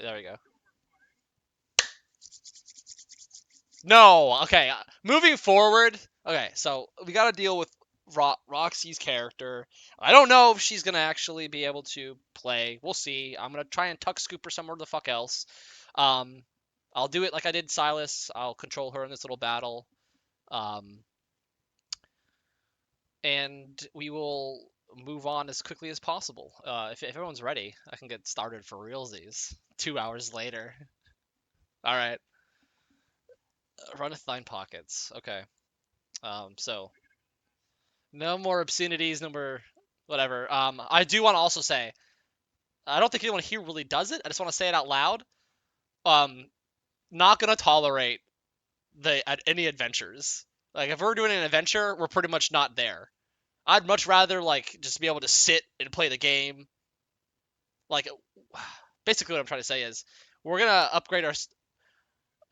there we go. No, okay. Moving forward, okay. So we got to deal with Roxy's character. I don't know if she's gonna actually be able to play. We'll see. I'm gonna try and tuck scoop her somewhere the fuck else. Um, I'll do it like I did Silas. I'll control her in this little battle. Um, and we will move on as quickly as possible. If everyone's ready, I can get started for realsies. 2 hours later. All right. Run a thine pockets. Okay. So no more obscenities, no more whatever. I do want to also say, I don't think anyone here really does it. I just want to say it out loud. Um, not gonna tolerate any adventures. Like if we're doing an adventure, we're pretty much not there. I'd much rather like just be able to sit and play the game. Like basically what I'm trying to say is we're gonna upgrade our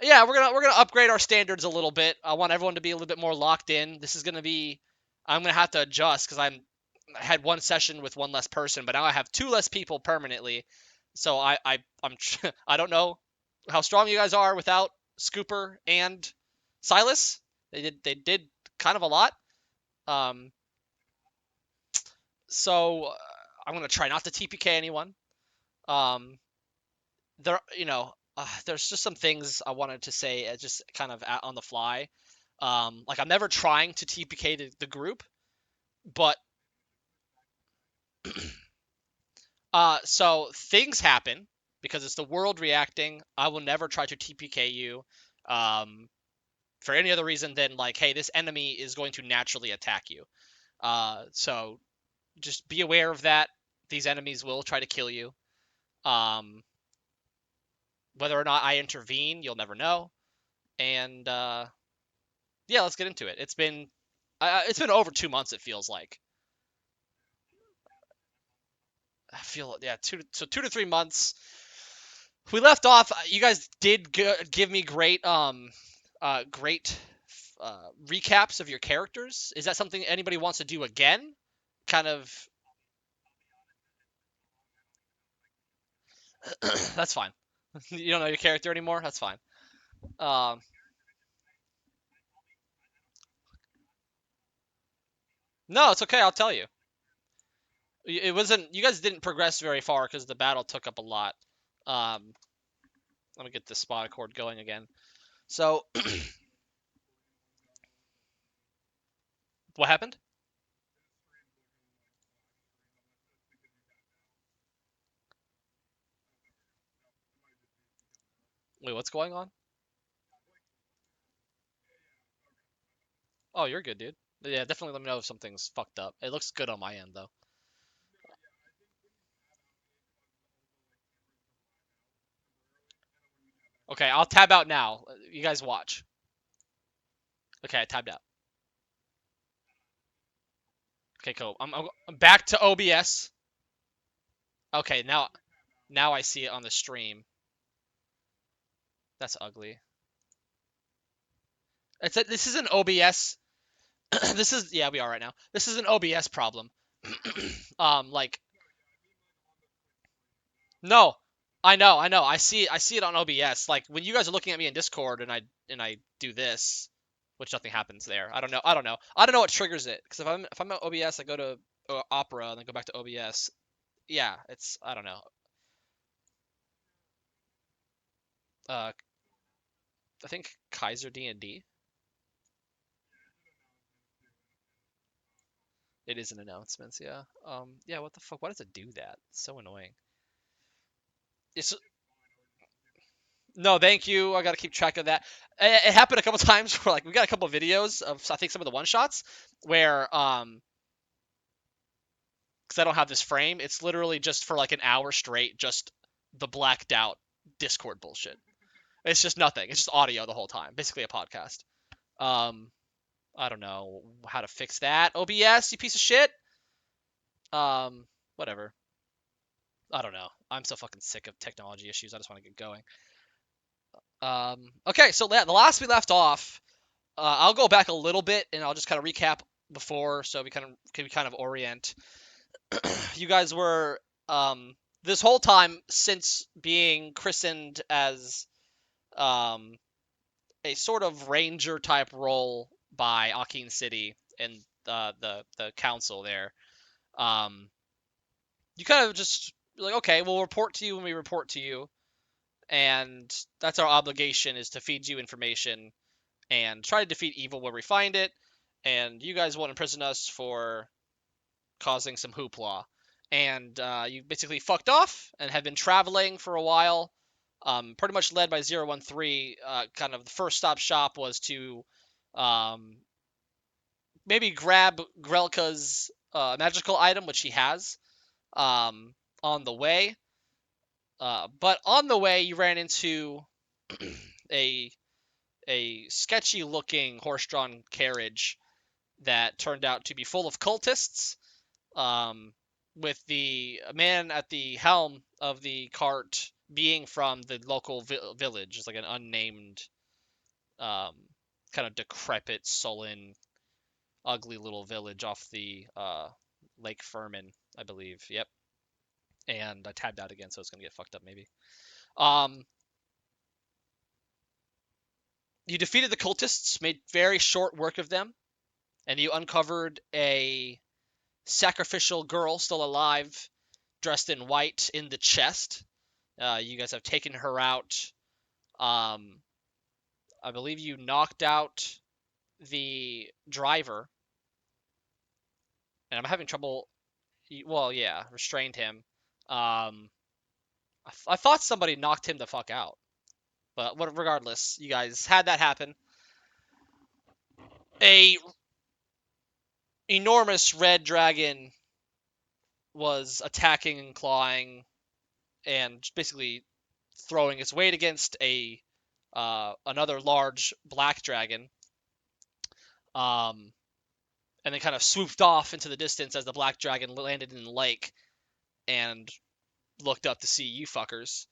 yeah, we're gonna upgrade our standards a little bit. I want everyone to be a little bit more locked in. This is gonna be I'm gonna have to adjust because I had one session with one less person, but now I have two less people permanently. So I'm I don't know how strong you guys are without Scooper and Silas. They did kind of a lot. Um, so I'm gonna try not to TPK anyone. Um, there's just some things I wanted to say just kind of on the fly. Like I'm never trying to TPK the group, but so things happen because it's the world reacting. I will never try to TPK you, um, for any other reason than like, hey, this enemy is going to naturally attack you. So just be aware of that. These enemies will try to kill you. Um, whether or not I intervene, you'll never know. And yeah, let's get into it. It's been over 2 months. It feels like. I feel yeah, 2 to 3 months. We left off. You guys did give me great recaps of your characters. Is that something anybody wants to do again? Kind of. That's fine. You don't know your character anymore. That's fine. Um, no, it's okay. I'll tell you. It wasn't. You guys didn't progress very far because the battle took up a lot. Um, let me get this spot cord going again. So, what happened? Wait, what's going on? Oh, you're good, dude. Yeah, definitely let me know if something's fucked up. It looks good on my end, though. Okay, I'll tab out now. You guys watch. Okay, I tabbed out. Okay, cool. I'm back to OBS. Okay, now I see it on the stream. That's ugly. This is an OBS. This is yeah, we are right now. This is an OBS problem. Like no, I know. I see it on OBS. Like when you guys are looking at me in Discord and I do this, which nothing happens there. I don't know what triggers it because if I'm at OBS, I go to Opera and then go back to OBS. Yeah, it's I don't know. Uh, I think Kyzer D&D. It is an announcements. Yeah. Yeah. What the fuck? Why does it do that? It's so annoying. It's no, thank you. I gotta keep track of that. It happened a couple times where like we got a couple videos of I think some of the one shots where because I don't have this frame, it's literally just for like an hour straight, just the blacked out Discord bullshit. It's just nothing. It's just audio the whole time, basically a podcast. Um, I don't know how to fix that. OBS, you piece of shit. Whatever. I don't know. I'm so fucking sick of technology issues. I just want to get going. Okay, so the last we left off, I'll go back a little bit and I'll just kind of recap before, so we kind of orient. You guys were this whole time since being christened as um, a sort of ranger type role by Akin City and the council there, um, you kind of just like, okay, we'll report to you when we report to you, and that's our obligation, is to feed you information and try to defeat evil where we find it. And you guys won't imprison us for causing some hoopla. And you basically fucked off and have been traveling for a while, pretty much led by 013. Kind of the first stop shop was to um, maybe grab Grelka's magical item, which he has, um, on the way. But on the way, you ran into a sketchy looking horse-drawn carriage that turned out to be full of cultists, um, with the man at the helm of the cart being from the local village. It's like an unnamed, um, kind of decrepit, sullen, ugly little village off the Lake Furman, I believe. Yep. And I tabbed out again, so it's gonna get fucked up maybe. Um, you defeated the cultists, made very short work of them, and you uncovered a sacrificial girl still alive, dressed in white in the chest. You guys have taken her out. Um, I believe you knocked out the driver, and I'm having trouble. Well, yeah, restrained him. I thought somebody knocked him the fuck out, but regardless, you guys had that happen. A enormous red dragon was attacking and clawing and basically throwing its weight against another large black dragon, um, and then kind of swooped off into the distance as the black dragon landed in the lake and looked up to see you fuckers.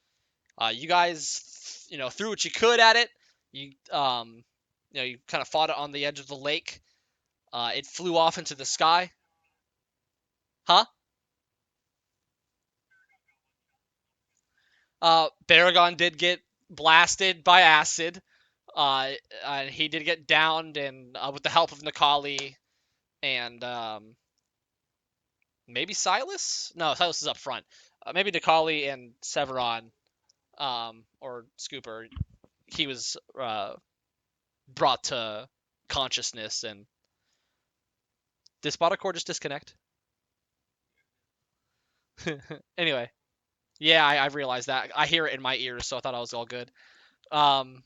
You guys, threw what you could at it. You kind of fought it on the edge of the lake. It flew off into the sky. Huh? Baragon did get blasted by acid. He did get downed, and with the help of Nikali and maybe Silas? No, Silas is up front. Maybe Nikali and Severon, or Scooper. He was brought to consciousness. And did Spoticore just disconnect? Anyway, yeah, I realized that. I hear it in my ears, so I thought I was all good. So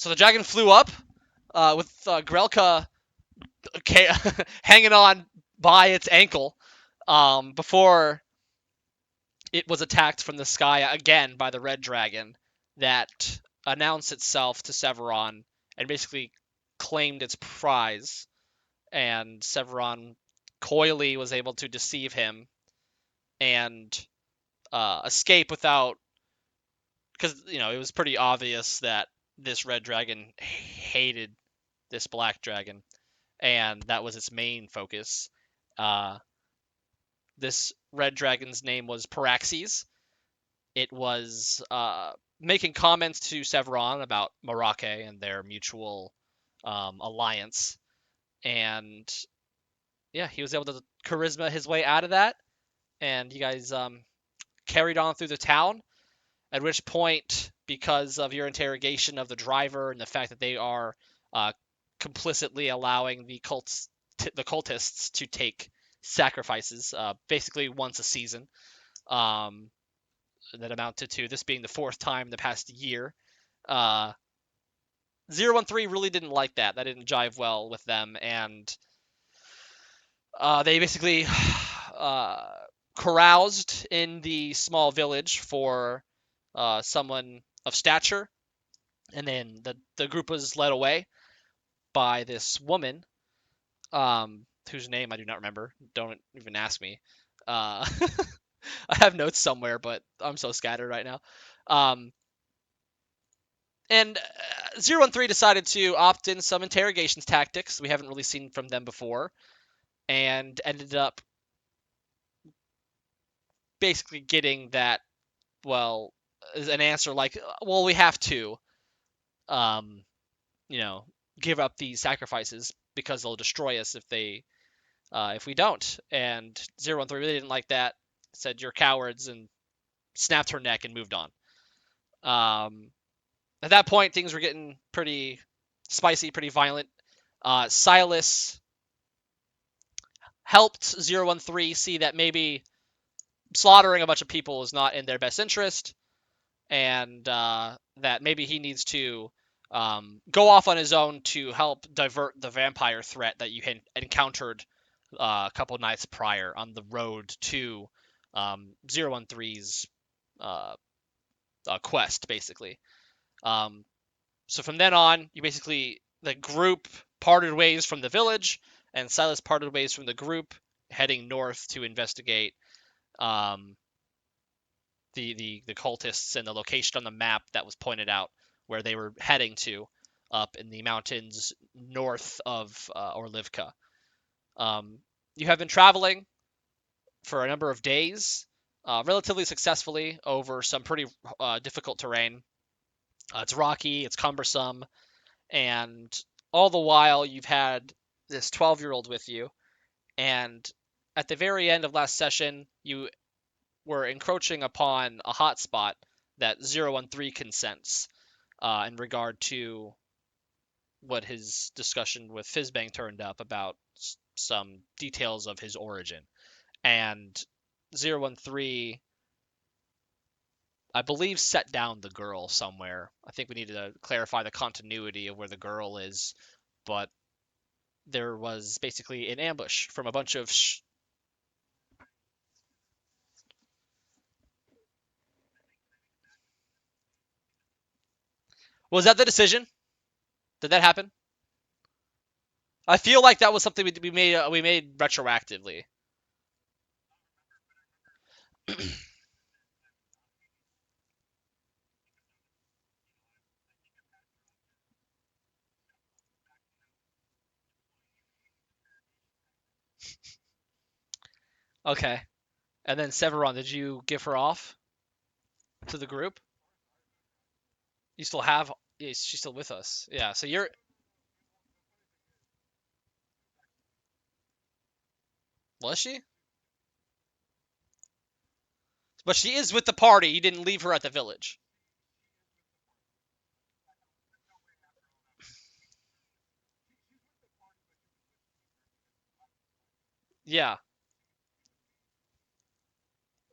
the dragon flew up with Grelka hanging on by its ankle, before it was attacked from the sky again by the red dragon that announced itself to Severon and basically claimed its prize. And Severon coyly was able to deceive him and escape without, because it was pretty obvious that this red dragon hated this black dragon, and that was its main focus. This red dragon's name was Paraxes. It was making comments to Severon about Marake and their mutual alliance, and yeah, he was able to charisma his way out of that, and you guys carried on through the town. At which point, because of your interrogation of the driver and the fact that they are complicitly allowing the cultists to take sacrifices, basically once a season, that amounted to this being the fourth time in the past year. 013 really didn't like that. That didn't jive well with them, and they basically caroused in the small village for someone of stature, and then the group was led away by this woman, whose name I do not remember. Don't even ask me. I have notes somewhere, but I'm so scattered right now. And 013 decided to opt in some interrogations tactics we haven't really seen from them before, and ended up basically getting that, well, an answer like, well, we have to, um, you know, give up these sacrifices because they'll destroy us if we don't. And 013 really didn't like that. Said you're cowards and snapped her neck and moved on. At that point, things were getting pretty spicy, pretty violent. Silas helped 013 see that maybe slaughtering a bunch of people is not in their best interest, and that maybe he needs to go off on his own to help divert the vampire threat that you had encountered a couple nights prior on the road to 013's quest, basically. So from then on, the group parted ways from the village, and Silas parted ways from the group, heading north to investigate um, the cultists and the location on the map that was pointed out where they were heading to, up in the mountains north of Orlivka. You have been traveling for a number of days, relatively successfully over some pretty difficult terrain. It's rocky, it's cumbersome, and all the while you've had this 12-year-old with you, and at the very end of last session, you were encroaching upon a hotspot that 013 can sense in regard to what his discussion with Fizbang turned up about some details of his origin. And 013, I believe, set down the girl somewhere. I think we need to clarify the continuity of where the girl is, but there was basically an ambush from a bunch of Was that the decision? Did that happen? I feel like that was something we made retroactively. Okay. And then Severon, did you give her off to the group? You still have? Yeah, she's still with us. Yeah. So you're. Was she? But she is with the party. You didn't leave her at the village. Yeah.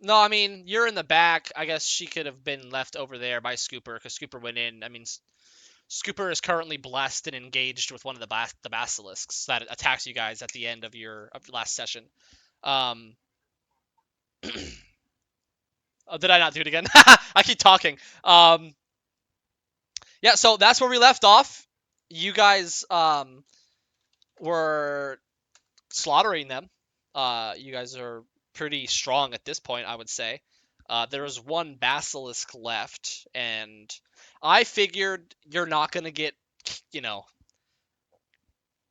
No, I mean you're in the back. I guess she could have been left over there by Scooper because Scooper went in. I mean, Scooper is currently blessed and engaged with one of the basilisks that attacks you guys at the end of your last session. Um, did I not do it again? I keep talking. Yeah, so that's where we left off. You guys were slaughtering them. You guys are pretty strong at this point, I would say. There was one basilisk left, and I figured you're not gonna get, you know,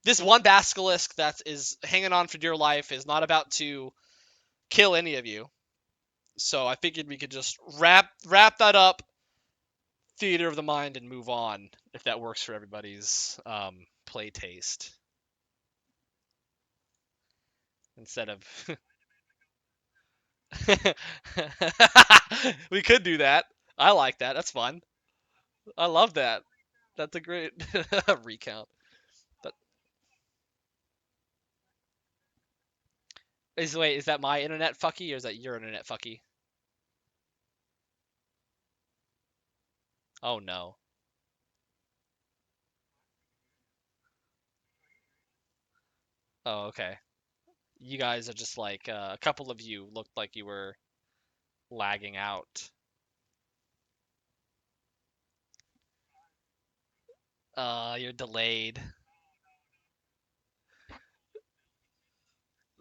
this one basilisk that is hanging on for dear life is not about to kill any of you. So I figured we could just wrap that up, theater of the mind, and move on if that works for everybody's play taste instead of we could do that. I like that. That's fun. I love that. That's a great recount. But is that my internet fucky or is that your internet fucky? Oh no. Oh, okay. You guys are just like a couple of you looked like you were lagging out. You're delayed.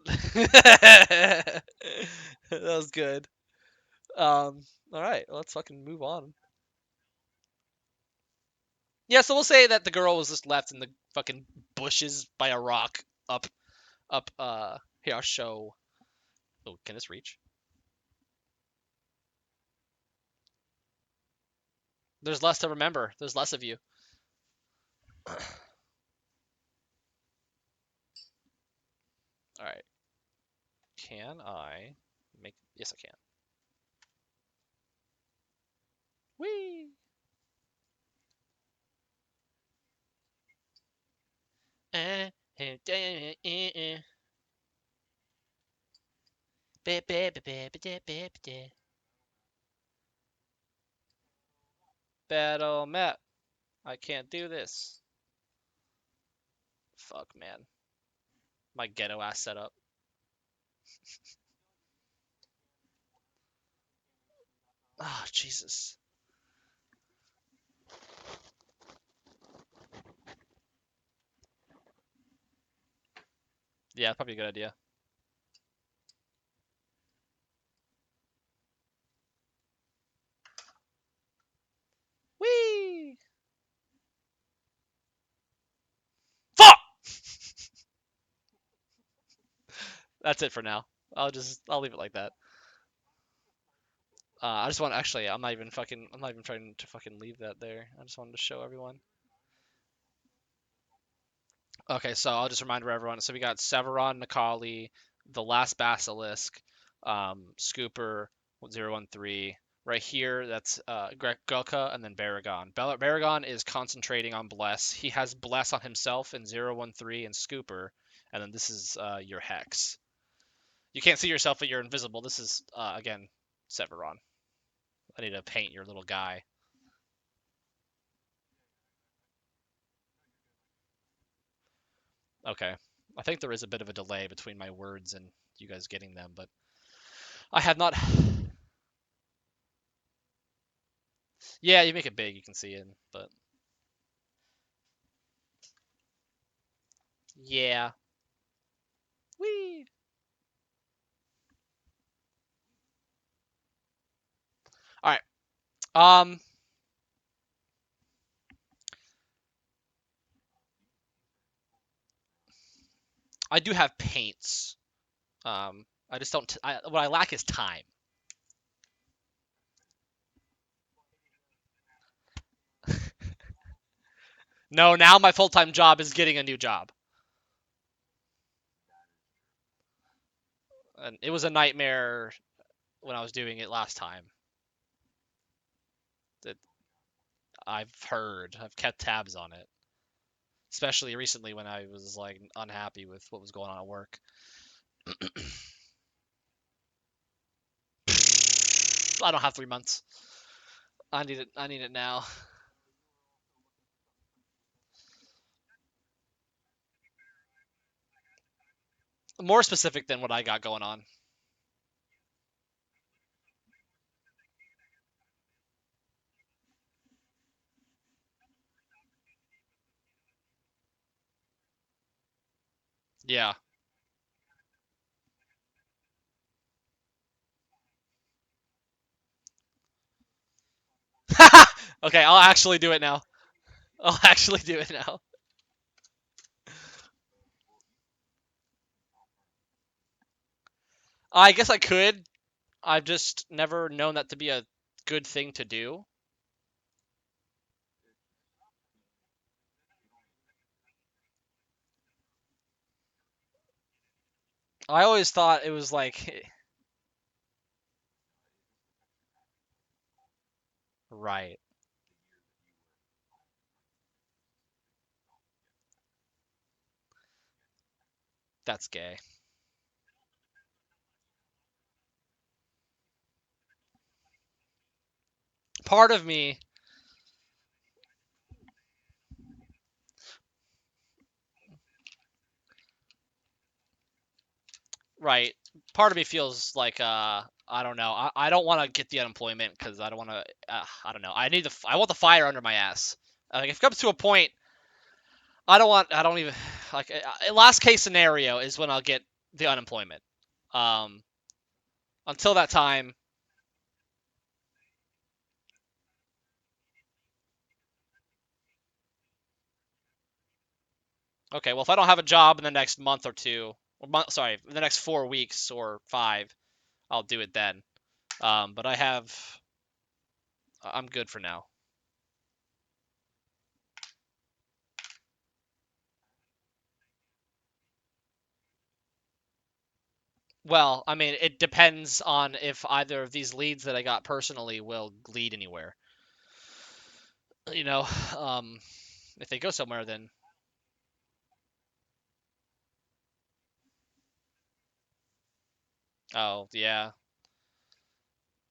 That was good. All right, let's fucking move on. Yeah, so we'll say that the girl was just left in the fucking bushes by a rock up. Here, I'll show. Oh, can this reach? There's less to remember. There's less of you. All right. Can I make? Yes, I can. Whee! Uh, Battle map. I can't do this. Fuck, man. My ghetto ass setup. Oh, Jesus. Yeah, probably a good idea. Whee! Fuck! That's it for now. I'll leave it like that. I just want actually I'm not even trying to fucking leave that there. I just wanted to show everyone. Okay, so I'll just remind everyone. So we got Severon, Nikali, the last Basilisk, Scooper 013. Right here, that's Gurkha, and then Baragon. Baragon is concentrating on Bless. He has Bless on himself in 013 and Scooper, and then this is your Hex. You can't see yourself, but you're invisible. This is again Severon. I need to paint your little guy. Okay. I think there is a bit of a delay between my words and you guys getting them, but I had not. Yeah, you make it big, you can see it, but yeah. Whee! All right. Um, I do have paints. I just don't. What I lack is time. No, now my full-time job is getting a new job, and it was a nightmare when I was doing it last time. That I've kept tabs on it, especially recently when I was like unhappy with what was going on at work. I don't have 3 months. I need it. I need it now. More specific than what I got going on. Yeah. Okay, I'll actually do it now. I'll actually do it now. I guess I could. I've just never known that to be a good thing to do. I always thought it was like, right, that's gay. Part of me, right, part of me feels like, I don't know. I don't want to get the unemployment because I don't want to, I don't know. I want the fire under my ass. Like, if it comes to a point, I don't even, like, last case scenario is when I'll get the unemployment. Um, until that time, okay, well, if I don't have a job in the next month or two, or sorry, in the next 4 weeks or five, I'll do it then. But I'm good for now. Well, I mean, it depends on if either of these leads that I got personally will lead anywhere. You know, um, if they go somewhere, then oh yeah.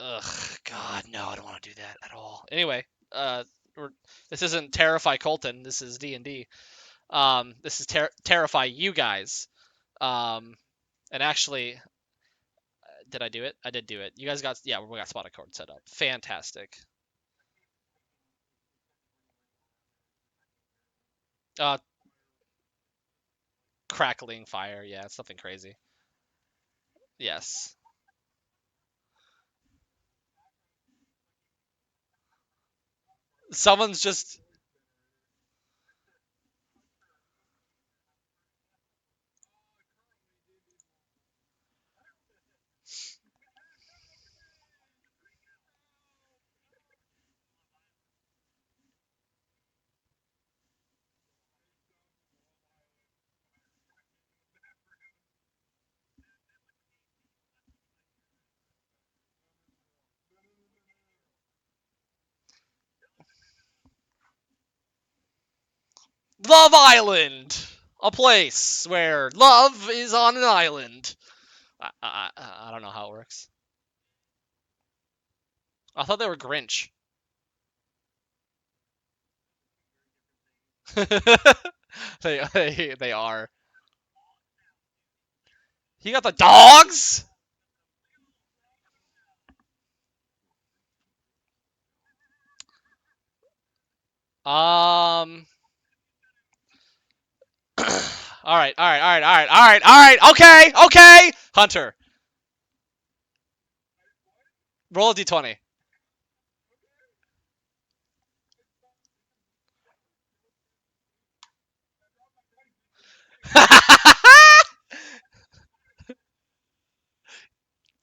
Ugh, God, no, I don't want to do that at all. Anyway, we're, this isn't Terrify Colton. This is D&D. This is Terrify you guys. Um, and actually, did I do it? I did do it. You guys got, yeah, we got spotted card set up. Fantastic. Uh, crackling fire. Yeah, it's nothing crazy. Yes. Someone's just Love Island, a place where love is on an island. I don't know how it works. I thought they were Grinch. They are. He got the dogs. Um. all right, all right, all right, all right, all right, all right. Okay, okay. Hunter, roll a d20.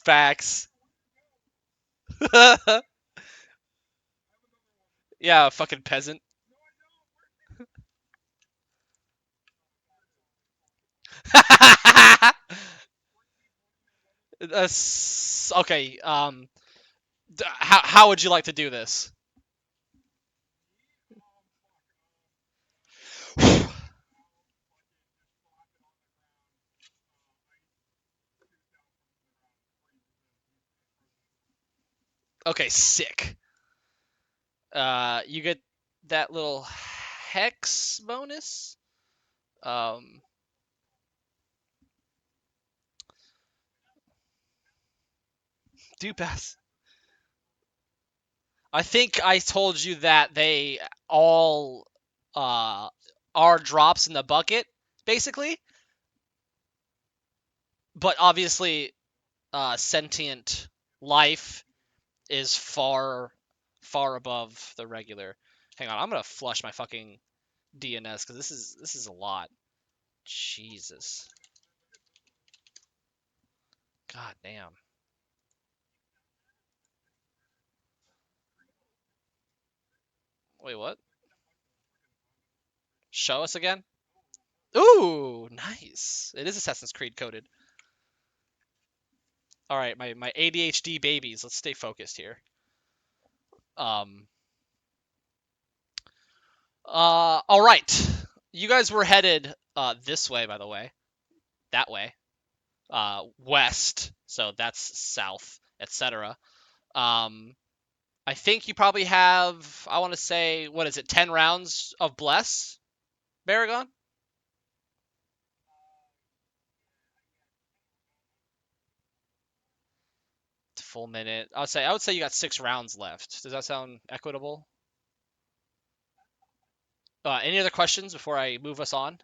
Facts. Yeah, fucking peasant. Okay. How would you like to do this? Okay, sick. You get that little hex bonus. Um, do pass. I think I told you that they all uh are drops in the bucket, basically. But obviously, sentient life is far above the regular. Hang on, I'm gonna flush my fucking DNS because this is a lot. Jesus, god damn. Wait, what? Show us again? Ooh, nice. It is Assassin's Creed coded. All right, my ADHD babies. Let's stay focused here. Um. All right. You guys were headed this way, by the way. That way. West. So that's south, etc. Um. I think you probably have. I want to say, what is it? 10 rounds of bless, Baragon. Full minute. I would say you got 6 rounds left. Does that sound equitable? Any other questions before I move us on?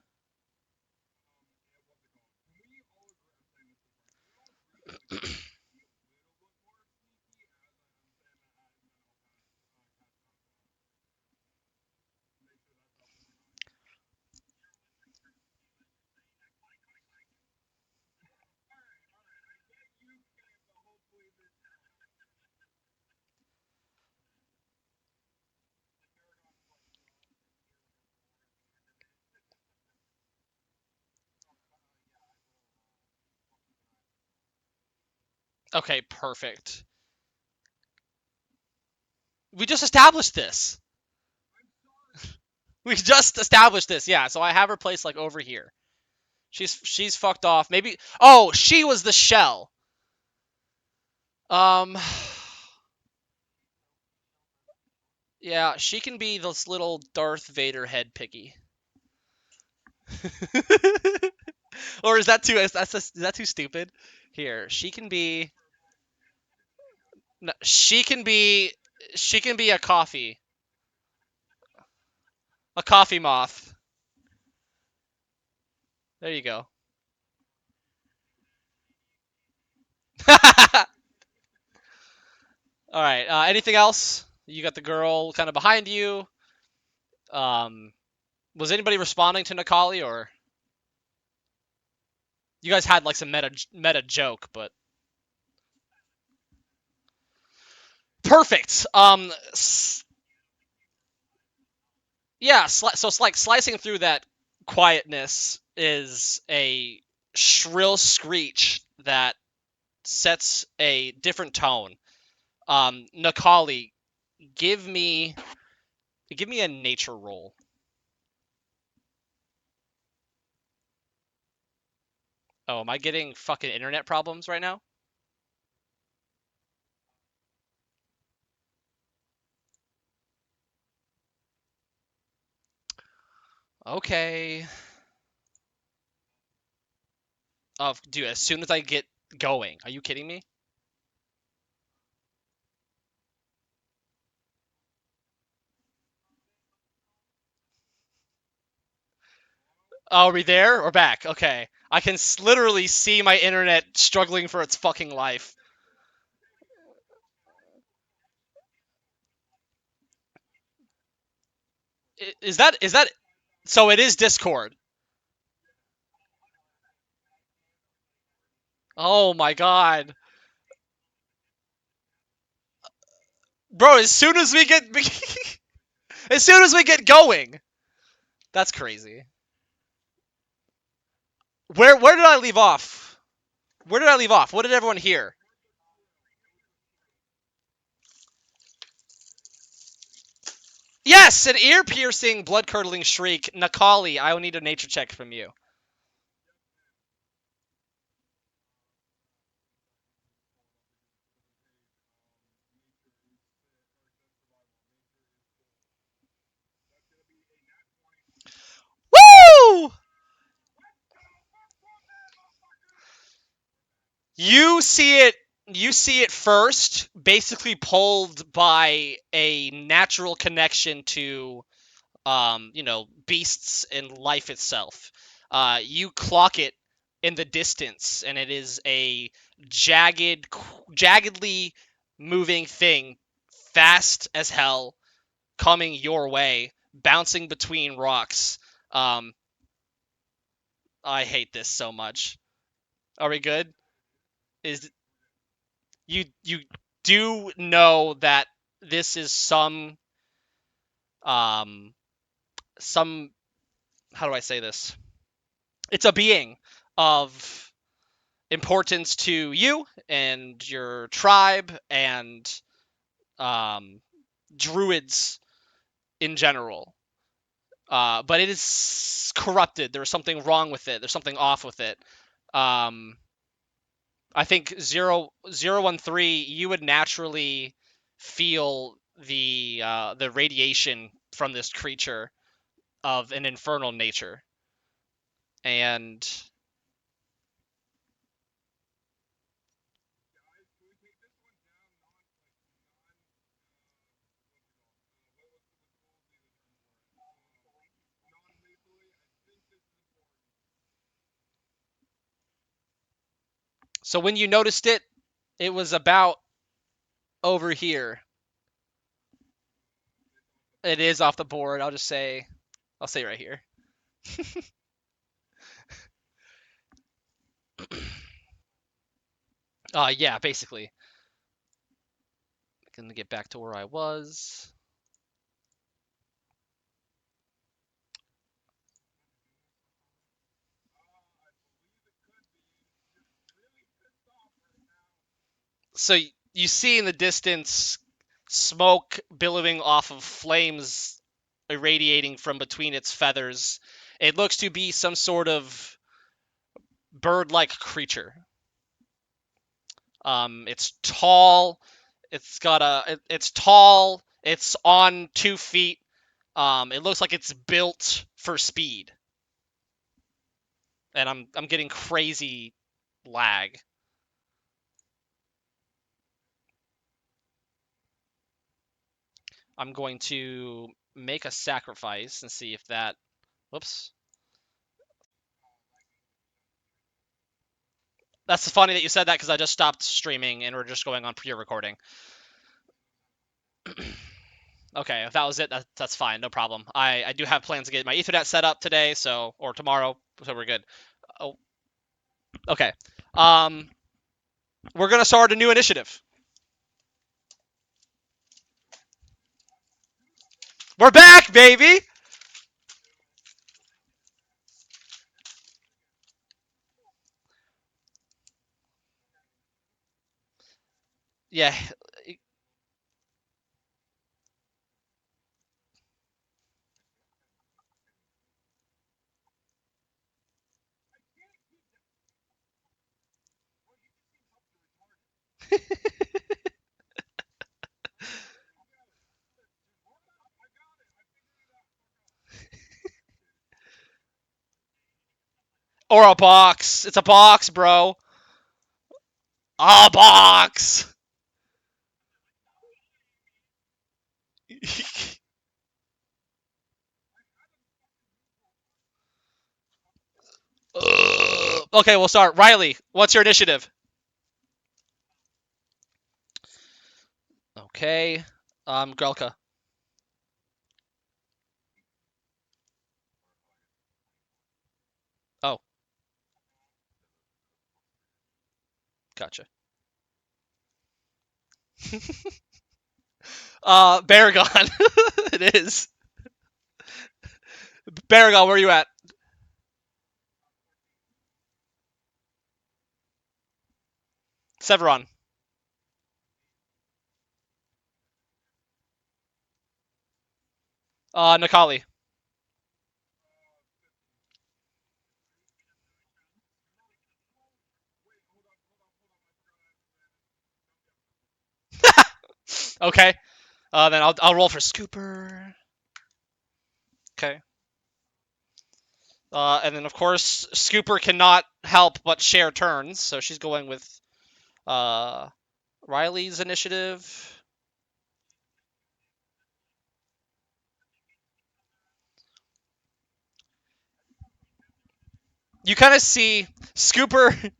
Okay, perfect. We just established this. We just established this. Yeah, so I have her placed like over here. She's fucked off. Maybe. Oh, she was the shell. Um. Yeah, she can be this little Darth Vader head piggy. Or is that too? Is that too stupid? Here, she can be. No, she can be. She can be a coffee moth. There you go. All right. Anything else? You got the girl kind of behind you. Um, was anybody responding to Nikali, or you guys had like some meta joke? But perfect. Yeah. So it's like slicing through that quietness is a shrill screech that sets a different tone. Nikali, give me a nature roll. Oh, am I getting fucking internet problems right now? Okay. Oh, dude, as soon as I get going, are you kidding me? Oh, are we there or back? Okay. I can literally see my internet struggling for its fucking life. Is that so it is Discord. Oh my god. Bro, as soon as we get as soon as we get going. That's crazy. Where did I leave off? Where did I leave off? What did everyone hear? Yes, an ear-piercing, blood-curdling shriek. Nikali, I will need a nature check from you. Woo! You see it first, basically pulled by a natural connection to beasts and life itself. You clock it in the distance, and it is a jaggedly moving thing, fast as hell, coming your way, bouncing between rocks. Um, I hate this so much. Are we good? Is you do know that this is um some how do I say this? It's a being of importance to you and your tribe and um druids in general. But it is corrupted. There's something wrong with it. There's something off with it. Um, I think 013, you would naturally feel the radiation from this creature of an infernal nature, and so when you noticed it, it was about over here. It is off the board. I'll say right here. Yeah, basically. Gonna get back to where I was. So you see in the distance smoke billowing off of flames irradiating from between its feathers. It looks to be some sort of bird-like creature. It's tall. It's tall. It's on 2 feet. It looks like it's built for speed. And I'm getting crazy lag. I'm going to make a sacrifice and see if that. Whoops. That's funny that you said that because I just stopped streaming and we're just going on pre-recording. Okay, if that was it, that's fine, no problem. I do have plans to get my Ethernet set up today, or tomorrow, so we're good. Oh, okay. Um, we're gonna start a new initiative. We're back, baby. Yeah. Or a box. It's a box, bro. A box. Okay, we'll start. Riley, what's your initiative? Okay. Grelka. Oh, gotcha. Baragon. It is. Baragon, where are you at? Severon. Nakali. Okay. Then I'll roll for Scooper. Okay. And then of course Scooper cannot help but share turns, so she's going with uh Riley's initiative. You kind of see Scooper.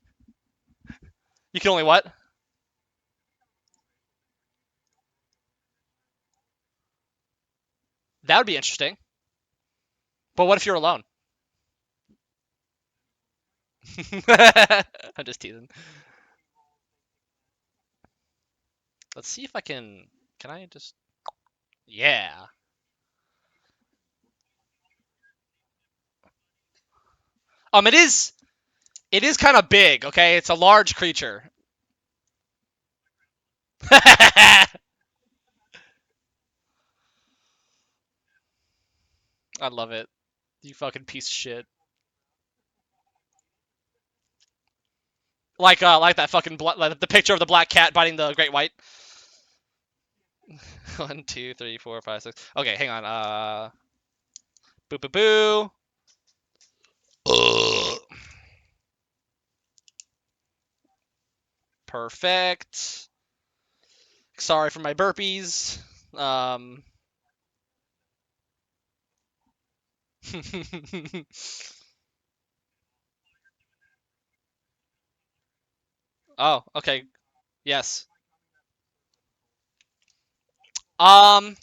You can only what? That would be interesting. But what if you're alone? I'm just teasing. Let's see if I can. Can I just? Yeah. It is. It is kind of big. Okay, it's a large creature. I love it. You fucking piece of shit. Like that fucking like the picture of the black cat biting the great white. 1, 2, 3, 4, 5, 6. Okay, hang on. Boo boo boo. Perfect. Sorry for my burpees. Oh, okay. Yes. Um,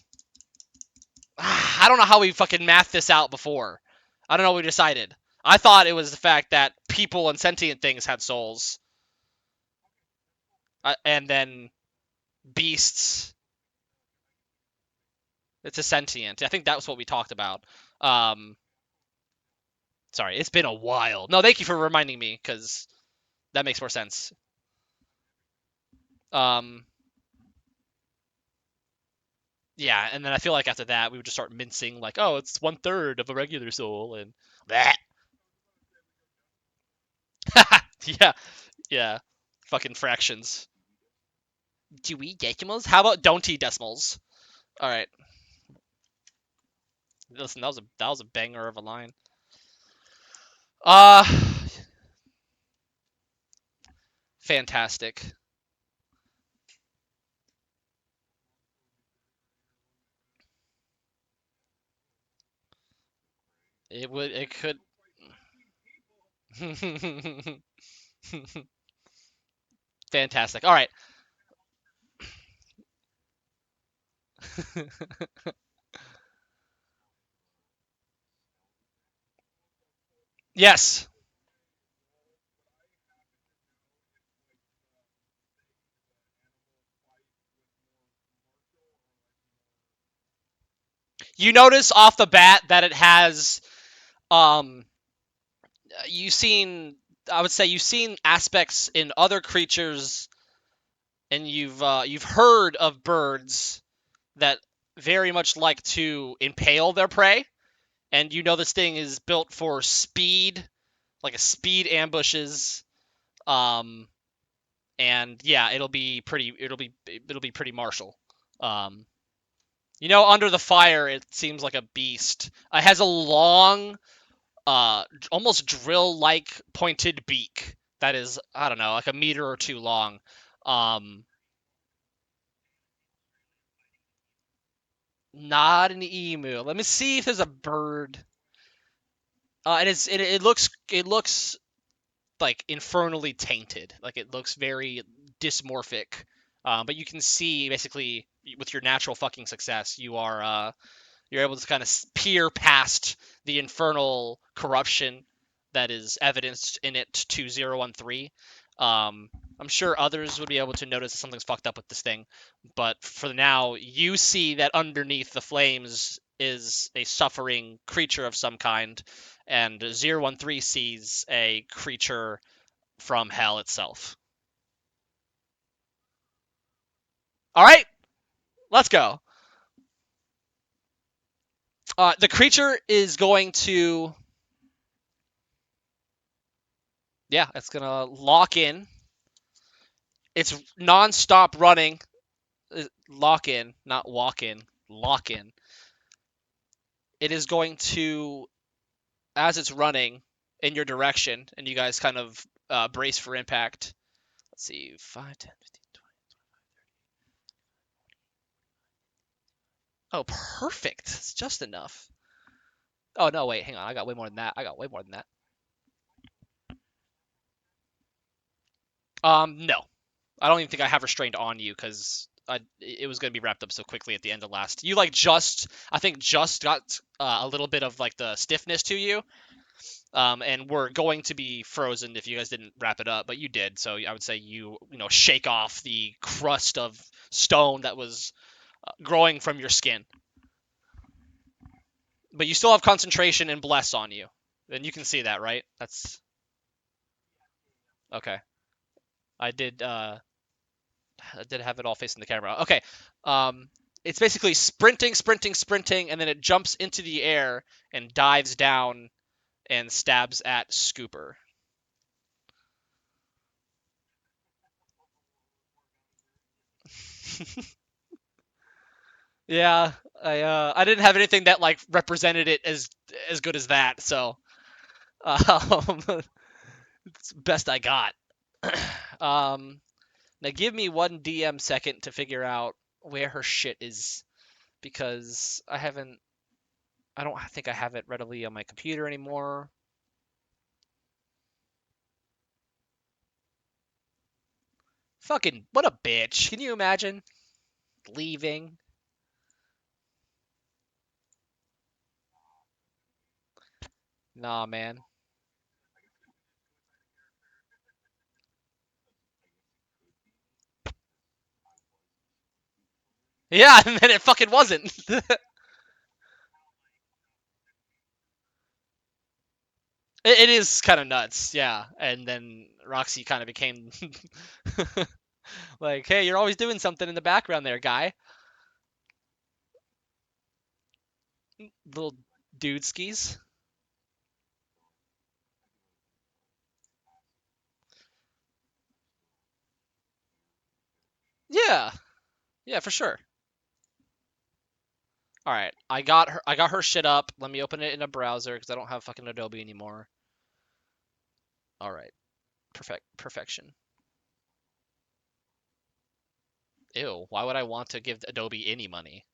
I don't know how we fucking mathed this out before. I don't know what we decided. I thought it was the fact that people and sentient things had souls, and then beasts. It's a sentient. I think that was what we talked about. Um, sorry, it's been a while. No, thank you for reminding me because that makes more sense. Um, yeah, and then I feel like after that we would just start mincing like, oh, it's 1/3 of a regular soul, and that. Yeah, yeah, fucking fractions. Do we decimals? How about don't eat decimals? All right, listen, that was a banger of a line. Uh, fantastic. It could. Fantastic. All right. Yes. You notice off the bat that it has um you've seen I would say you've seen aspects in other creatures and you've heard of birds that very much like to impale their prey, and you know this thing is built for speed, like a speed ambushes. Um, and yeah, it'll be pretty martial. Um, under the fire, it seems like a beast. It has a long, almost drill-like pointed beak that is, I don't know, like a meter or two long. Um, Not an emu. Let me see if there's a bird. And it looks like infernally tainted. Like it looks very dysmorphic. But you can see basically with your natural fucking success, you're able to kind of peer past the infernal corruption that is evidenced in it to 013. I'm sure others would be able to notice that something's fucked up with this thing, but for now, you see that underneath the flames is a suffering creature of some kind, and 013 sees a creature from hell itself. All right, let's go. The creature is going to, yeah, it's gonna lock in. It's non-stop running. Lock in, not walk in. Lock in. It is going to, as it's running in your direction, and you guys kind of brace for impact. Let's see, 5, 10, 15, 20. Oh, perfect. It's just enough. Oh, no, wait, hang on. I got way more than that. I got way more than that. No. I don't even think I have restrained on you because it was going to be wrapped up so quickly at the end of last. You, like, I think, just got a little bit of, like, the stiffness to you. And we're going to be frozen if you guys didn't wrap it up, but you did. So I would say shake off the crust of stone that was growing from your skin. But you still have concentration and bless on you, and you can see that, right? That's okay. I did. I did have it all facing the camera. Okay. Um, it's basically sprinting, sprinting, sprinting, and then it jumps into the air and dives down and stabs at Scooper. Yeah, I didn't have anything that like represented it as good as that, so it's best I got. um, Now give me one DM second to figure out where her shit is because I don't think I have it readily on my computer anymore. Fucking what a bitch! Can you imagine leaving? Nah, man. Yeah, and then it fucking wasn't. It is kind of nuts, yeah. And then Roxy kind of became. Like, hey, you're always doing something in the background there, guy. Little dude skis. Yeah, yeah, for sure. All right, I got her. I got her shit up. Let me open it in a browser because I don't have fucking Adobe anymore. All right, perfection. Ew, why would I want to give Adobe any money?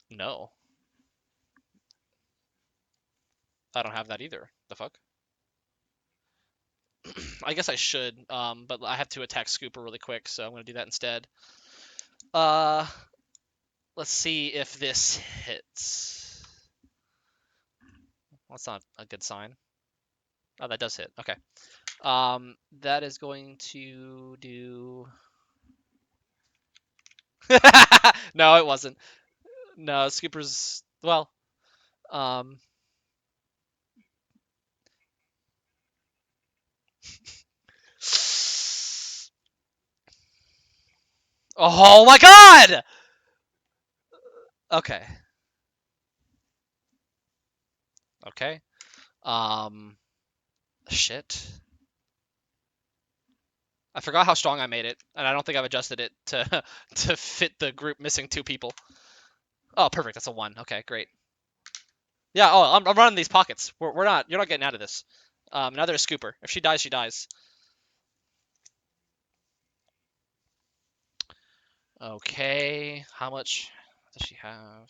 No, I don't have that either. The fuck? I guess I should, but I have to attack Scooper really quick, so I'm gonna do that instead. Uh, let's see if this hits. Well, that's not a good sign. Oh, that does hit. Okay. That is going to do. No, it wasn't. No, Scooper's well. Um. Oh my God! Okay. Okay. Um. Shit. I forgot how strong I made it, and I don't think I've adjusted it to to fit the group missing two people. Oh, perfect. That's a one. Okay, great. Yeah. Oh, I'm running these pockets. We're not. You're not getting out of this. Neither is Scooper. If she dies, she dies. Okay. How much does she have?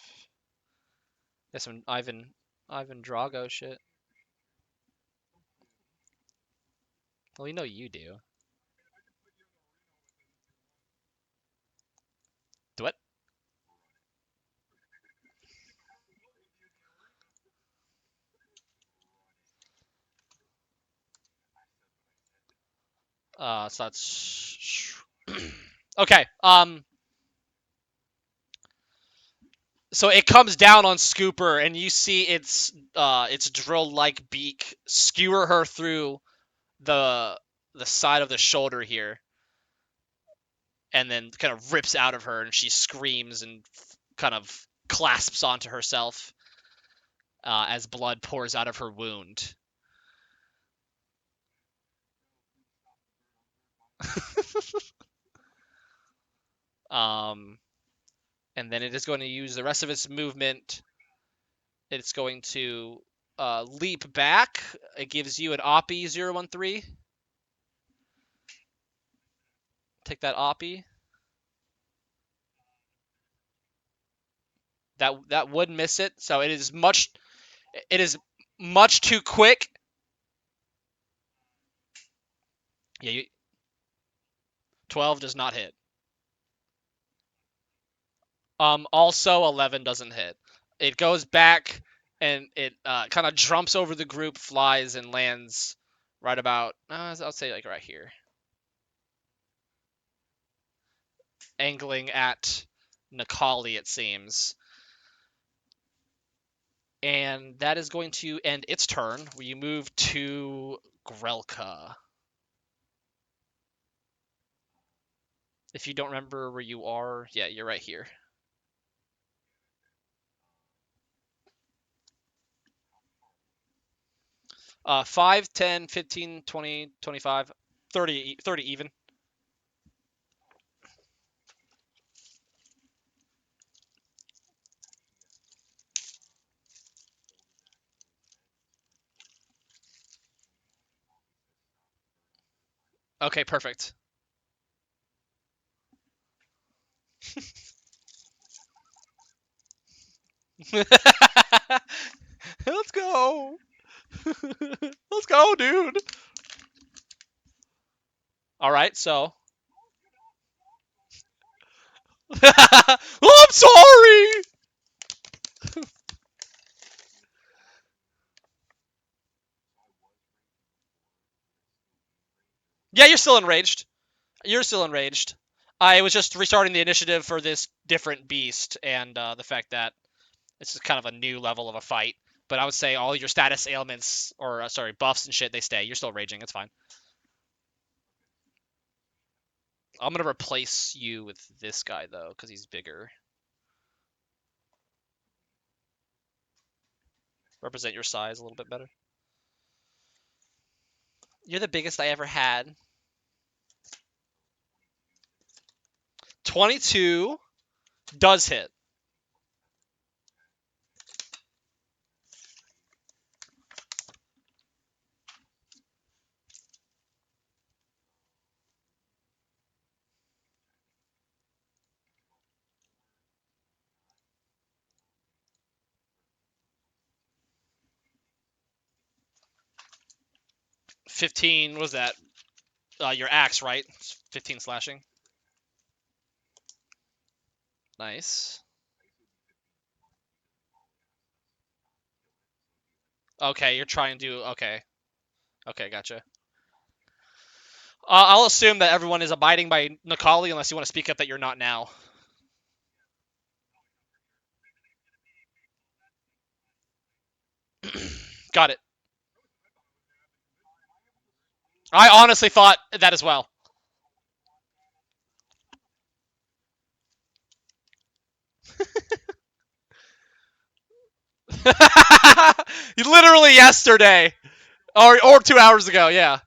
Got some Ivan Drago shit. Well, you know you do. Do what? So that's okay. So it comes down on Scooper, and you see its drill-like beak skewer her through the the side of the shoulder here, and then kind of rips out of her, and she screams and kind of clasps onto herself as blood pours out of her wound. Um, and then it is going to use the rest of its movement. It's going to leap back. It gives you an Oppie 013. Take that Oppie. That would miss it. So it is much too quick. Yeah, 12 does not hit. Also 11 doesn't hit. It goes back and it kind of jumps over the group, flies and lands right about I'll say like right here, angling at Nikali it seems. And that is going to end its turn. We move to Grelka. If you don't remember where you are, yeah, you're right here. 5, 10, 15, 20, 25, 30, 30 even. Okay, perfect. Let's go. Let's go, dude. All right, so. Oh, I'm sorry. Yeah, you're still enraged. You're still enraged. I was just restarting the initiative for this different beast, and the fact that this is kind of a new level of a fight. But I would say all your status ailments, or sorry, buffs and shit, they stay. You're still raging. It's fine. I'm gonna replace you with this guy though, because he's bigger. Represent your size a little bit better. You're the biggest I ever had. 22 does hit. $15, what was that? Your axe, right? 15 slashing. Nice. Okay, you're trying to do... Okay. Okay, gotcha. I'll assume that everyone is abiding by Nikali unless you want to speak up that you're not now. Got it. I honestly thought that as well. Literally yesterday. Or 2 hours ago, yeah.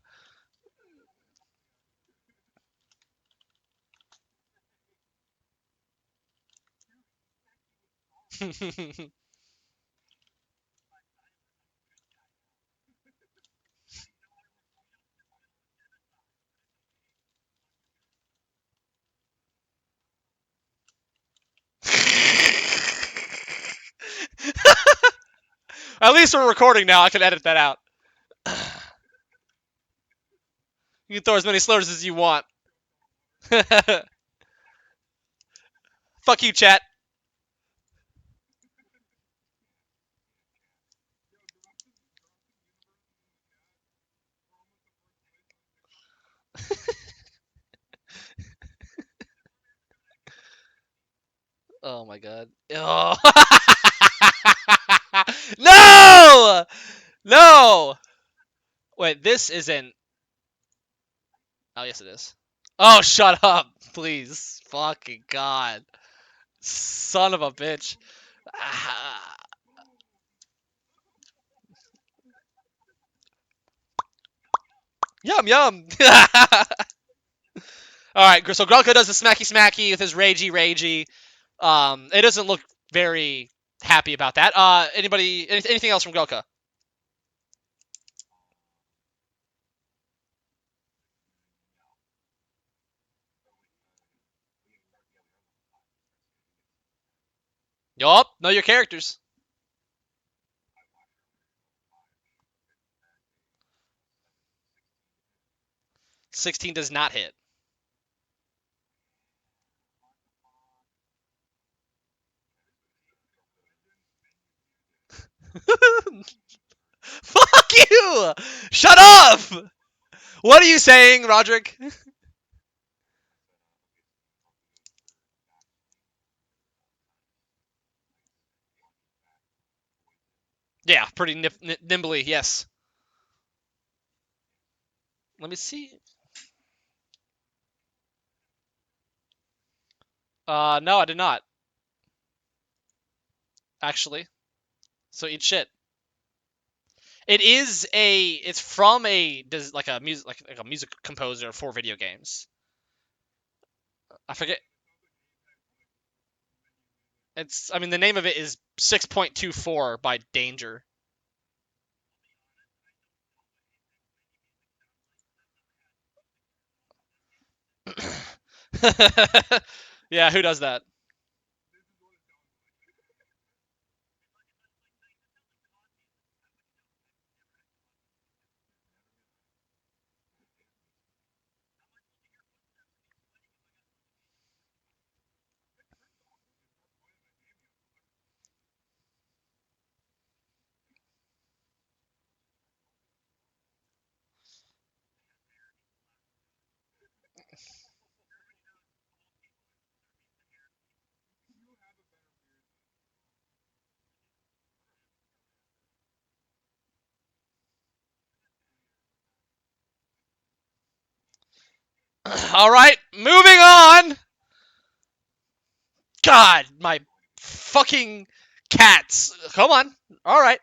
At least we're recording now. I can edit that out. You can throw as many slurs as you want. Fuck you, chat. Oh my god. Oh. No! No! Wait, this isn't... Oh, yes it is. Oh, shut up, please. Fucking god. Son of a bitch. Ah. Yum, yum. Alright, so Grunka does the smacky smacky with his ragey ragey. It doesn't look very happy about that. Anything else from Goka? Yup, know your characters. 16 does not hit. Fuck you! Shut up! What are you saying, Roderick? Yeah, pretty nimbly, yes. Let me see. No, I did not. Actually. So eat shit. It's from like a music composer for video games. I forget. I mean, the name of it is 6.24 by Danger. Yeah, who does that? All right, moving on. God, my fucking cats. Come on. All right,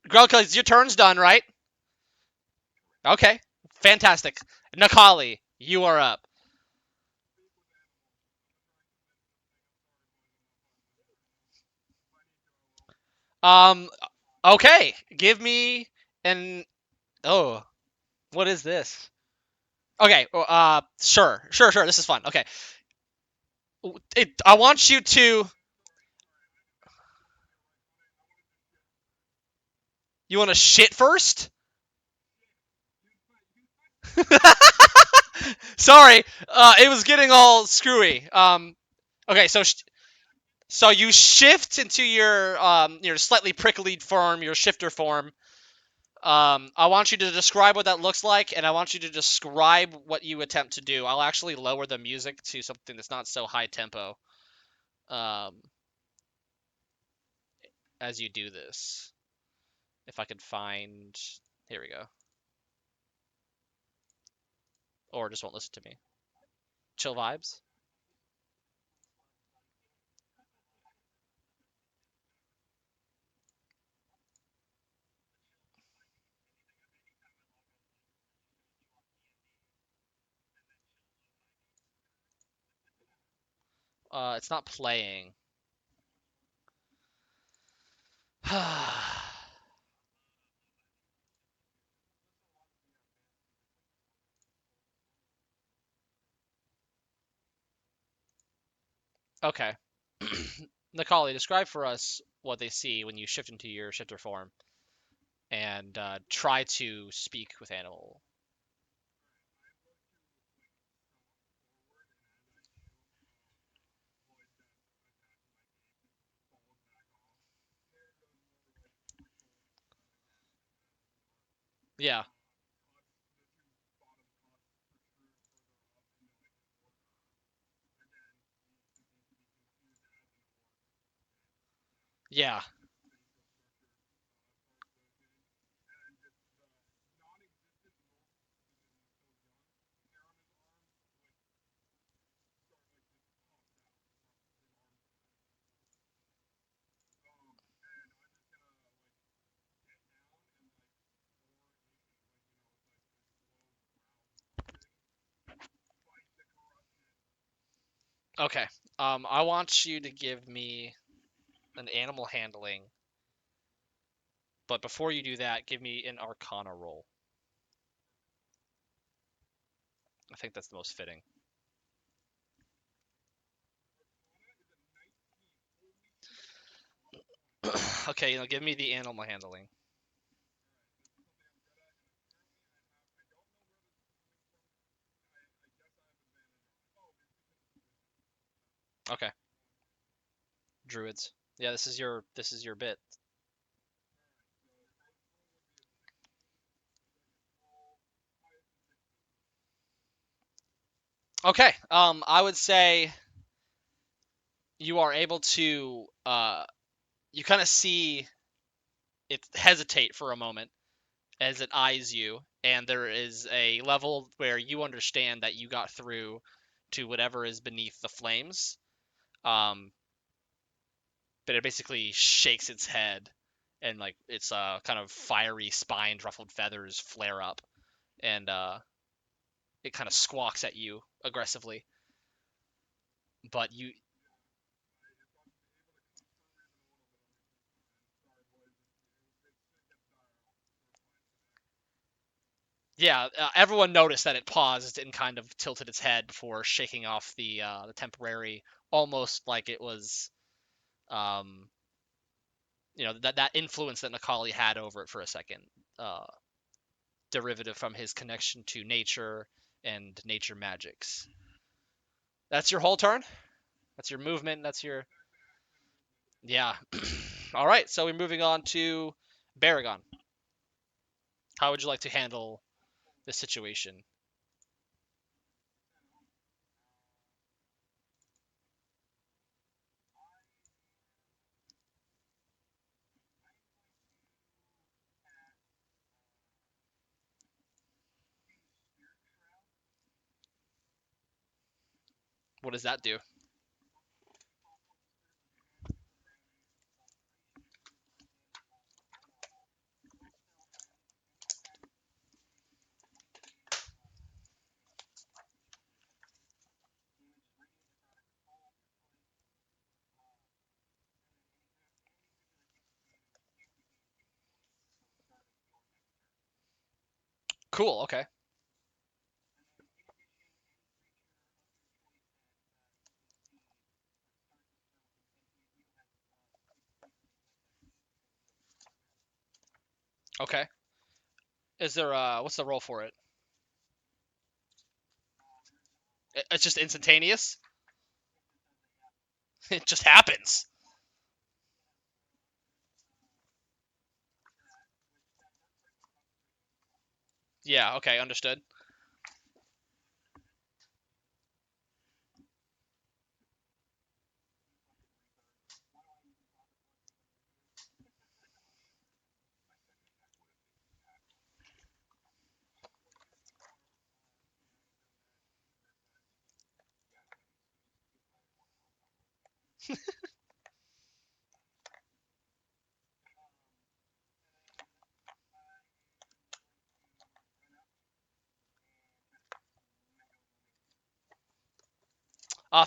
Grelka, your turn's done, right? Okay, fantastic. Nakali, you are up. Um, okay, give me an. Oh, what is this? Okay, sure. This is fun. Okay, I want you to. You want to shit first? Sorry, it was getting all screwy. Okay, so you shift into your slightly prickly form, your shifter form. I want you to describe what that looks like, and I want you to describe what you attempt to do. I'll actually lower the music to something that's not so high tempo. Um, as you do this, if I could find, here we go, or just won't listen to me. Chill vibes. It's not playing. Okay. Nikali, describe for us what they see when you shift into your shifter form and try to speak with animal. Yeah, yeah. Okay. I want you to give me an animal handling, but before you do that, give me an Arcana roll. I think that's the most fitting. Okay, give me the animal handling. Okay, druids. Yeah, this is your bit. Okay. I would say you are able to you kind of see it hesitate for a moment as it eyes you, and there is a level where you understand that you got through to whatever is beneath the flames. Um, but it basically shakes its head, and like its kind of fiery spines, ruffled feathers flare up, and it kind of squawks at you aggressively. But you, yeah, everyone noticed that it paused and kind of tilted its head before shaking off the temporary, almost like it was um, that influence that Macaulay had over it for a second, uh, derivative from his connection to nature and nature magics. That's your whole turn. That's your movement. That's your yeah. All right, so we're moving on to Baragon. How would you like to handle this situation? What does that do? Cool. Okay. Okay. Is there what's the roll for it? It's just instantaneous. It just happens. Yeah. Okay. Understood.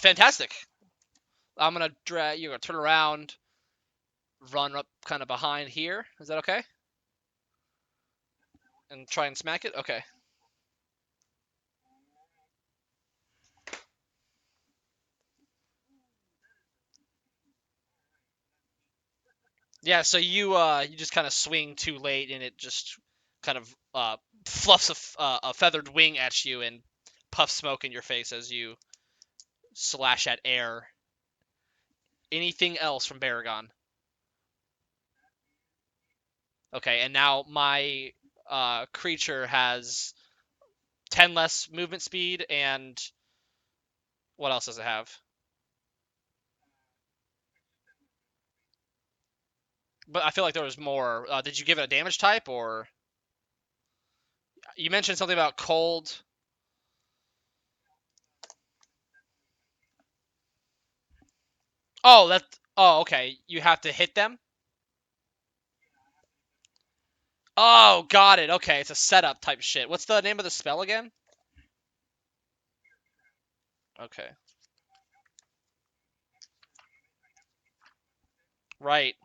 Fantastic. I'm gonna drag. You're gonna turn around, run up kind of behind here. Is that okay? And try and smack it. Okay. Yeah. So you just kind of swing too late, and it just kind of fluffs a feathered wing at you and puffs smoke in your face as you slash at air. Anything else from Baragon? Okay, and now my creature has 10 less movement speed, and what else does it have? But I feel like there was more. Did you give it a damage type, or you mentioned something about cold? Oh, that. Oh, okay. You have to hit them. Oh, got it. Okay, it's a setup type shit. What's the name of the spell again? Okay. Right.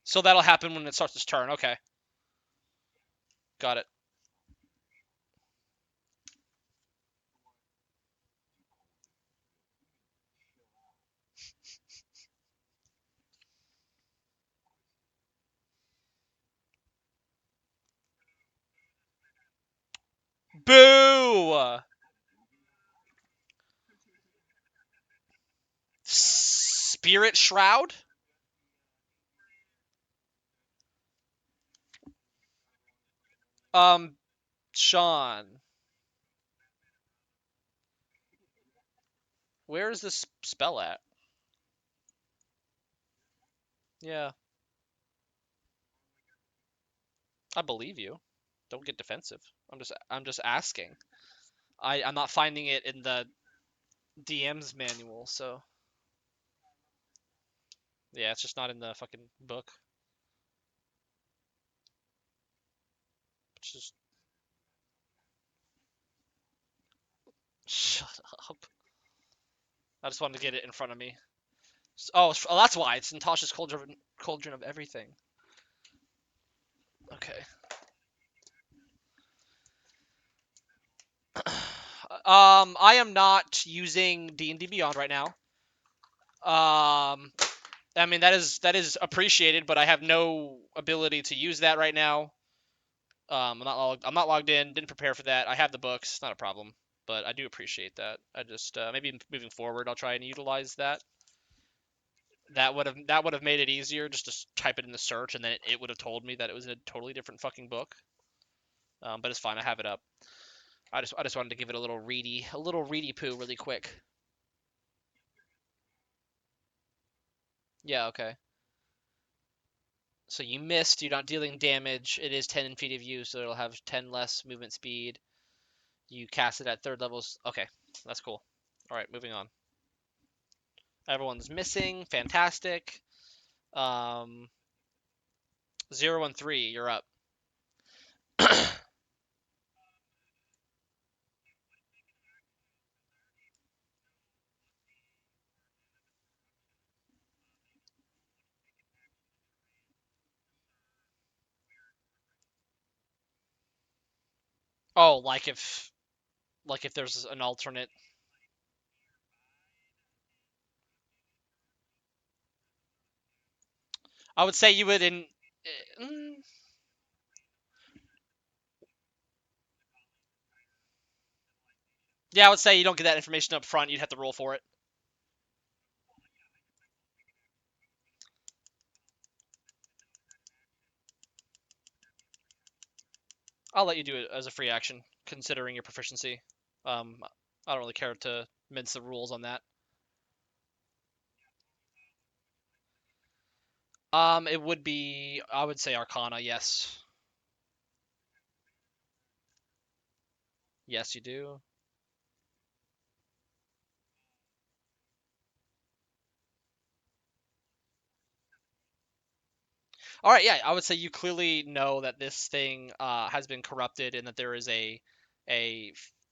So that'll happen when it starts its turn. Okay. Got it. Boo! Spirit Shroud? Um, Sean, where is this spell at? Yeah, I believe you. Don't get defensive. I'm just asking. I'm not finding it in the DM's manual, so yeah, it's just not in the fucking book. It's just shut up. I just wanted to get it in front of me. Oh, that's why it's Natasha's cauldron of everything. Okay. I am not using D&D Beyond right now. I mean that is appreciated, but I have no ability to use that right now. I'm not logged in. Didn't prepare for that. I have the books. Not a problem, but I do appreciate that. I just maybe moving forward, I'll try and utilize that. That would have made it easier just to type it in the search, and then it would have told me that it was in a totally different fucking book. But it's fine. I have it up. I just wanted to give it a little ready poo really quick. Yeah. Okay. So you missed. You're not dealing damage. It is 10 feet of you, so it'll have 10 less movement speed. You cast it at 3rd levels. Okay, that's cool. All right, moving on. Everyone's missing. Fantastic. 0 and 3, you're up. Oh, like if there's an alternate. I would say you would in. mm, Yeah, I would say you don't get that information up front. You'd have to roll for it. I'll let you do it as a free action, considering your proficiency. I don't really care to mince the rules on that. It would be, I would say Arcana, yes. Yes, you do. All right, yeah, I would say you clearly know that this thing has been corrupted and that there is a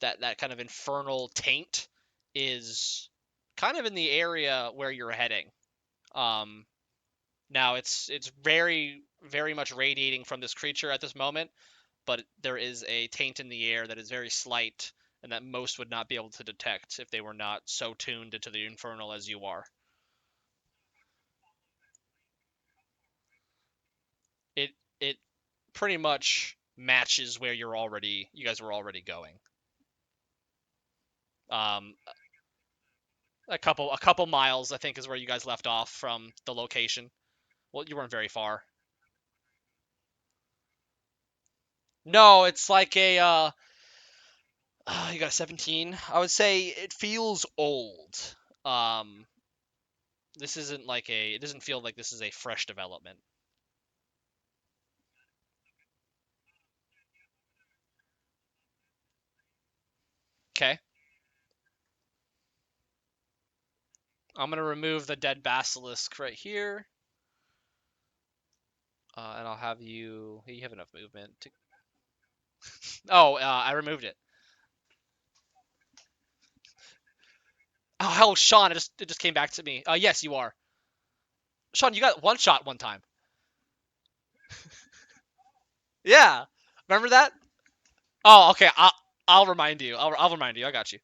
that kind of infernal taint is kind of in the area where you're heading. Um, Now it's very much radiating from this creature at this moment, but there is a taint in the air that is very slight and that most would not be able to detect if they were not so tuned into the infernal as you are. It pretty much matches where you guys were already going. Um, a couple miles I think is where you guys left off from the location. Well, you weren't very far. No, it's like you got a 17. I would say it feels old. Um, this isn't like it doesn't feel like this is a fresh development. Okay, I'm gonna remove the dead basilisk right here, and I'll have you have enough movement to. Oh, I removed it. Oh hell, Sean, it just came back to me. Yes, you are. Sean, you got one shot one time. Yeah, remember that? Oh, okay. I'll remind you. I'll remind you. I got you.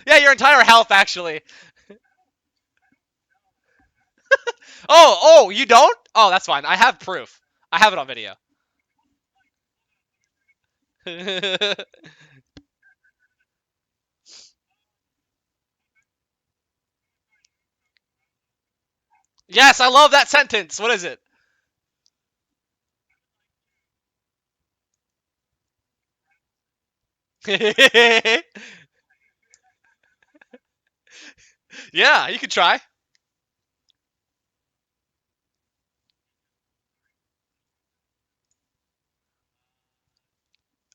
Yeah, your entire health actually. Oh, you don't? Oh, that's fine. I have proof. I have it on video. Yes, I love that sentence. What is it? Yeah, you can try.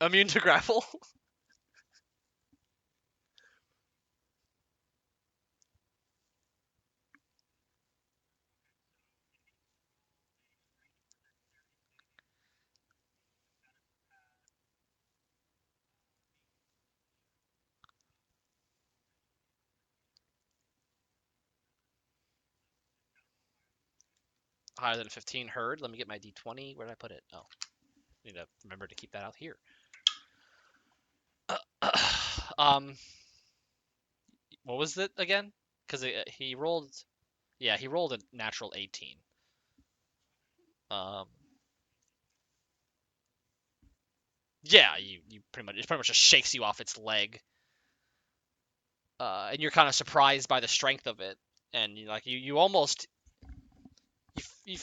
Immune to grapple. Higher than 15 heard. Let me get my d20. Where did I put it? Oh, need to remember to keep that out here. um, what was it again? Because he rolled. Yeah, he rolled a natural 18. Um, yeah, you pretty much it pretty much just shakes you off its leg, and you're kind of surprised by the strength of it, and you almost you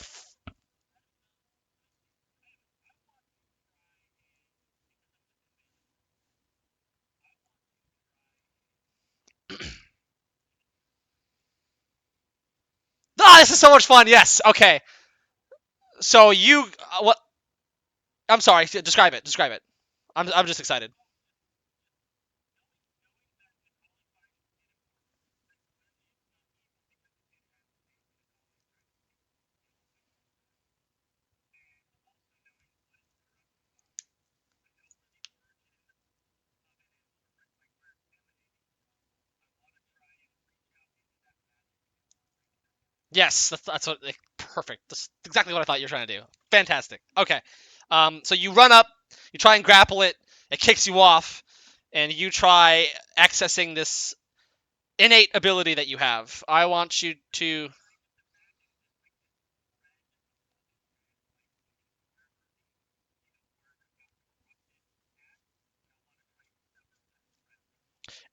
this is so much fun. Yes. Okay. So you what? I'm sorry. Describe it. Describe it. I'm just excited. Yes, that's what. Perfect. That's exactly what I thought you were trying to do. Fantastic. Okay. So you run up, you try and grapple it. It kicks you off, and you try accessing this innate ability that you have. I want you to.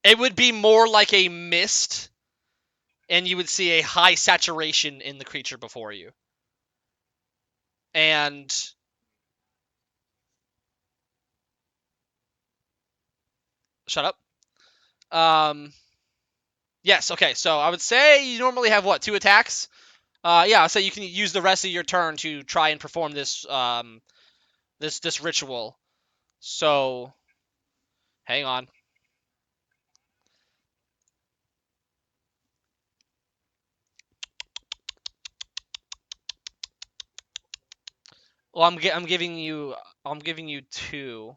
It would be more like a mist, and you would see a high saturation in the creature before you. And shut up. Yes. Okay. So I would say you normally have what, 2 attacks? Yeah. I'll say you can use the rest of your turn to try and perform this ritual. So hang on. Well, I'm giving you two.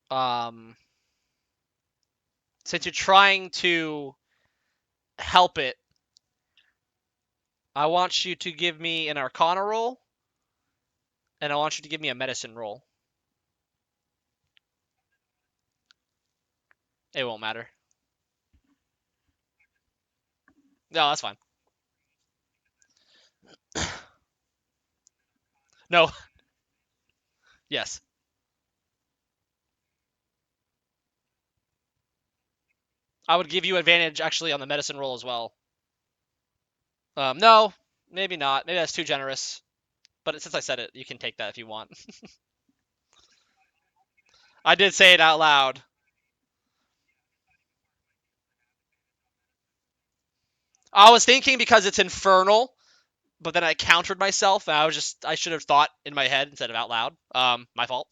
Um, since you're trying to help it, I want you to give me an Arcana roll, and I want you to give me a Medicine roll. It won't matter. No, that's fine. No. Yes. I would give you advantage actually on the Medicine roll as well. No, maybe not. Maybe that's too generous. But since I said it, you can take that if you want. I did say it out loud. I was thinking because it's infernal, but then I countered myself. And I should have thought in my head instead of out loud. My fault.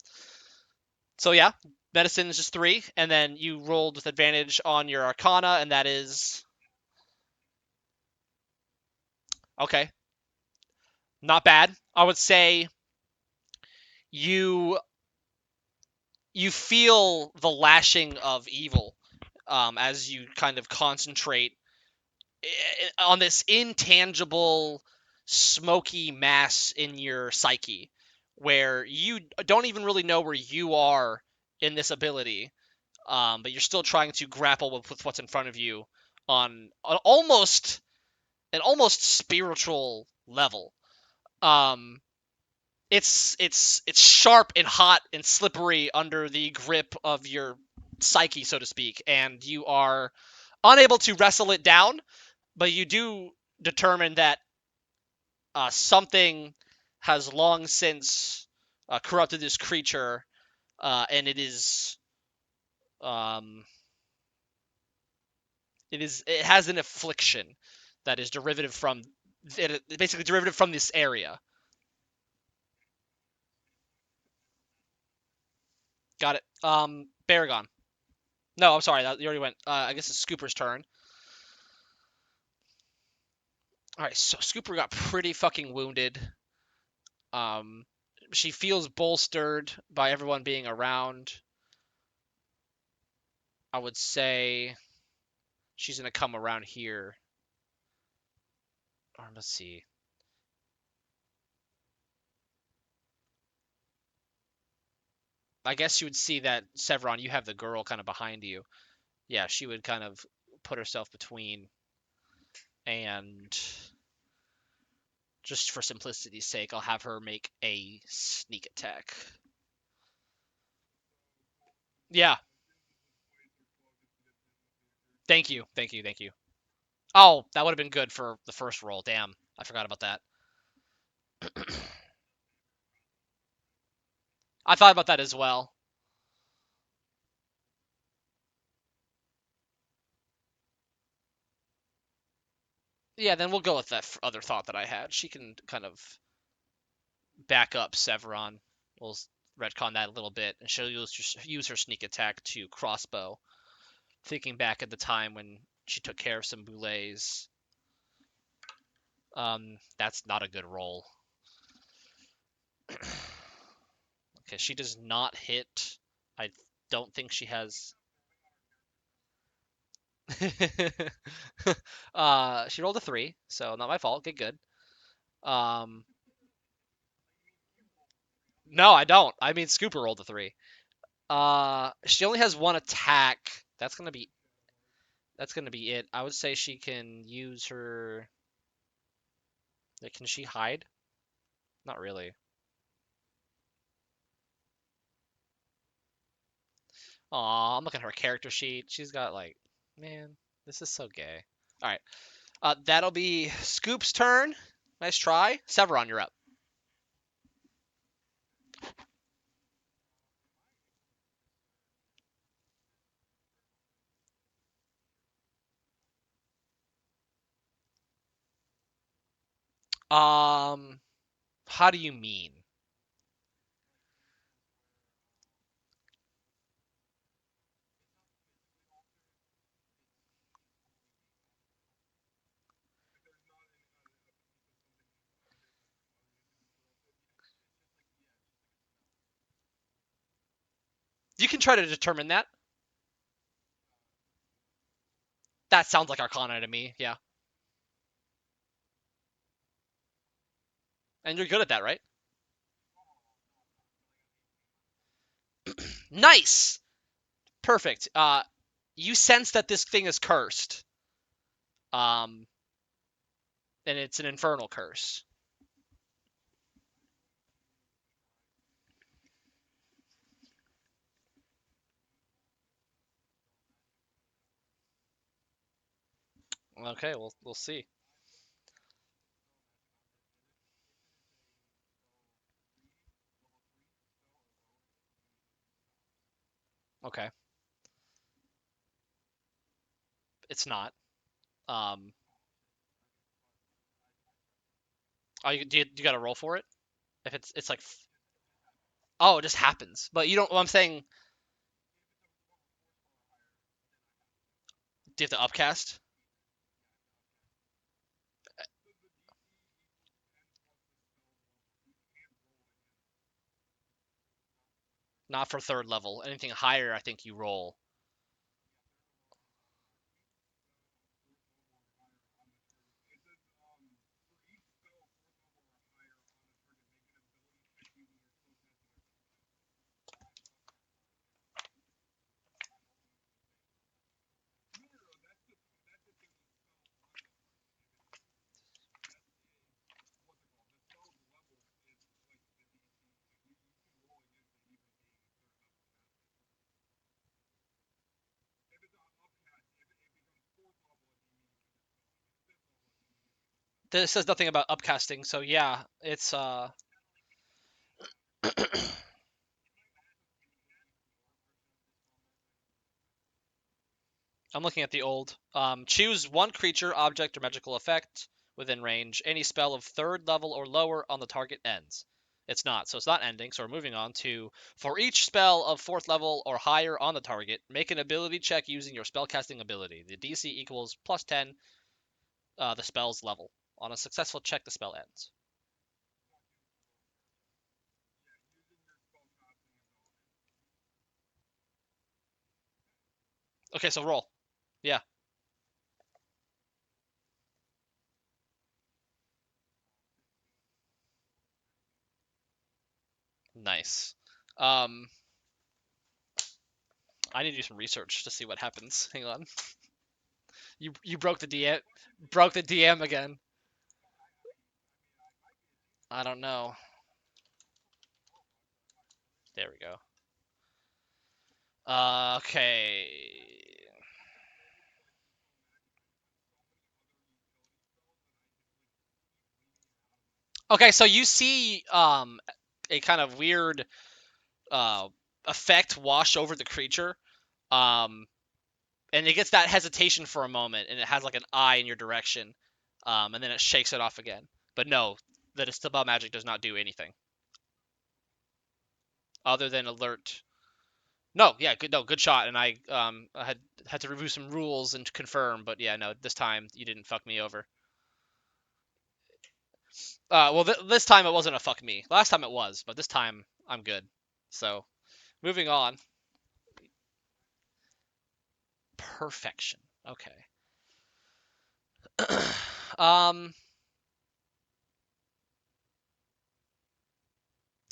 So yeah, medicine is just 3, and then you rolled with advantage on your Arcana, and that is okay. Not bad. I would say you you feel the lashing of evil as you kind of concentrate on this intangible, smoky mass in your psyche, where you don't even really know where you are in this ability, but you're still trying to grapple with what's in front of you on an almost spiritual level. Um, it's sharp and hot and slippery under the grip of your psyche, so to speak, and you are unable to wrestle it down, but you do determine that something has long since corrupted this creature, and um, it has an affliction that is derivative from basically derivative from this area. Got it. Baragon. No, I'm sorry. You already went. I guess it's Scooper's turn. All right, so Scooper got pretty fucking wounded. Um, she feels bolstered by everyone being around. I would say she's gonna come around here. Or let's see. I guess you would see that Sevron, you have the girl kind of behind you. Yeah, she would kind of put herself between, and just for simplicity's sake, I'll have her make a sneak attack. Yeah, thank you, thank you, thank you. Oh, that would have been good for the first roll. Damn, I forgot about that. I thought about that as well. Yeah, then we'll go with that other thought that I had. She can kind of back up Severon. We'll retcon that a little bit, and she'll use her sneak attack to crossbow. Thinking back at the time when she took care of some boulets, that's not a good roll. Okay, she does not hit. I don't think she has. She rolled a 3, so not my fault. Get good. Um, no, I don't. I mean, Scooper rolled a 3. She only has one attack. That's gonna be it. I would say she can use her. Like, can she hide? Not really. Aw, I'm looking at her character sheet. She's got like, man, this is so gay. All right, that'll be Scoop's turn. Nice try. Severon, you're up. Um, how do you mean? You can try to determine that. That sounds like Arcana to me. Yeah, and you're good at that, right? Nice. Perfect. You sense that this thing is cursed. Um, and it's an infernal curse. Okay, we'll see. Okay, it's not. Um, oh, you got to roll for it. If it's like, oh, it just happens. But you don't. Well, I'm saying, do you have to upcast? Not for third level. Anything higher, I think you roll. This says nothing about upcasting, so yeah, it's I'm looking at the old. Choose one creature, object, or magical effect within range. Any spell of third level or lower on the target ends. It's not, so it's not ending. So we're moving on to for each spell of fourth level or higher on the target, make an ability check using your spellcasting ability. The DC equals plus 10, the spell's level. On a successful check, the spell ends. Okay, so roll. Yeah, nice. Um, I need to do some research to see what happens. Hang on. You broke the DM again. I don't know. There we go. Okay. Okay, so you see a kind of weird uh effect wash over the creature. Um and it gets that hesitation for a moment and it has like an eye in your direction. and then it shakes it off again. But no, the Dispel Magic does not do anything other than alert. No, yeah, good, no, good shot. And I had to review some rules and confirm, but yeah, no, this time you didn't fuck me over. Well, this time it wasn't a fuck me. Last time it was, but this time I'm good. So, moving on. Perfection. Okay. um.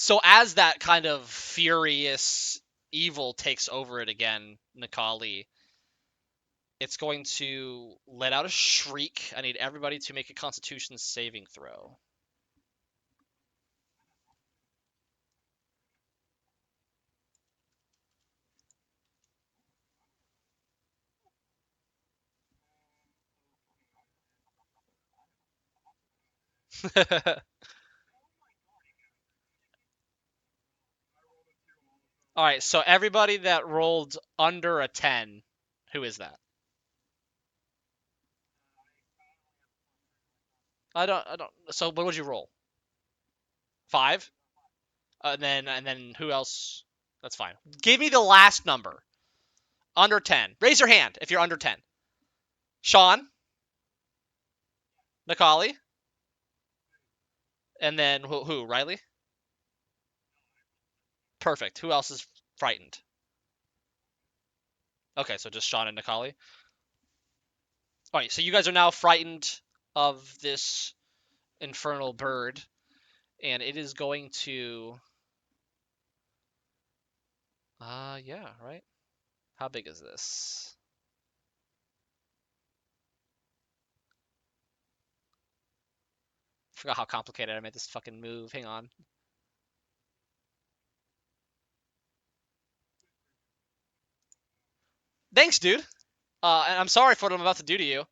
So as that kind of furious evil takes over it again, Nikali, it's going to let out a shriek. I need everybody to make a Constitution saving throw. All right, so everybody that rolled under a 10, who is that? I don't. So what would you roll? 5? And then who else? That's fine. Give me the last number. Under 10. Raise your hand if you're under 10. Sean, Nikali, and then who? Riley? Perfect. Who else is frightened? Okay, so just Sean and Nikali. All right, so you guys are now frightened of this infernal bird, and it is going to. Yeah, right. How big is this? Forgot how complicated I made this fucking move. Hang on. Thanks, dude. And I'm sorry for what I'm about to do to you.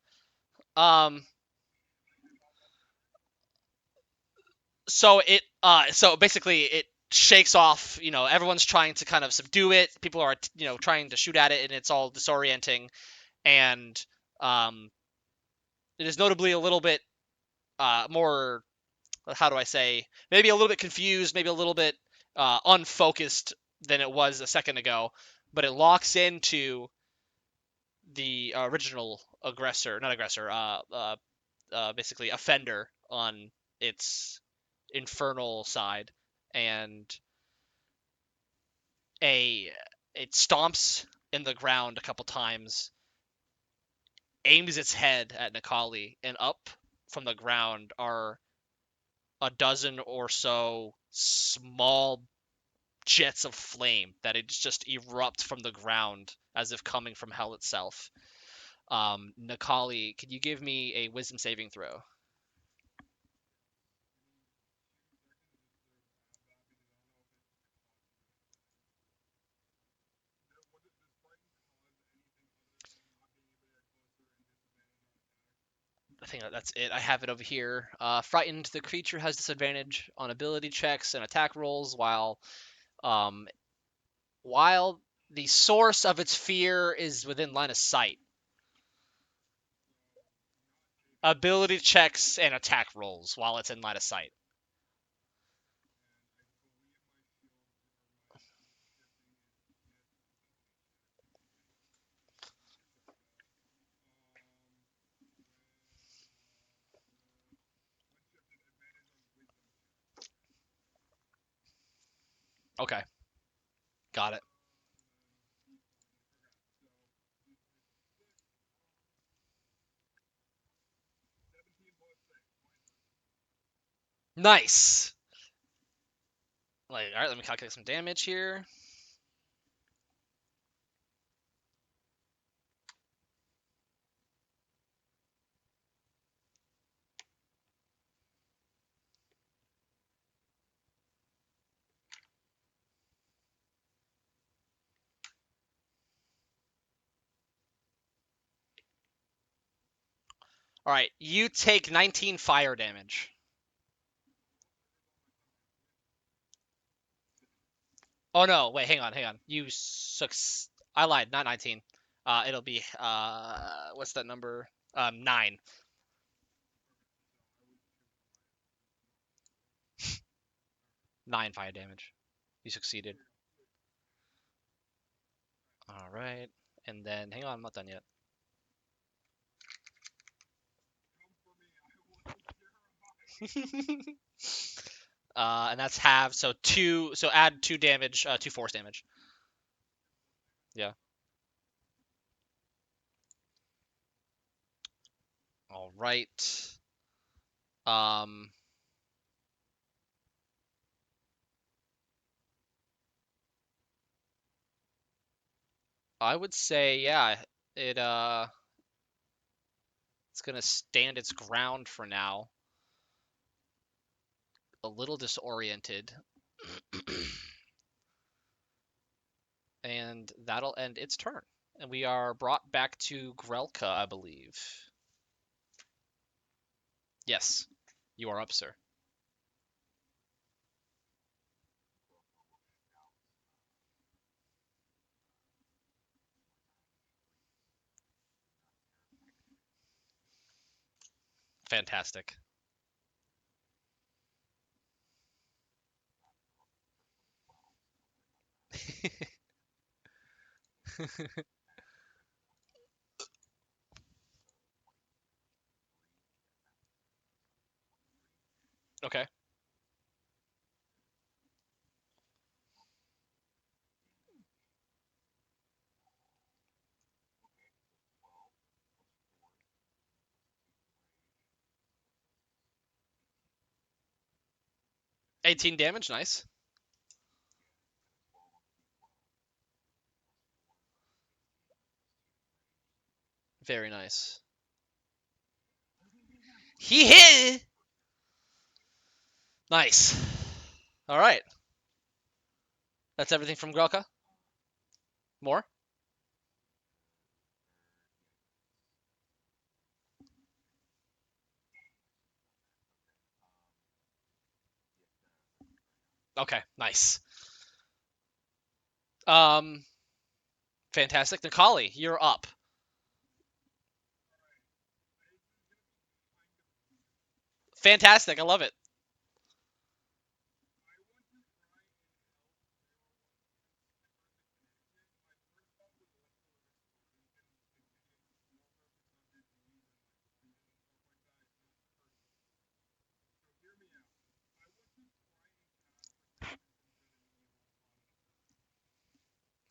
Um, so basically it shakes off. Everyone's trying to kind of subdue it. People are trying to shoot at it, and it's all disorienting. And um, it is notably a little bit more. How do I say? Maybe a little bit confused, maybe a little bit unfocused than it was a second ago. But it locks into the original aggressor, not aggressor, basically offender on its infernal side, and a it stomps in the ground a couple times, aims its head at Nikali, and up from the ground are a dozen or so small jets of flame that it just erupt from the ground as if coming from hell itself. Nikali, could you give me a wisdom saving throw? I think that's it. I have it over here. Frightened, the creature has disadvantage on ability checks and attack rolls um, while the source of its fear is within line of sight. Ability checks and attack rolls while it's in line of sight. Okay, got it. Nice. All right, let me calculate some damage here. All right, you take 19 fire damage. Oh no, wait, hang on. I lied, not 19. It'll be what's that number? 9. 9 fire damage. You succeeded. All right. And then, hang on, I'm not done yet. And that's half, so add 2 damage, 2 force damage. Yeah. All right. Um, I would say, yeah, it it's gonna stand its ground for now. A little disoriented. And that'll end its turn. And we are brought back to Grelka, I believe. Yes, you are up, sir. Fantastic. Okay. 18 damage, nice. Very nice. He hit. Nice. All right. That's everything from Grelka. More? Okay, nice. Um, fantastic. Nikali, you're up. Fantastic. I love it.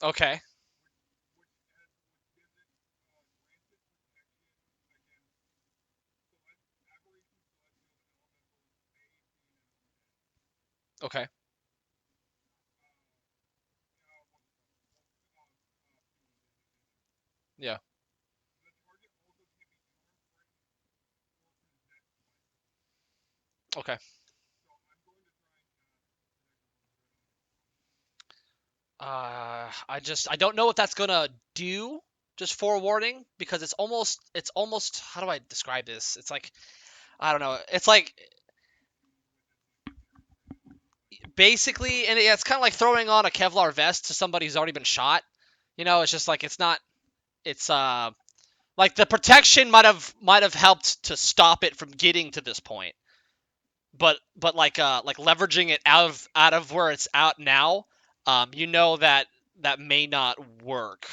Okay. Okay. Yeah. Okay. I don't know what that's gonna do. Just forewarning, because it's almost how do I describe this? It's like I don't know. It's like basically, and it's kind of like throwing on a Kevlar vest to somebody who's already been shot. It's just like it's not. It's like the protection might have helped to stop it from getting to this point, but like leveraging it out of where it's out now, that may not work.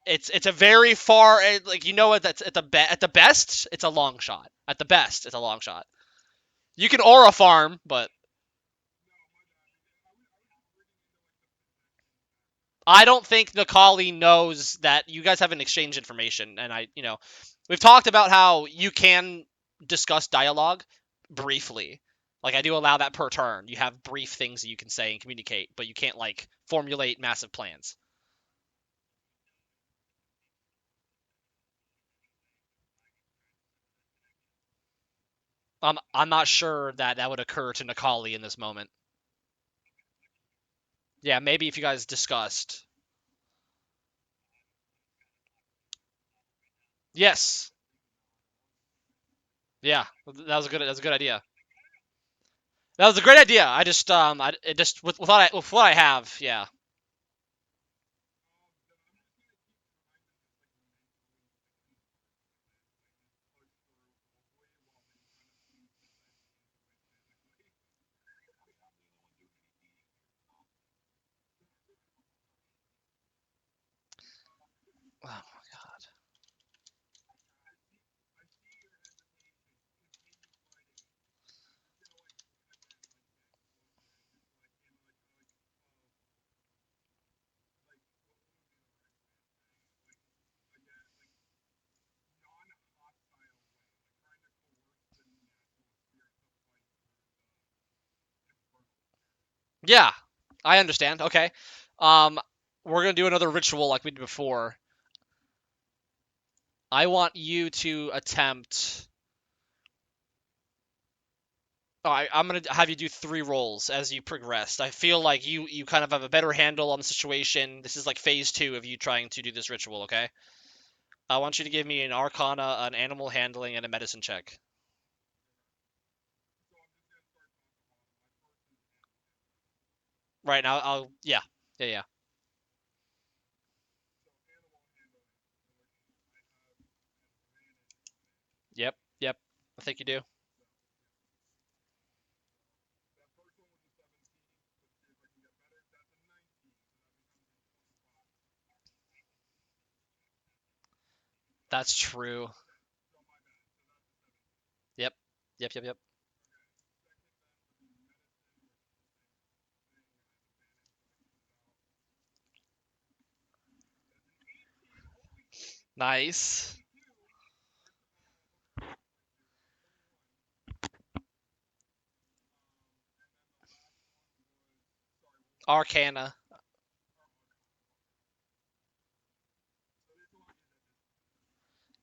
It's a very far like that's at the best it's a long shot. At the best, it's a long shot. You can aura farm, but I don't think Nikali knows that you guys haven't exchanged information. And we've talked about how you can discuss dialogue briefly. Like I do allow that per turn. You have brief things that you can say and communicate, but you can't like formulate massive plans. I'm not sure that would occur to Nikali in this moment. Yeah, maybe if you guys discussed. Yes. Yeah, that was a good idea. That was a great idea. I just it just with what I have, yeah. Oh my god. Yeah, I understand. Okay. Um, we're gonna do another ritual like we did before. I want you to attempt. Oh, I'm gonna have you do 3 rolls as you progressed. I feel like you kind of have a better handle on the situation. This is like phase 2 of you trying to do this ritual. Okay. I want you to give me an Arcana, an Animal Handling, and a Medicine check. Right now, yeah, yeah, yeah. Yep, yep. I think you do. That's true. Yep, yep, yep, yep. Nice. Arcana.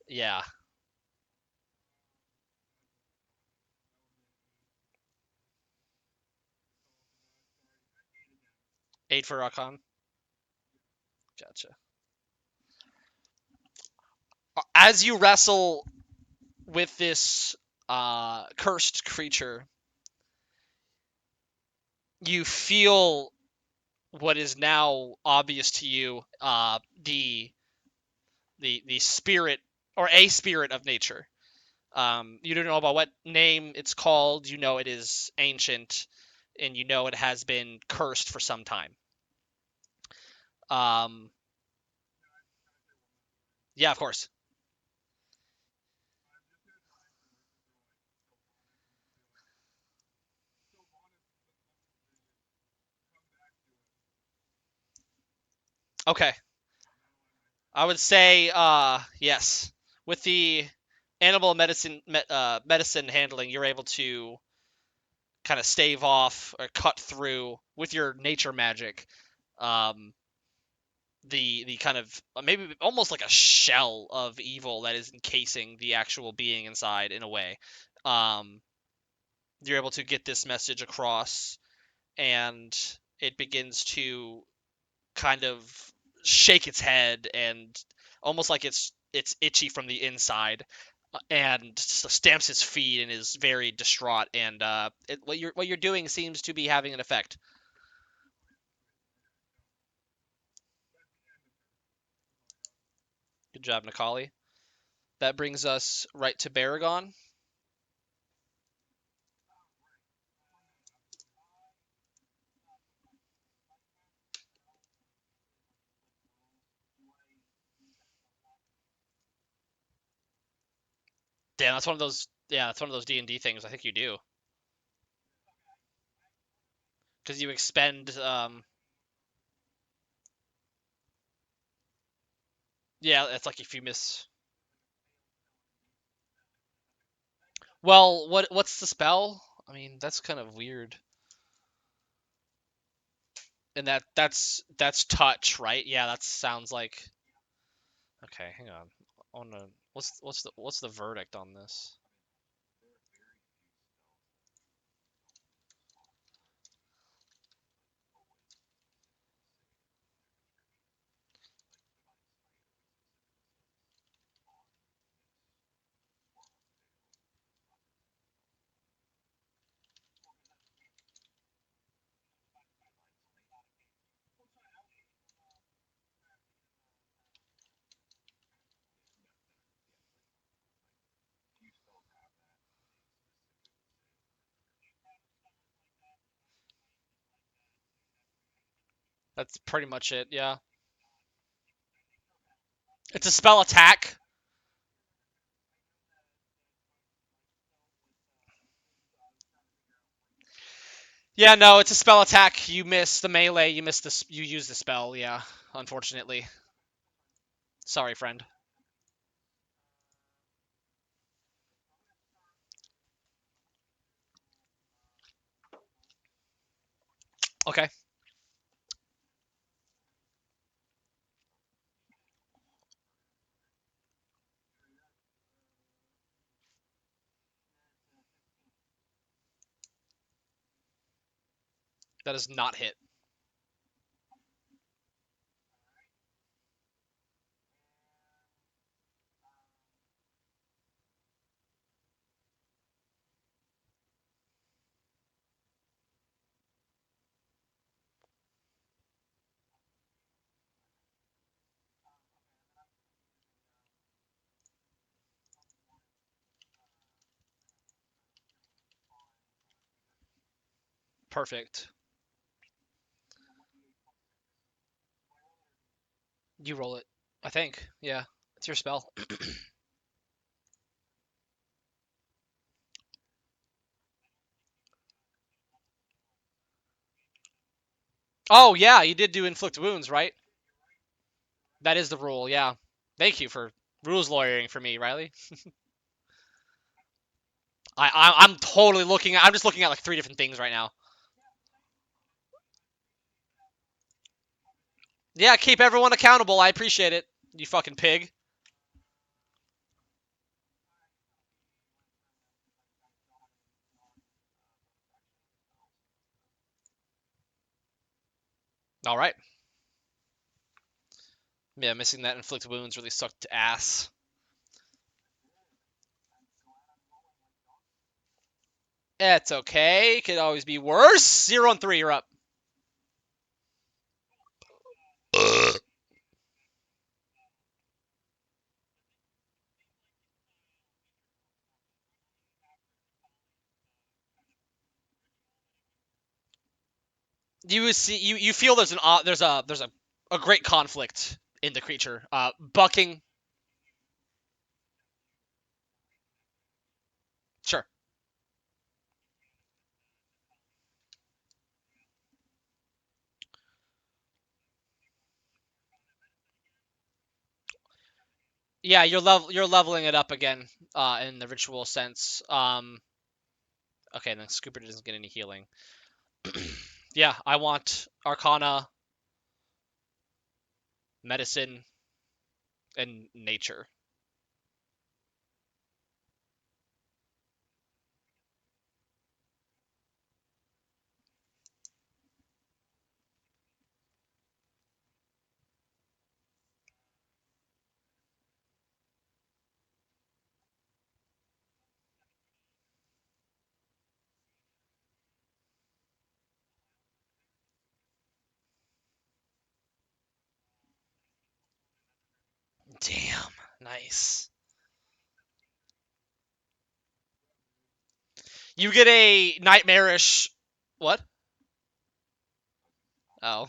Yeah. 8 for Arcana. Gotcha. As you wrestle with this cursed creature, you feel what is now obvious to you, the spirit or a spirit of nature. You don't know about what name it's called. You know it is ancient, and you know it has been cursed for some time. Um, yeah, of course. Okay, I would say yes. With the animal medicine handling, you're able to kind of stave off or cut through with your nature magic. Um, the kind of maybe almost like a shell of evil that is encasing the actual being inside in a way. Um, you're able to get this message across, and it begins to kind of shake its head and almost like it's itchy from the inside, and stamps its feet and is very distraught. And what you're doing seems to be having an effect. Good job, Nikali. That brings us right to Baragon. Damn, that's one of those. Yeah, that's one of those D&D things. I think you do because you expend. Yeah, it's like if you miss. Well, what's the spell? I mean, that's kind of weird. And that's touch, right? Yeah, that sounds like. Okay, hang on. On a, what's the verdict on this? That's pretty much it. Yeah. It's a spell attack. Yeah, no, it's a spell attack. You miss the melee. You miss this. You use the spell. Yeah, unfortunately. Sorry, friend. Okay, that is not hit. Perfect. You roll it. I think. Yeah, it's your spell. Oh yeah, you did do inflict wounds, right? That is the rule. Yeah. Thank you for rules lawyering for me, Riley. I'm totally looking at. I'm just looking at like three different things right now. Yeah, keep everyone accountable. I appreciate it. You fucking pig. All right. Yeah, missing that inflict wounds really sucked ass. It's okay. Could always be worse. 0 and 3. You're up. You see. You feel there's a great conflict in the creature. Bucking. Sure. Yeah, you're leveling it up again. In the ritual sense. Okay, then Scooper doesn't get any healing. Yeah, I want Arcana, Medicine, and Nature. Damn, nice. You get a nightmarish. What? Oh,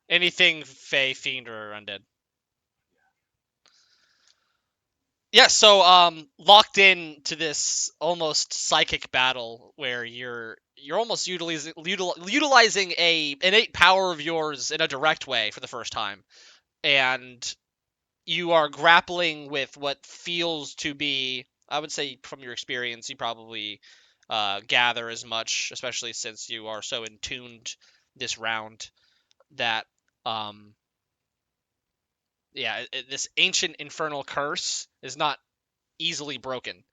anything Fey, Fiend, or Undead. Yeah, so locked in to this almost psychic battle where you're almost utilizing a innate power of yours in a direct way for the first time, and you are grappling with what feels to be, I would say, from your experience, you probably gather as much, especially since you are so in tuned this round that um yeah, this ancient infernal curse is not easily broken.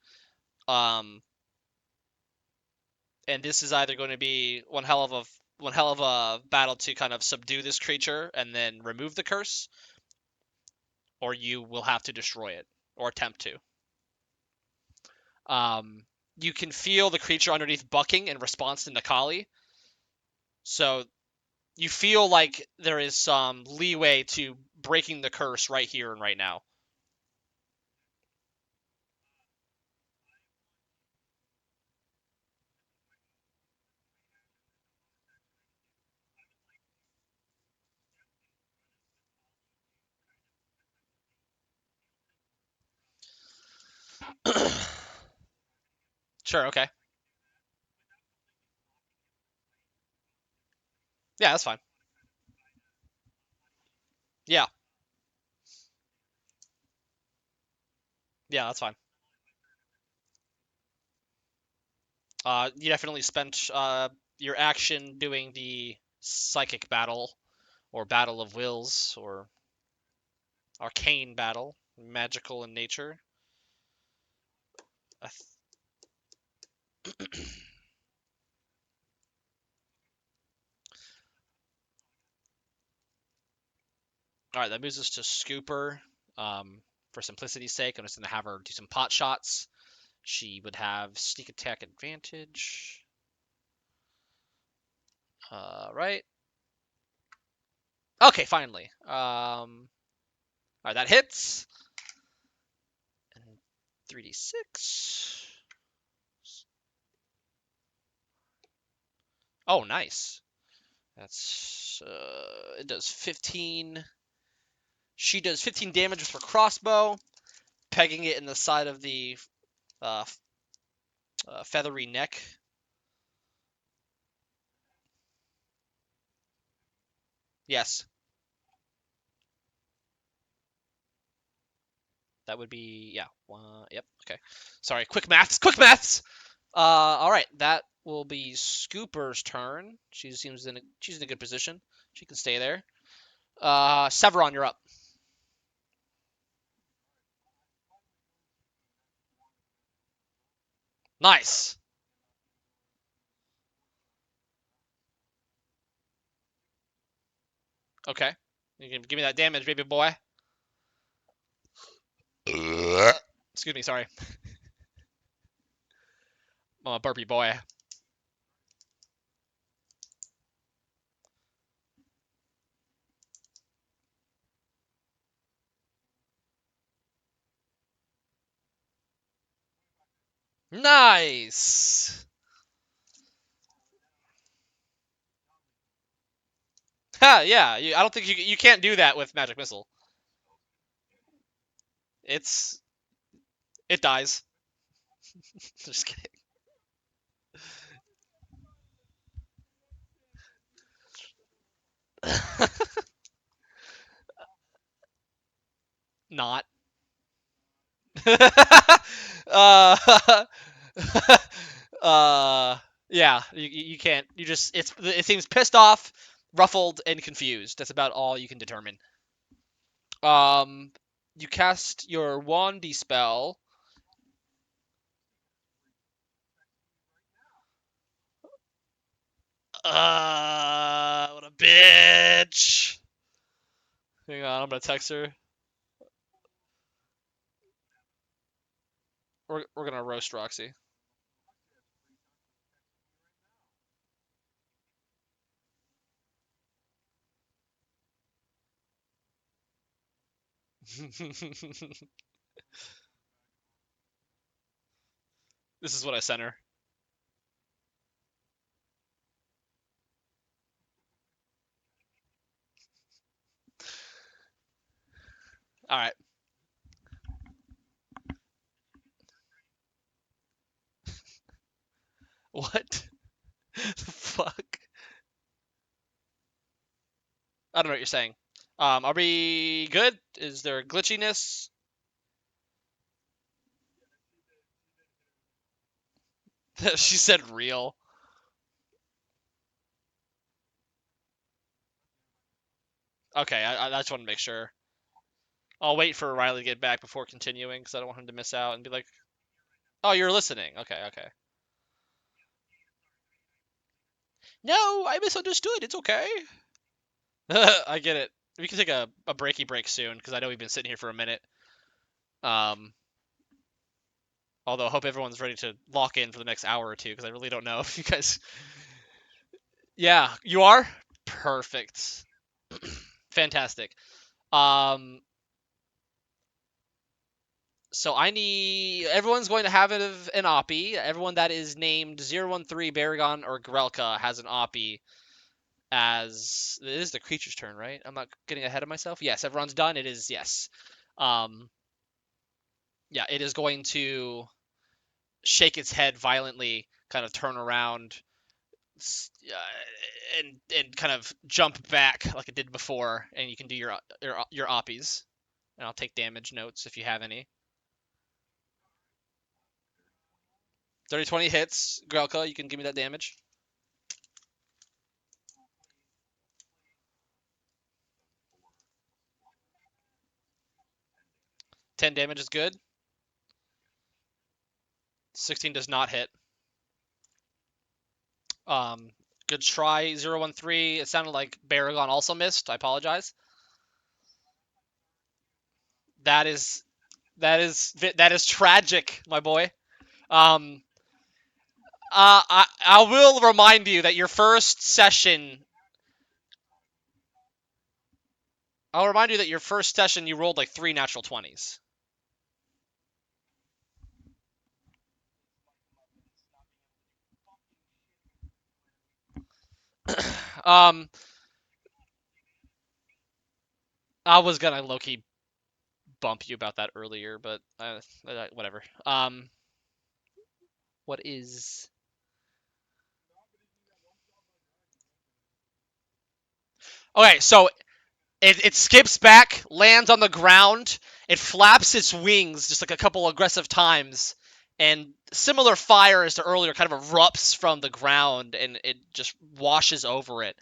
Um, and this is either going to be one hell of a battle to kind of subdue this creature and then remove the curse, or you will have to destroy it or attempt to. Um, you can feel the creature underneath bucking in response to Nakali, so you feel like there is some leeway to breaking the curse right here and right now. Sure, okay. Yeah, that's fine. Yeah, yeah, that's fine. You definitely spent your action doing the psychic battle, or battle of wills, or arcane battle, magical in nature. I All right, that moves us to Scooper. For simplicity's sake, I'm just gonna have her do some pot shots. She would have sneak attack advantage. Right. Okay, finally. All right, that hits. And 3d6. Oh, nice. That's it does 15. She does 15 damage with her crossbow, pegging it in the side of the uh, feathery neck. Yes, that would be, yeah. Yep. Okay. Sorry. Quick maths. Quick maths. All right. That will be Scooper's turn. She's in a good position. She can stay there. Severon, you're up. Nice. Okay. You can give me that damage, baby boy. Excuse me. Sorry. I'm a burpy boy. Nice. Ha, yeah. I don't think you can't do that with magic missile. It's it dies. Just kidding. Not. uh, yeah. You can't. You just it seems pissed off, ruffled, and confused. That's about all you can determine. Um, you cast your wandy spell. What a bitch. Hang on, I'm gonna text her. We're gonna roast Roxy. This is what I sent her. All right. What the fuck? I don't know what you're saying. Are we good? Is there glitchiness? She said real. Okay, I just want to make sure. I'll wait for Riley to get back before continuing because I don't want him to miss out and be like, "Oh, you're listening." Okay, okay. No, I misunderstood. It's okay. I get it. We can take a breaky break soon because I know we've been sitting here for a minute. Um, although I hope everyone's ready to lock in for the next hour or two because I really don't know if you guys. Yeah, you are perfect. Fantastic. Um, so I need everyone's going to have an oppie. Everyone that is named 013 Baragon or Grelka has an oppie. As it is the creature's turn, right? I'm not getting ahead of myself. Yes, everyone's done. It is yes. Um, Yeah, it is going to shake its head violently, kind of turn around, and kind of jump back like it did before, and you can do your oppies, and I'll take damage notes if you have any. 30-20 hits, Grelka. You can give me that damage. 10 damage is good. 16 does not hit. Um, Good try, 013. It sounded like Baragon also missed. I apologize. That is that is tragic, my boy. Um, I will remind you that your first session. I'll remind you that your first session you rolled like 3 natural 20s. um, I was gonna low key bump you about that earlier, but whatever. What is? Okay, so it skips back, lands on the ground, it flaps its wings just like a couple aggressive times, and similar fire as to earlier kind of erupts from the ground and it just washes over it.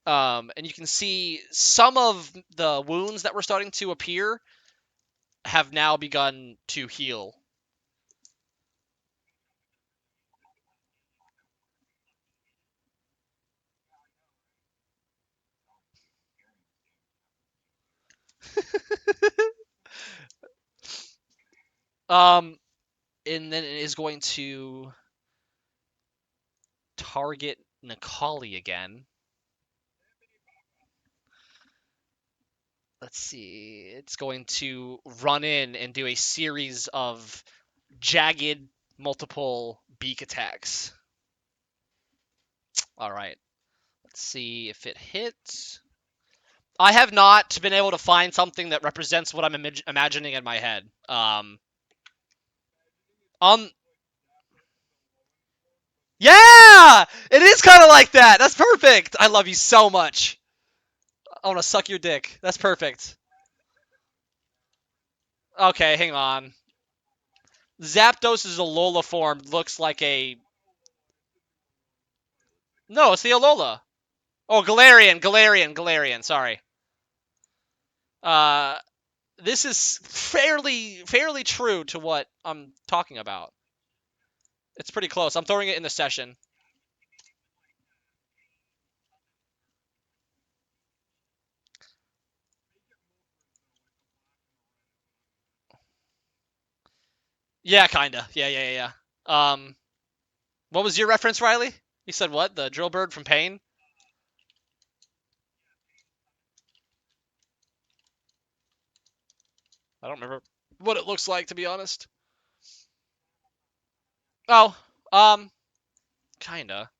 And you can see some of the wounds that were starting to appear have now begun to heal. Um, and then it is going to target Nikali again. Let's see. It's going to run in and do a series of jagged multiple beak attacks. All right. Let's see if it hits. I have not been able to find something that represents what I'm imagining in my head. Um, yeah, it is kind of like that. That's perfect. I love you so much. I want to suck your dick. That's perfect. Okay, hang on. Zapdos is a Lola form. Looks like a. No, it's the Alola. Oh, Galarian. Sorry. Uh, this is fairly true to what I'm talking about. It's pretty close. I'm throwing it in the session. Yeah, kinda. Yeah. What was your reference, Riley? You said what? The drill bird from Pain? I don't remember what it looks like, to be honest. Oh, kinda.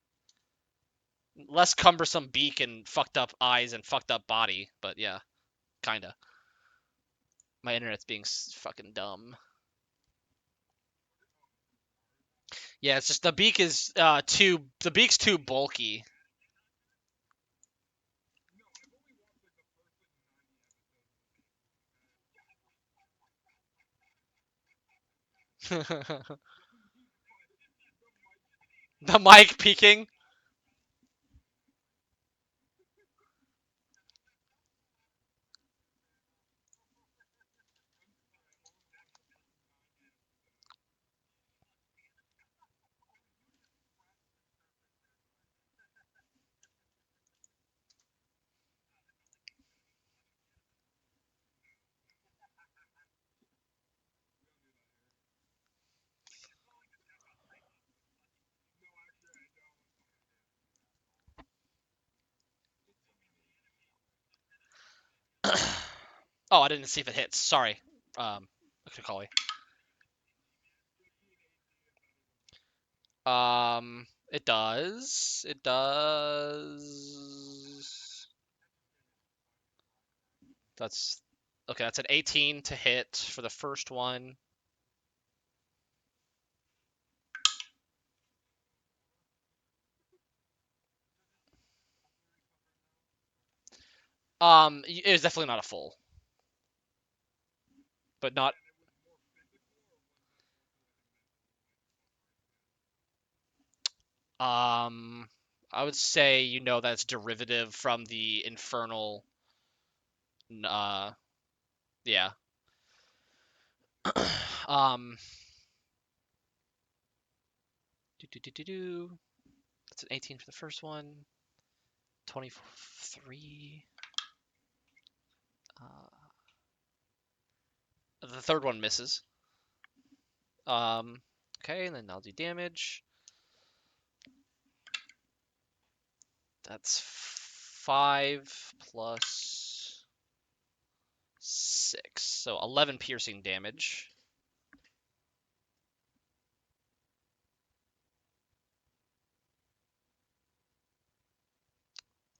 Less cumbersome beak and fucked up eyes and fucked up body, but yeah, kinda. My internet's being fucking dumb. Yeah, it's just the beak is the beak's too bulky. The mic peaking. Oh, I didn't see if it hits. Sorry. Kakali. It does. It does. That's okay. That's an 18 to hit for the first one. It was definitely not a full, but not. I would say that's derivative from the infernal. Yeah. um. That's an 18 for the first one. 23. The third one misses. Okay, and then I'll do damage. That's 5 plus 6, so 11 piercing damage.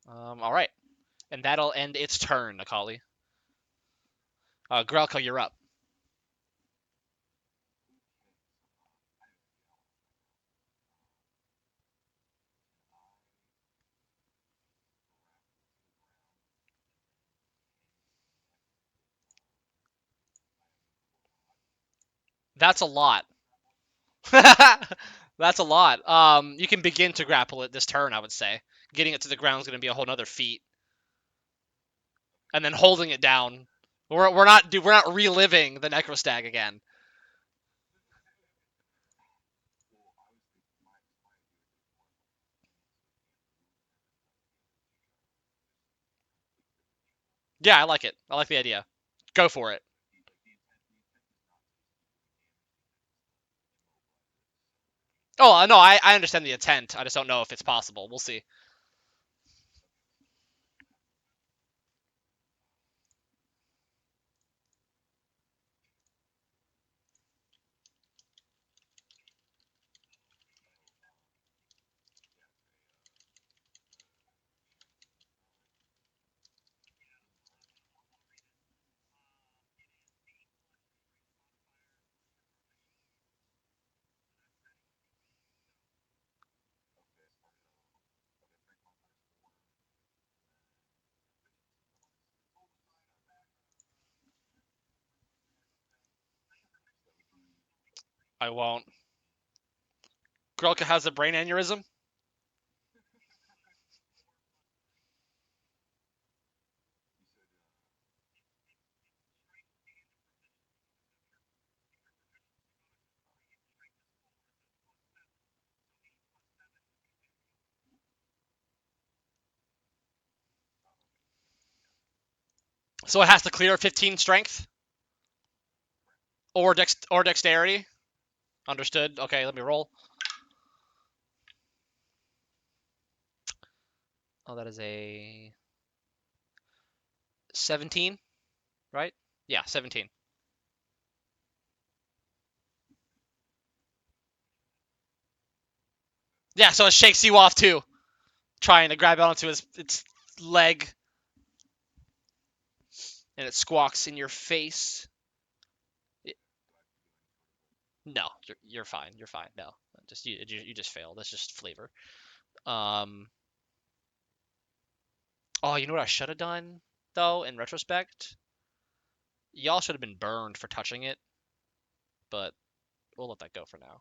All right, and that'll end its turn, Akali. Grelko, you're up. That's a lot. That's a lot. You can begin to grapple it this turn, I would say. Getting it to the ground is going to be a whole nother feat, and then holding it down. We're not reliving the Necrostag again. Yeah, I like it. I like the idea. Go for it. Oh no, I understand the intent. I just don't know if it's possible. We'll see. I won't. Grelka has a brain aneurysm. So it has to clear 15 strength or dexterity. Understood. Okay, let me roll. Oh, that is a 17, right? Yeah, 17. Yeah, so it shakes you off too, trying to grab onto its leg, and it squawks in your face. No, you're fine. You're fine. No, just you just failed. That's just flavor. Um. Oh, you know what I should have done though? In retrospect, y'all should have been burned for touching it, but we'll let that go for now.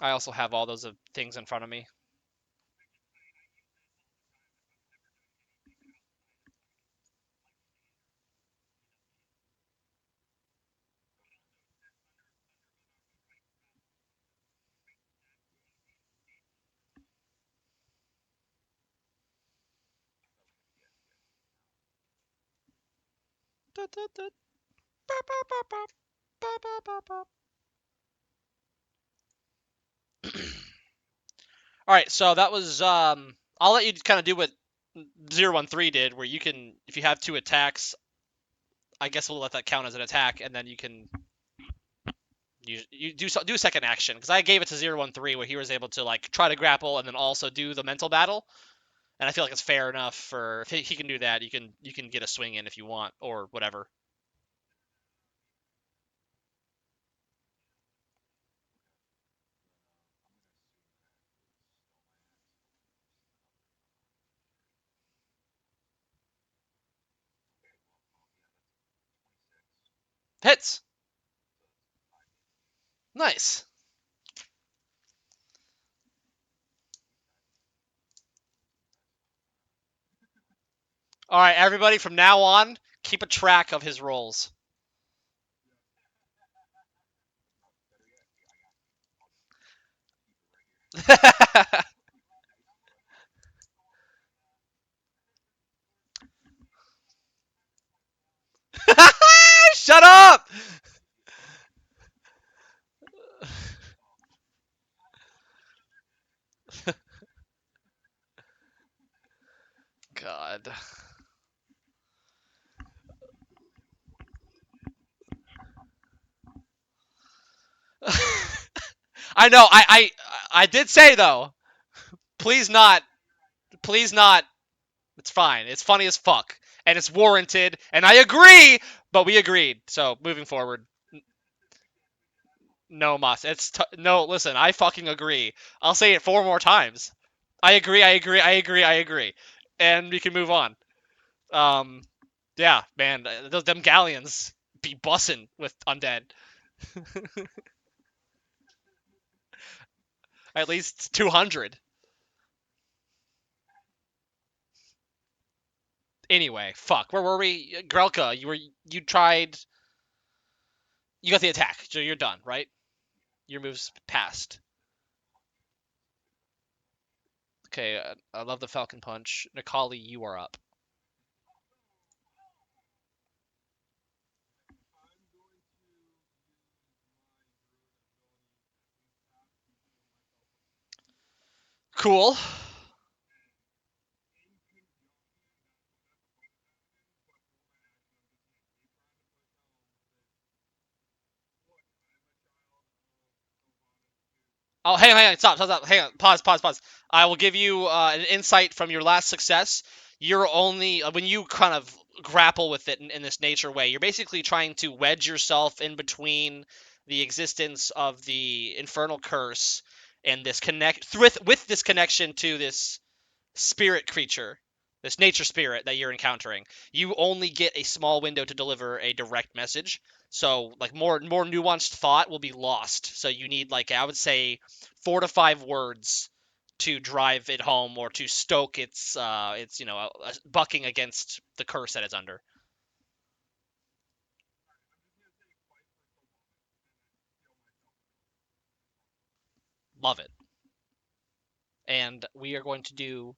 I also have all those things in front of me. All right, so that was I'll let you kind of do what 013 did, where you can, if you have 2 attacks, I guess we'll let that count as an attack, and then you can do a second action, because I gave it to 013 where he was able to like try to grapple and then also do the mental battle, And I feel like it's fair enough for if he can do that, you can get a swing in if you want or whatever. Hits. Nice. All right, everybody, from now on, keep a track of his rolls. Shut up! God. I know. I did say though. Please not. Please not. It's fine. It's funny as fuck, and it's warranted. And I agree. But we agreed. So moving forward, no muss. No. Listen, I fucking agree. I'll say it 4 more times. I agree. I agree. I agree. I agree. And we can move on. Um. Yeah, man. Those them galleons be bussin' with undead. At least 200. Anyway, fuck. Where were we? Grelka, you tried. You got the attack, so you're done, right? Your move's passed. Okay, I love the Falcon Punch. Nikali, you are up. Cool. Oh, hang on, stop, hang on, pause. I will give you an insight from your last success. You're only when you kind of grapple with it in this nature way. You're basically trying to wedge yourself in between the existence of the infernal curse and this connect with this connection to this spirit creature, this nature spirit that you're encountering, you only get a small window to deliver a direct message. So like more nuanced thought will be lost. So you need like I would say 4 to 5 words to drive it home or to stoke its bucking against the curse that it's under. Love it. And we are going to do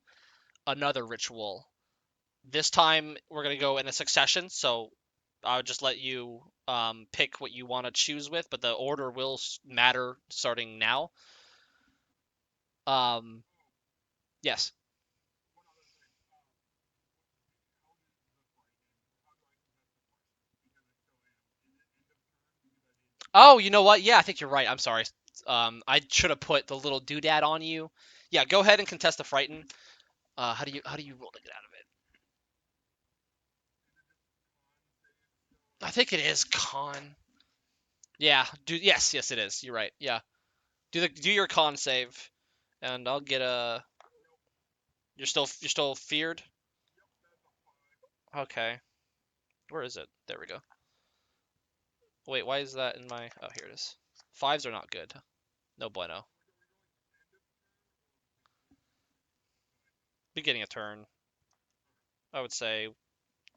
another ritual. This time we're going to go in a succession, so I would just let you pick what you want to choose with, but the order will matter starting now. Um, yes. Oh, you know what? Yeah, I think you're right. I'm sorry. I should have put the little doodad on you. Yeah, go ahead and contest the frighten. How do you roll to get out of it? I think it is con. Yeah. Yes, it is. You're right. Yeah. Do your con save, and I'll get a. You're still feared. Okay. Where is it? There we go. Wait, why is that in my... Oh, here it is. Fives are not good. No bueno. Beginning of turn, I would say,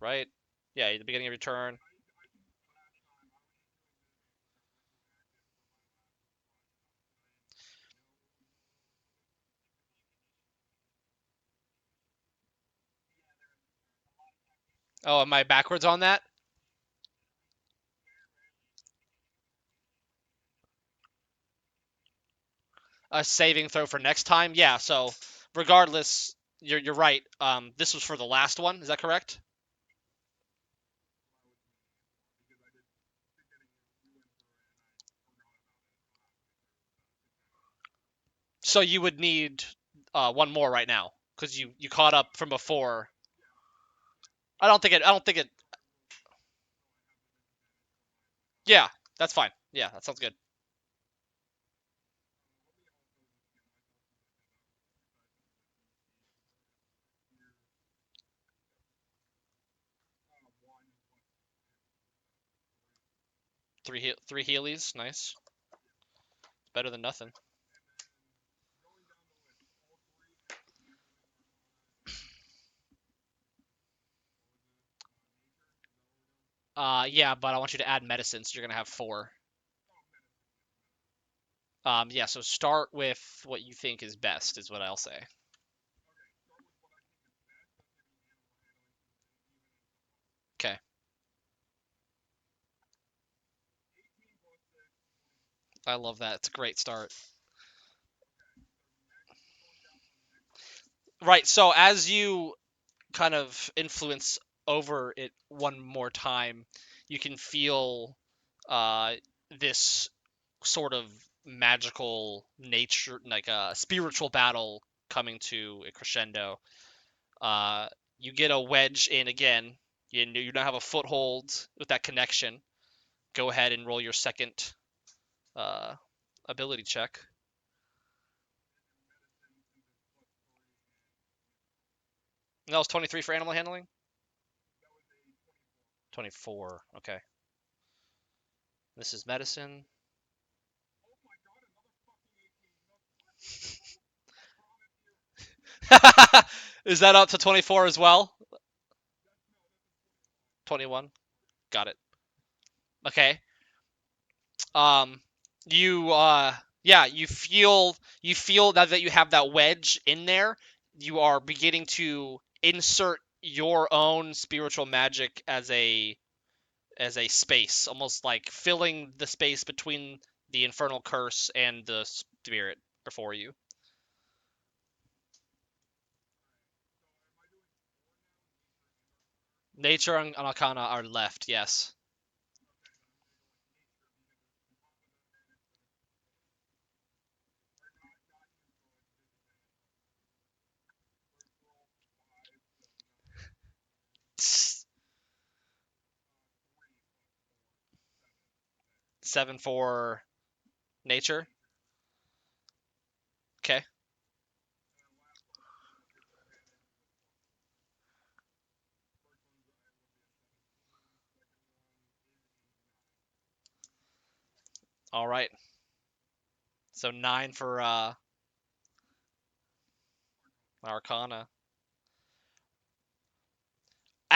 right? Yeah, the beginning of your turn. Oh, am I backwards on that? A saving throw for next time? Yeah, so regardless, you're right. This was for the last one, is that correct? So you would need one more right now. because you caught up from before. I don't think it. Yeah, that's fine. Yeah, that sounds good. Three Heelys, nice. Better than nothing. Yeah, but I want you to add medicine, so you're gonna have four. Yeah, so start with what you think is best, is what I'll say. Okay. I love that. It's a great start. Right, so as you kind of influence over it one more time, you can feel uh, this sort of magical nature, like a spiritual battle coming to a crescendo. Uh, you get a wedge in again. You now have a foothold with that connection. Go ahead and roll your second uh, ability check. And that was 23 for animal handling? 24. Okay. This is medicine. Is that up to 24 as well? 21. Got it. Okay. Um you yeah, you feel that you have that wedge in there. You are beginning to insert your own spiritual magic as a space, almost like filling the space between the infernal curse and the spirit before you. Nature and Arcana are left, yes. 7 for nature. Okay. All right. So 9 for Arcana.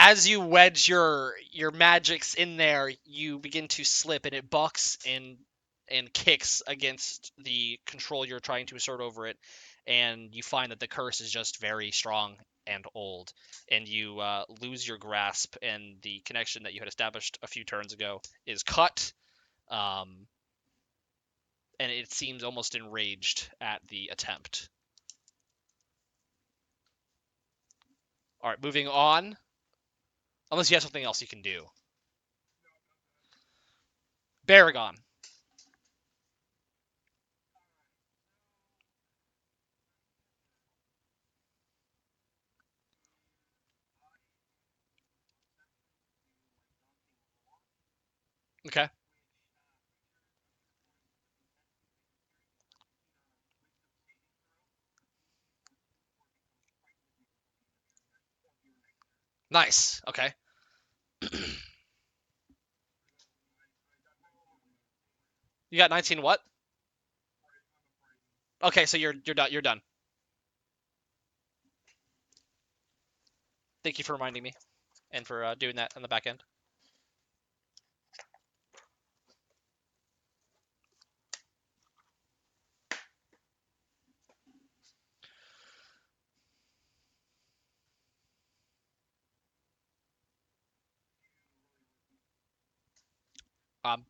As you wedge your magics in there, you begin to slip, and it bucks and kicks against the control you're trying to assert over it, and you find that the curse is just very strong and old, and you lose your grasp, and the connection that you had established a few turns ago is cut, um, and it seems almost enraged at the attempt. All right, moving on. Unless you have something else you can do. Baragon. Okay. Nice. Okay. You got 19 what? Okay, so you're done. You're done. Thank you for reminding me and for doing that on the back end.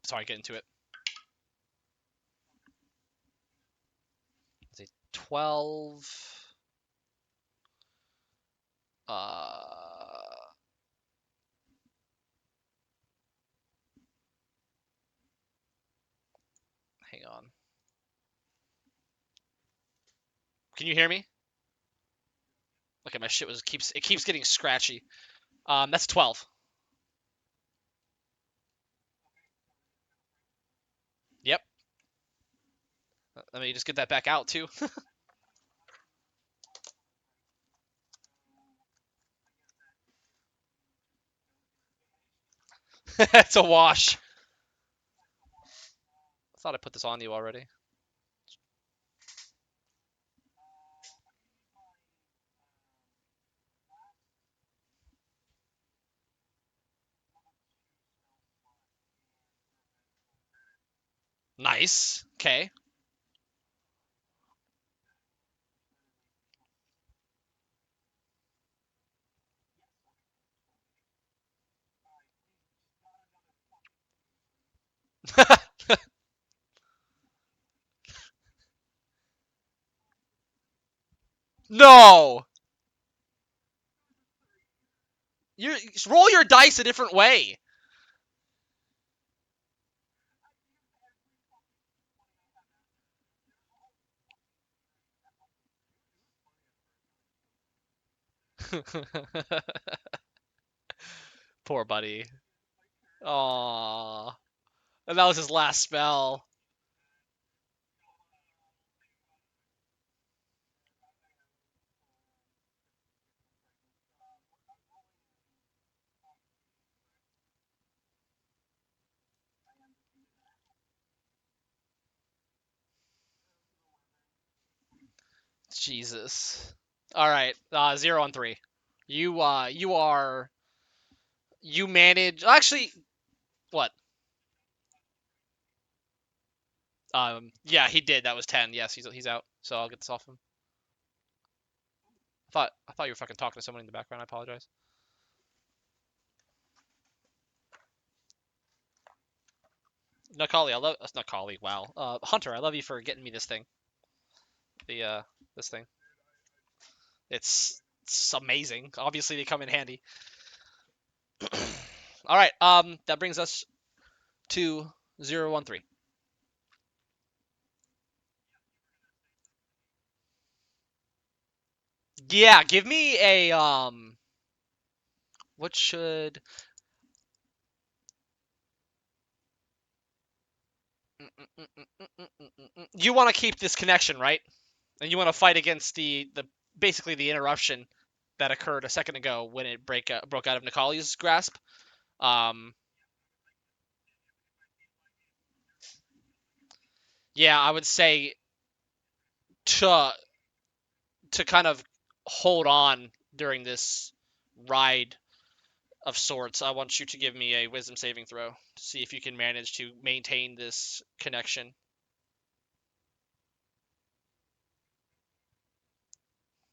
Sorry, get into it. Let's see, 12. Uh, hang on. Can you hear me? Okay, my shit keeps getting scratchy. That's 12. Yep. Let me just get that back out too. It's a wash. I thought I put this on you already. Nice. Okay. No. You roll your dice a different way. Poor buddy. Aww. And that was his last spell. Jesus. All right. 0 on 3. You manage. Actually, what? Yeah, he did. That was 10. Yes, he's out. So I'll get this off him. I thought you were fucking talking to someone in the background. I apologize. Nakali, I love Nakali. Wow. Hunter, I love you for getting me this thing. This thing. It's amazing. Obviously, they come in handy. All right. That brings us to 0 1 3. Yeah, give me a What should? You want to keep this connection, right? And you want to fight against the basically the interruption that occurred a second ago when it broke out of Nikali's grasp. Um, yeah, I would say to to kind of hold on during this ride of sorts. I want you to give me a wisdom saving throw to see if you can manage to maintain this connection.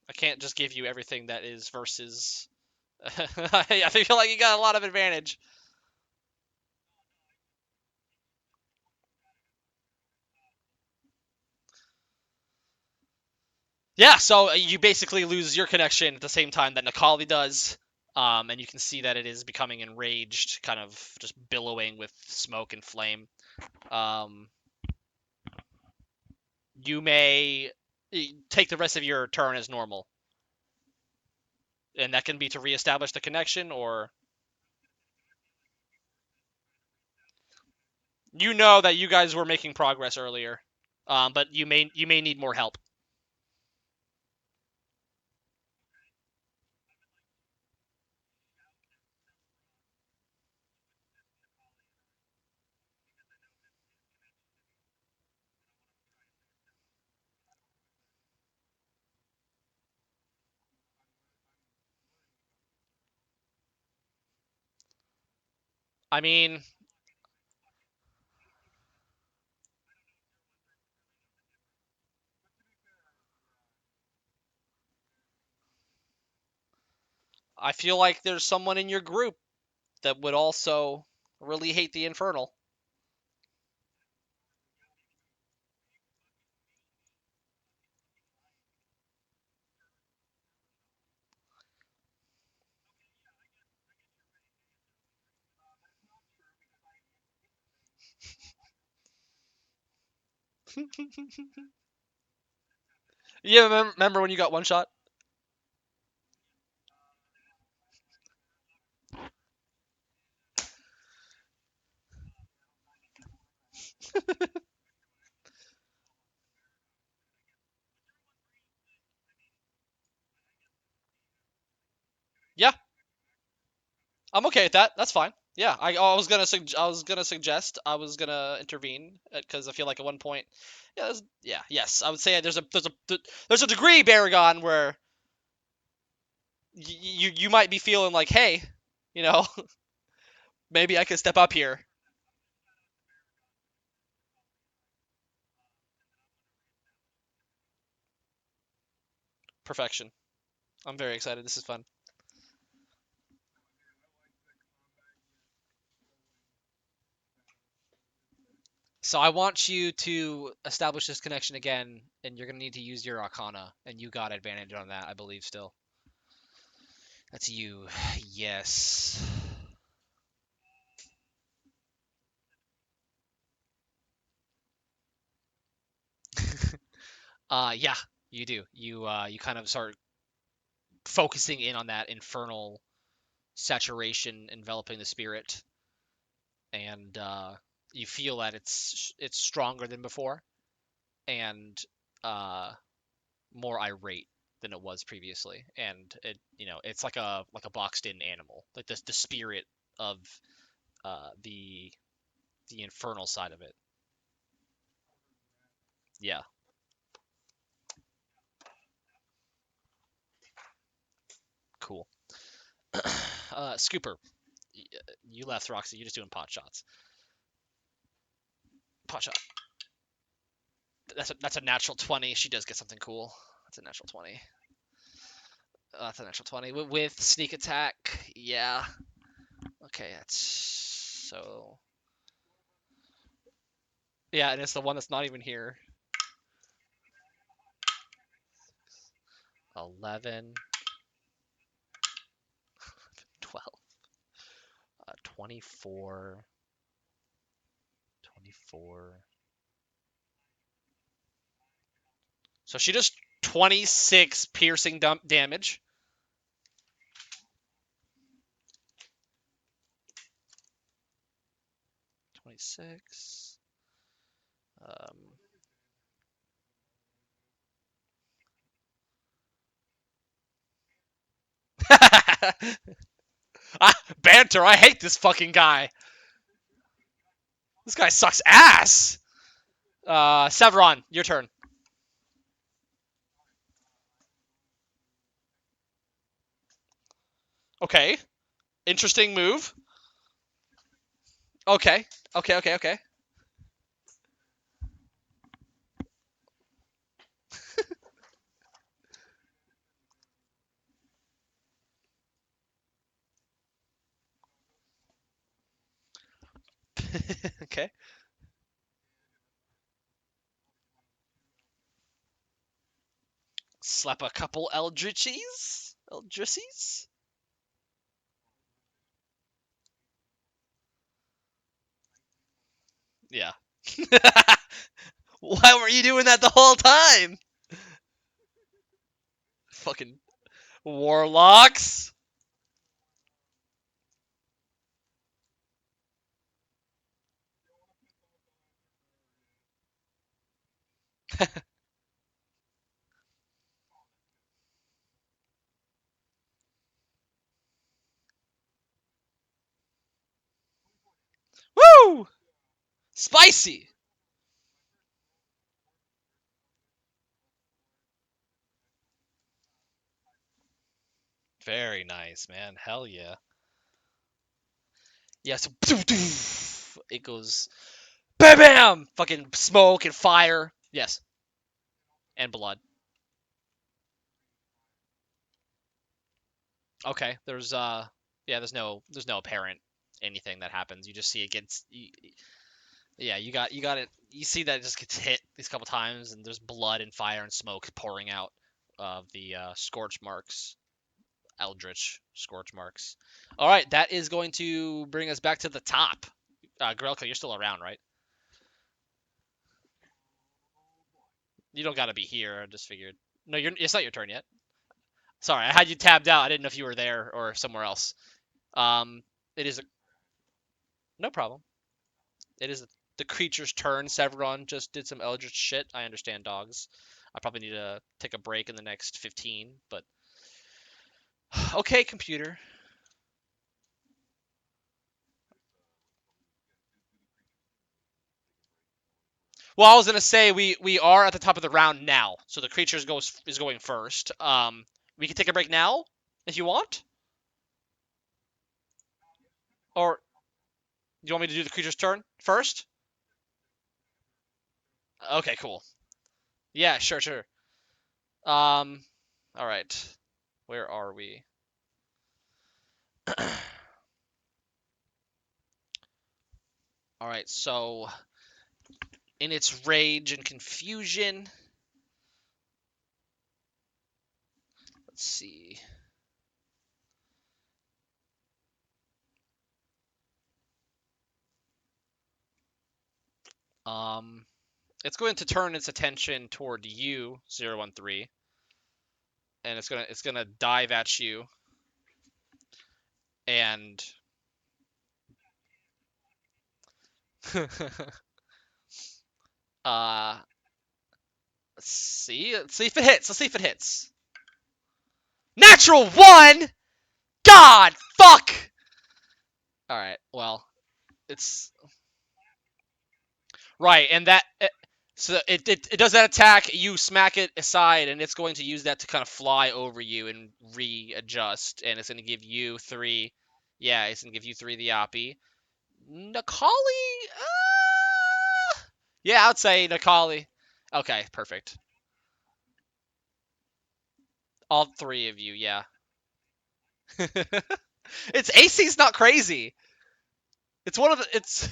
I can't just give you everything that is versus. I feel like you got a lot of advantage. Yeah, so you basically lose your connection at the same time that Nakali does. And you can see that it is becoming enraged, kind of just billowing with smoke and flame. Um, you may take the rest of your turn as normal, and that can be to reestablish the connection, or you know that you guys were making progress earlier, but you may need more help. I mean, I feel like there's someone in your group that would also really hate the infernal. You remember when you got one shot? I'm okay with that. That's fine. Yeah, I was gonna suggest I was gonna intervene because I feel like at one point, yes, I would say there's a degree, Baragon, where you might be feeling like, hey, you know, maybe I could step up here. Perfection. I'm very excited. This is fun. So I want you to establish this connection again, and you're gonna need to use your Arcana, and you got advantage on that, I believe. Still, that's you. Yes. Yeah, you do. You kind of start focusing in on that infernal saturation enveloping the spirit, and you feel that it's stronger than before, and uh, more irate than it was previously, and it's like a boxed in animal, like the spirit of the infernal side of it. Yeah, cool. Scooper, you left Roxy. You're just doing pot shots. Pot shot. That's a natural 20. She does get something cool. That's a natural 20. That's a natural 20 with sneak attack. Yeah. Okay, that's so. Yeah, and it's the one that's not even here. 11, 12, 24, 24. So she does 26 piercing damage. 26. Um, Banter, I hate this fucking guy. This guy sucks ass. Severon, your turn. Okay. Interesting move. Okay. Okay, okay, okay. Okay. Slap a couple Eldritches. Eldritches? Yeah. Why were you doing that the whole time? Fucking warlocks. Woo! Spicy. Very nice, man. Hell yeah. Yeah, so it goes bam bam! Fucking smoke and fire. Yes. And blood. Okay. There's no apparent anything that happens. You just see it gets yeah, you got it. You see that it just gets hit these couple times, and there's blood and fire and smoke pouring out of the scorch marks, eldritch scorch marks. All right, that is going to bring us back to the top. Grelka, you're still around, right? You don't got to be here. I just figured. No, it's not your turn yet. Sorry, I had you tabbed out. I didn't know if you were there or somewhere else. It is no problem. It is the creature's turn. Severon just did some eldritch shit. I understand, dogs. I probably need to take a break in the next 15, but okay, computer. Well, I was gonna say we are at the top of the round now, so the creature is going first. We can take a break now if you want, or you want me to do the creature's turn first? Okay, cool. Yeah, sure, sure. Um, all right. Where are we? All right, so in its rage and confusion, let's see. Um, it's going to turn its attention toward you, 013, and it's gonna dive at you and uh let's see if it hits. Let's see if it hits. Natural one. God, fuck. All right. Well, it's right, and so it does that attack. You smack it aside, and it's going to use that to kind of fly over you and readjust, and it's going to give you three. Yeah, it's going to give you three the Oppie. Nakali? Yeah, I'd say Nakali. Okay, perfect. All three of you, yeah. Its AC's not crazy. It's one of the. It's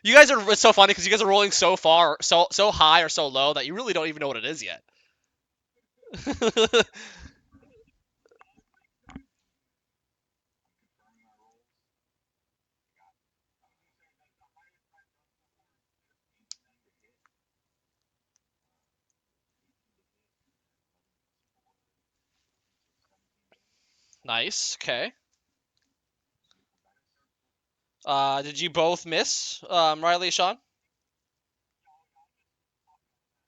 you guys are. It's so funny because you guys are rolling so far, so high or so low that you really don't even know what it is yet. Nice. Okay. Did you both miss, Riley, Sean?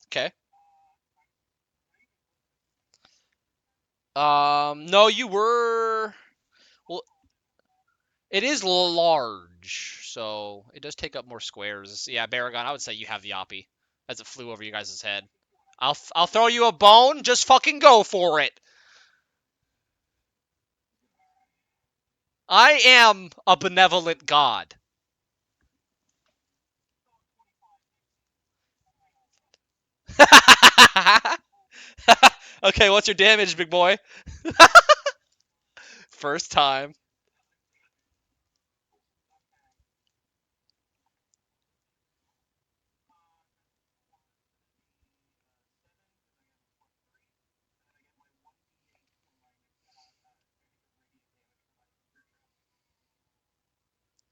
Okay. No, you were. Well, it is large, so it does take up more squares. Yeah, Baragon, I would say you have the Oppie as it flew over you guys' head. I'll throw you a bone. Just fucking go for it. I am a benevolent god. Okay, what's your damage, big boy? First time.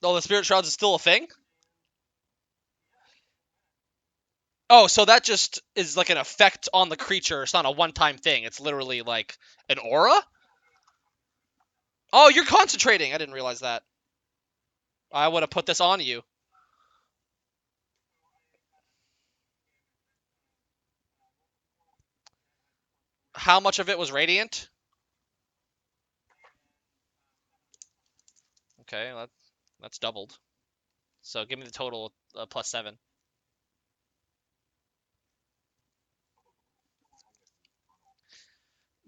Oh, the Spirit Shrouds is still a thing? Oh, so that just is like an effect on the creature. It's not a one-time thing. It's literally like an aura? Oh, you're concentrating. I didn't realize that. I would have put this on you. How much of it was radiant? Okay, that's doubled. So give me the total +7.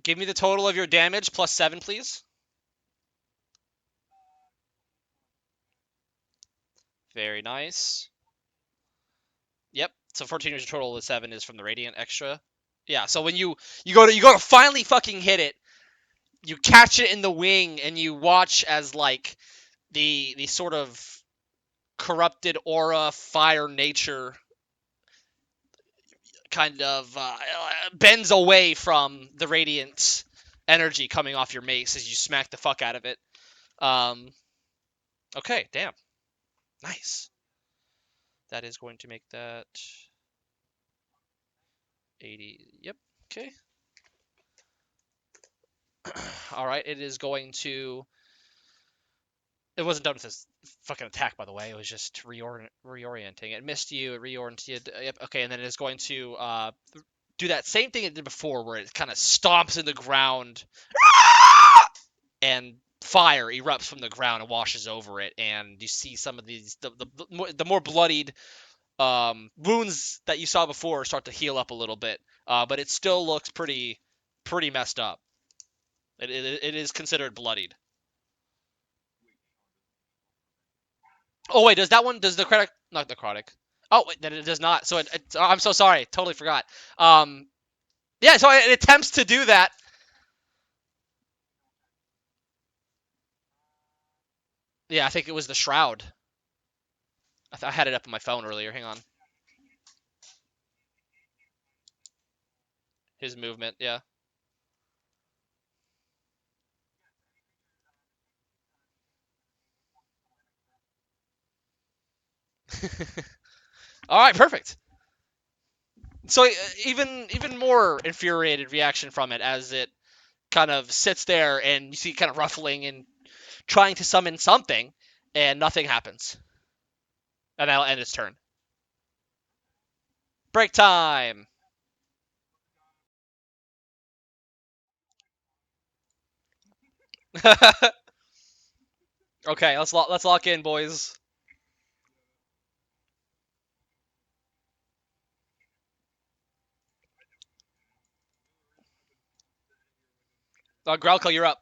Give me the total of your damage +7, please. Very nice. Yep. So 14 is your total. The 7 is from the radiant extra. Yeah. So when you go to finally fucking hit it, you catch it in the wing and you watch as like the sort of corrupted aura fire nature kind of bends away from the radiant energy coming off your mace as you smack the fuck out of it. Um, okay, damn, nice. That is going to make that 80. Yep. Okay. All right. It is going to. It wasn't done with this fucking attack, by the way. It was just reorienting. It missed you. It reoriented. Yep. Okay. And then it is going to do that same thing it did before, where it kind of stomps in the ground and fire erupts from the ground and washes over it. And you see some of these the more bloodied wounds that you saw before start to heal up a little bit, but it still looks pretty messed up. It is considered bloodied. Oh wait, does the necrotic, not necrotic? Oh wait, then it does not. So I'm so sorry, totally forgot. Yeah, so it attempts to do that. Yeah, I think it was the shroud. I had it up on my phone earlier. Hang on. His movement, yeah. All right, perfect. So even more infuriated reaction from it as it kind of sits there and you see kind of ruffling and trying to summon something, and nothing happens. And that'll end its turn. Break time. Okay, let's lock in, boys. Growlco, you're up.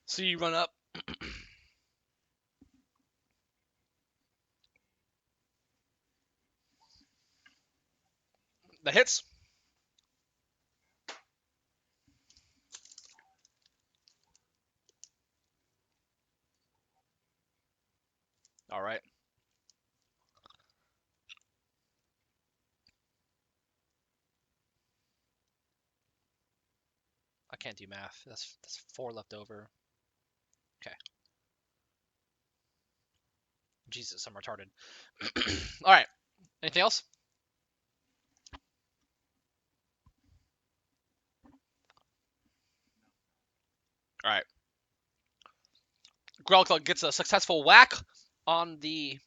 So you run up. The hits. All right. I can't do math. That's 4 left over. Okay. Jesus, I'm retarded. All right. Anything else? All right. Grelka gets a successful whack on the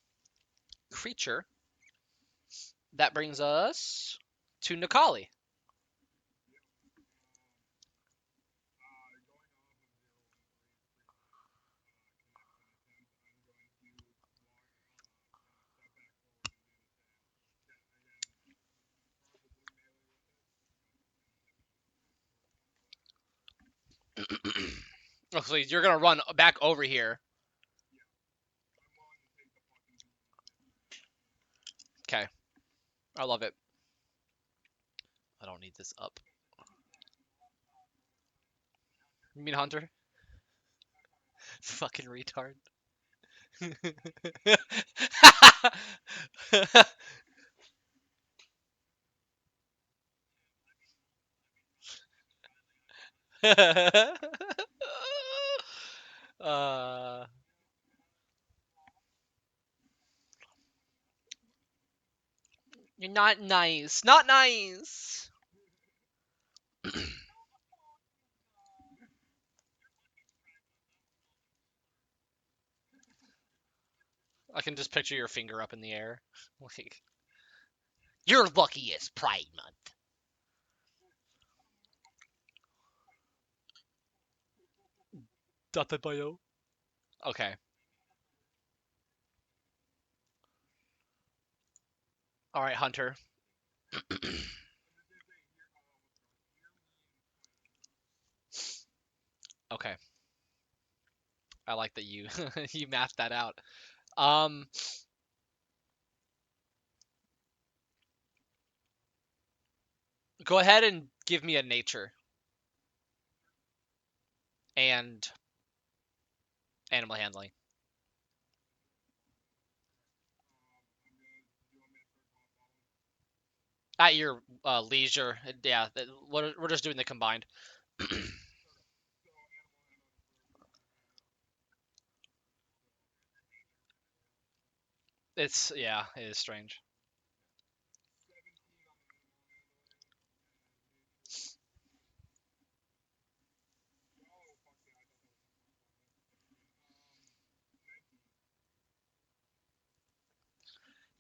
creature. That brings us to Nikali. Oh, so you're gonna run back over here. Okay. I love it. I don't need this up. You mean Hunter? Fucking retard. uh, you're not nice. Not nice. I can just picture your finger up in the air. Like, you're lucky it's Pride Month. Date bio. Okay. All right, Hunter. Okay. I like that you you mapped that out. Um, Go ahead and give me a nature and animal handling at your leisure. Yeah, we're just doing the combined. It's yeah, it is strange.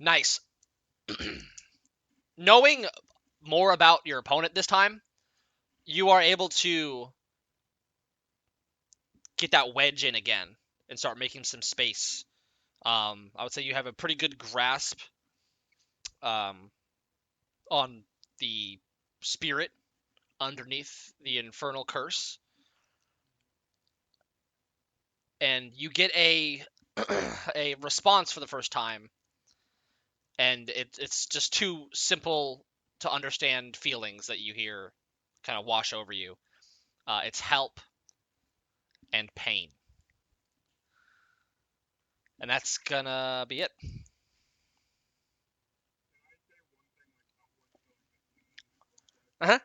Nice. Knowing more about your opponent this time, you are able to get that wedge in again and start making some space. I would say you have a pretty good grasp um, on the spirit underneath the infernal curse, and you get a a response for the first time, and it's just two simple to understand feelings that you hear kind of wash over you. It's help and pain, and that's gonna be it. Uh-huh.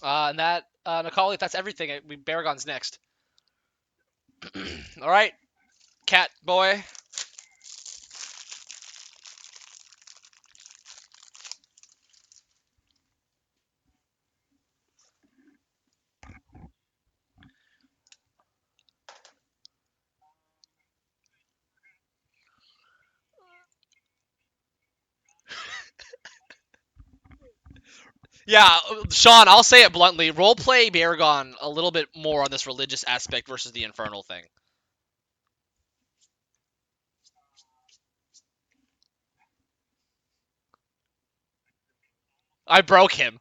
And that, Nicole, if that's everything, Baragon's next. All right, cat boy. Yeah, Sean, I'll say it bluntly. Roleplay Baragon a little bit more on this religious aspect versus the infernal thing. I broke him.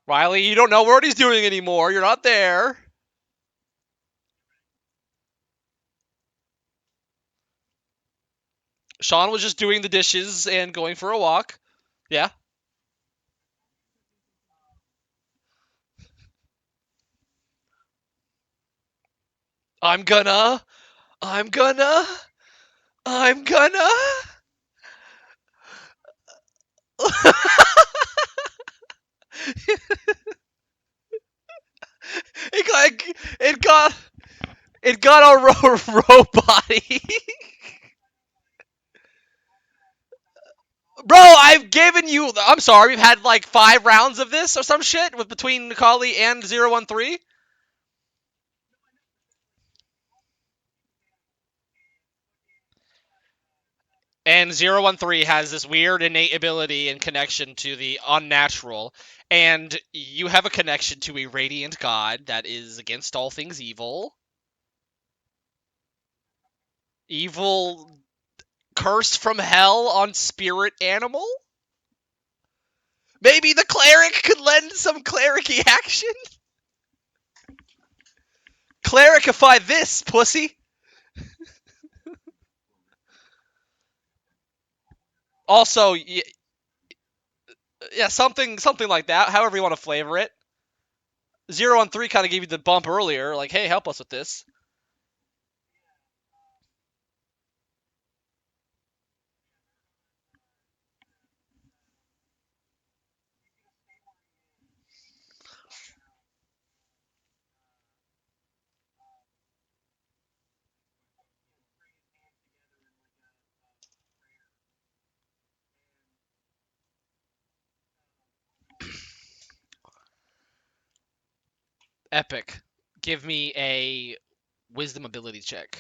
Riley, you don't know what he's doing anymore. You're not there. Sean was just doing the dishes and going for a walk. Yeah. I'm gonna. I'm gonna. I'm gonna. it got. It got. It got a robot. Bro, I've given you. I'm sorry, we've had like 5 rounds of this or some shit with between Nikali and 013. And 013 has this weird innate ability and connection to the unnatural. And you have a connection to a radiant god that is against all things evil. Evil curse from hell on spirit animal? Maybe the cleric could lend some clericy action? Clericify this, pussy! Also, yeah, something like that. However you want to flavor it. 013 kind of gave you the bump earlier, like, hey, help us with this. Epic. Give me a wisdom ability check.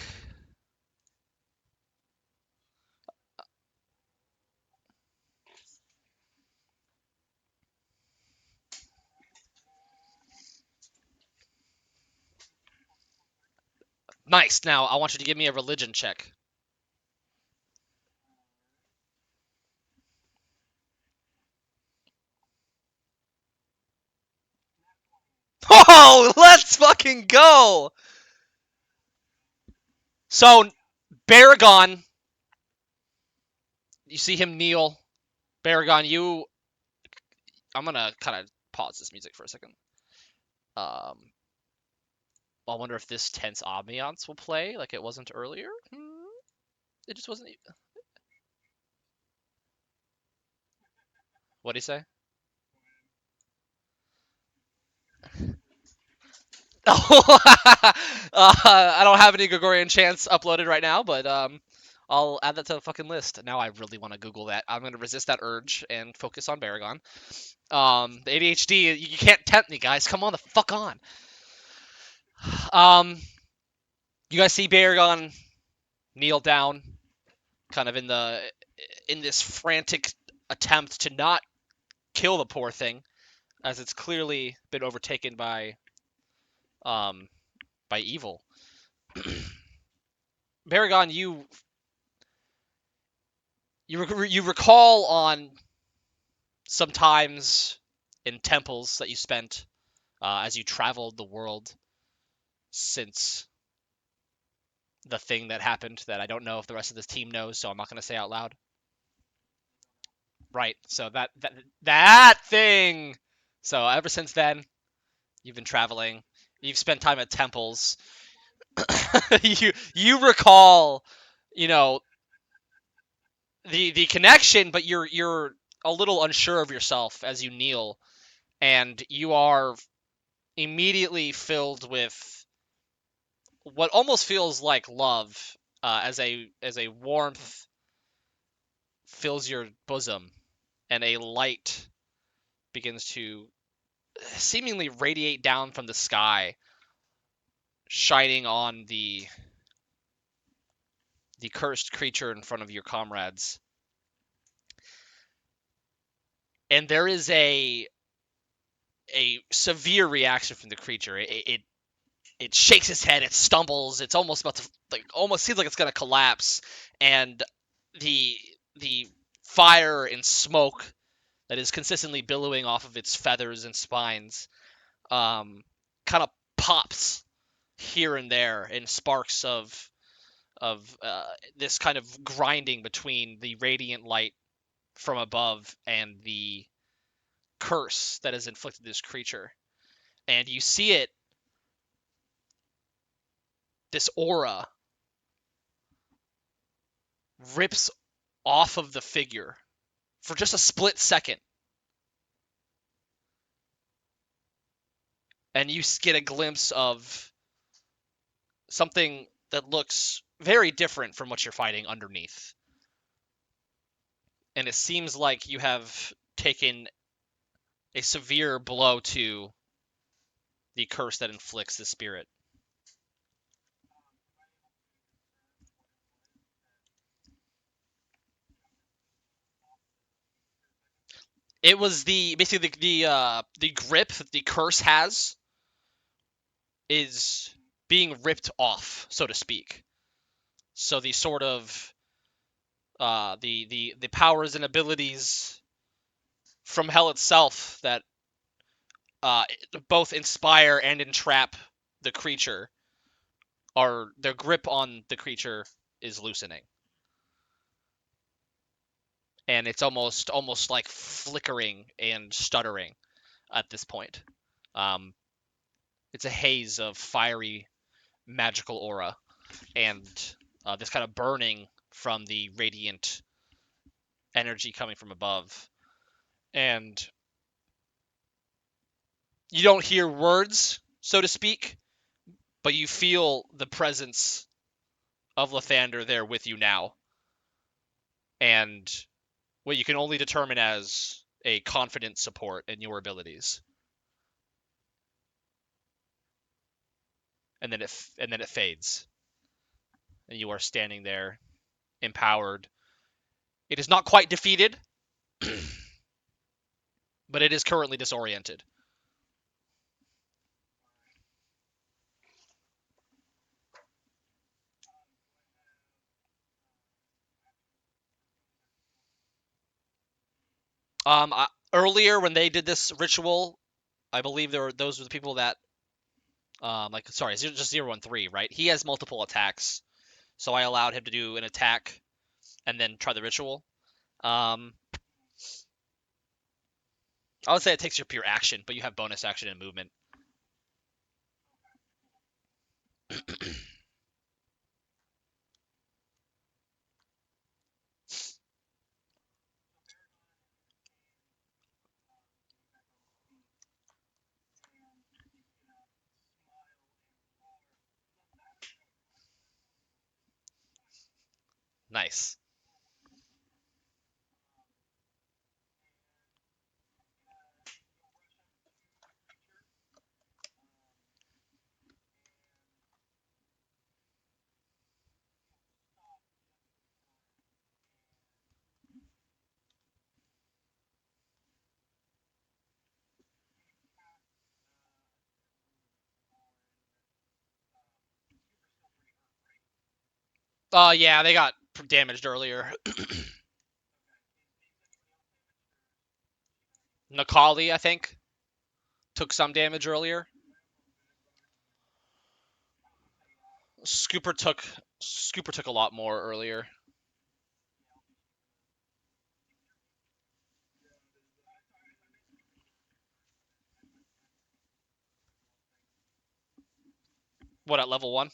Nice. Now I want you to give me a religion check. Oh, let's fucking go! So, Baragon, you see him kneel. Baragon, you. I'm gonna kind of pause this music for a second. Um, I wonder if this tense ambiance will play like it wasn't earlier. It just wasn't. What do you say? Oh, I don't have any Gregorian chants uploaded right now, but I'll add that to the fucking list. Now I really want to Google that. I'm gonna resist that urge and focus on Baragon. The ADHD, you can't tempt me, guys. Come on, the fuck on. Um, you guys see Baragon kneel down, kind of in this frantic attempt to not kill the poor thing, as it's clearly been overtaken um by evil. Baragon, you recall on some times in temples that you spent as you traveled the world since the thing that happened that I don't know if the rest of this team knows, so I'm not going to say out loud. Right. So that thing. So ever since then, you've been traveling. You've spent time at temples. you recall, you know, the connection, but you're a little unsure of yourself as you kneel, and you are immediately filled with what almost feels like love, as a warmth fills your bosom, and a light begins to seemingly radiate down from the sky, shining on the cursed creature in front of your comrades. And there is a severe reaction from the creature. It shakes its head, it stumbles, it's almost about to almost seems like it's gonna collapse, and the the fire and smoke that is consistently billowing off of its feathers and spines kind of pops here and there in sparks of this kind of grinding between the radiant light from above and the curse that has inflicted this creature. And you see it, this aura rips off of the figure for just a split second. And you get a glimpse of something that looks very different from what you're fighting underneath. And it seems like you have taken a severe blow to the curse that inflicts the spirit. It was basically the grip that the curse has is being ripped off, so to speak. So the sort of the powers and abilities from hell itself that uh, both inspire and entrap the creature are their grip on the creature is loosening, and it's almost like flickering and stuttering at this point. Um, it's a haze of fiery magical aura and this kind of burning from the radiant energy coming from above. And you don't hear words, so to speak, but you feel the presence of Lathander there with you now. And what you can only determine as a confident support in your abilities. And then it fades. And you are standing there, empowered. It is not quite defeated, but it is currently disoriented. Earlier when they did this ritual, I believe those were the people that sorry, just 013, right? He has multiple attacks, so I allowed him to do an attack and then try the ritual. I would say it takes your pure action, but you have bonus action and movement. Nice. Yeah, they got damaged earlier. Nakali, I think, took some damage earlier. Scooper took Scooper took a lot more earlier. What, at level 1?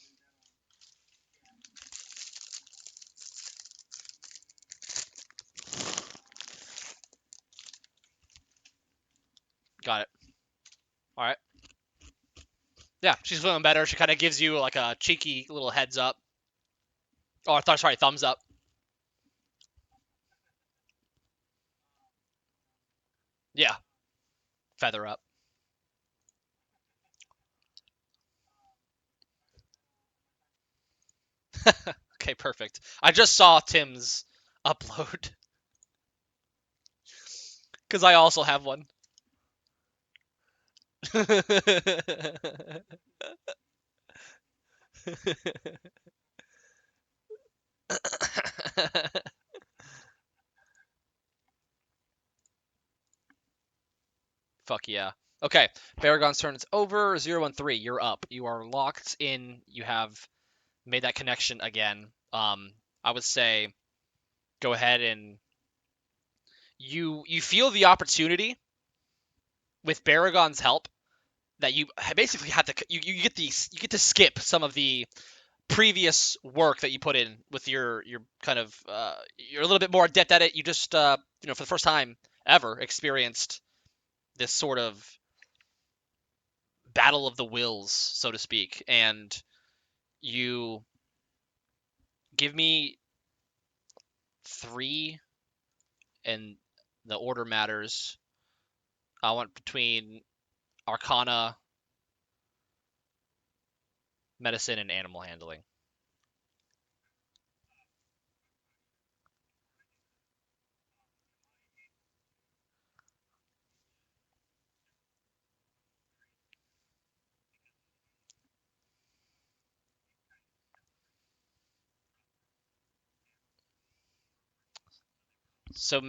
Got it. All right. Yeah, she's feeling better. She kind of gives you like a cheeky little heads up. Oh, sorry, thumbs up. Yeah, feather up. Okay, perfect. I just saw Tim's upload because I also have one. Fuck yeah. Okay, Baragon's turn is over. 0-1-3. You're up. You are locked in. You have made that connection again. I would say go ahead and you feel the opportunity with Baragon's help that you basically have to you get to skip some of the previous work that you put in with your kind of you're a little bit more adept at it. You just for the first time ever experienced this sort of battle of the wills, so to speak, and you give me 3, and the order matters. I want between Arcana, Medicine, and Animal Handling. So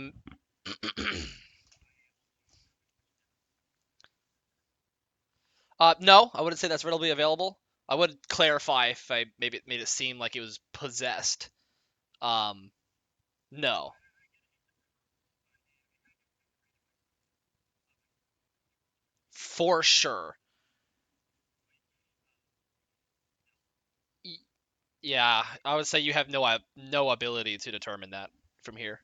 no, I wouldn't say that's readily available. I would clarify if I maybe made it seem like it was possessed. Um, no, for sure. Yeah, I would say you have no ability to determine that from here.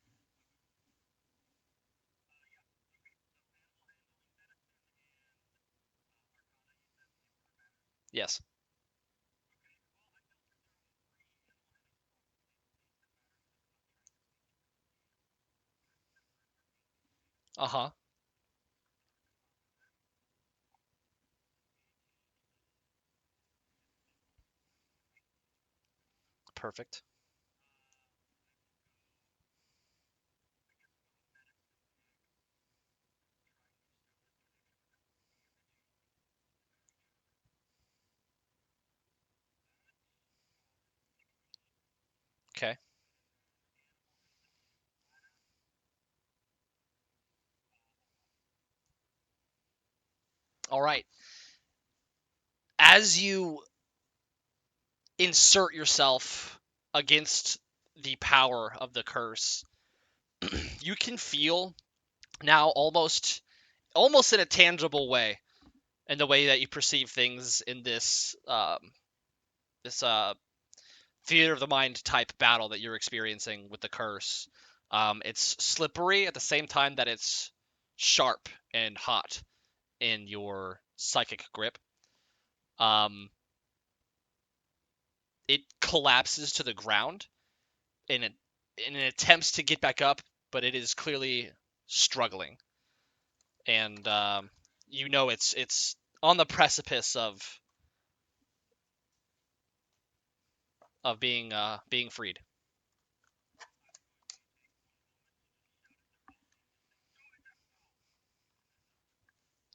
Yes. Uh-huh. Perfect. Okay. All right. As you insert yourself against the power of the curse, you can feel now almost in a tangible way in the way that you perceive things in this theater of the mind type battle that you're experiencing with the curse. It's slippery at the same time that it's sharp and hot in your psychic grip. Um, it collapses to the ground, in an attempt to get back up, but it is clearly struggling, and you know it's on the precipice of being freed.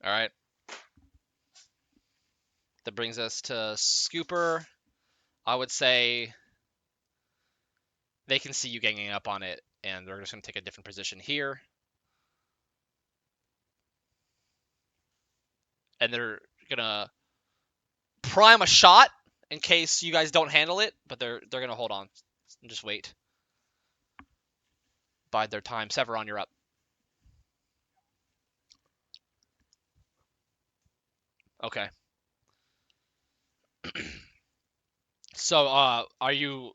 All right, that brings us to Scooper. I would say they can see you ganging up on it, and they're just going to take a different position here. And they're going to prime a shot in case you guys don't handle it, but they're going to hold on and just wait. Bide their time. Severon, you're up. Okay. So, are you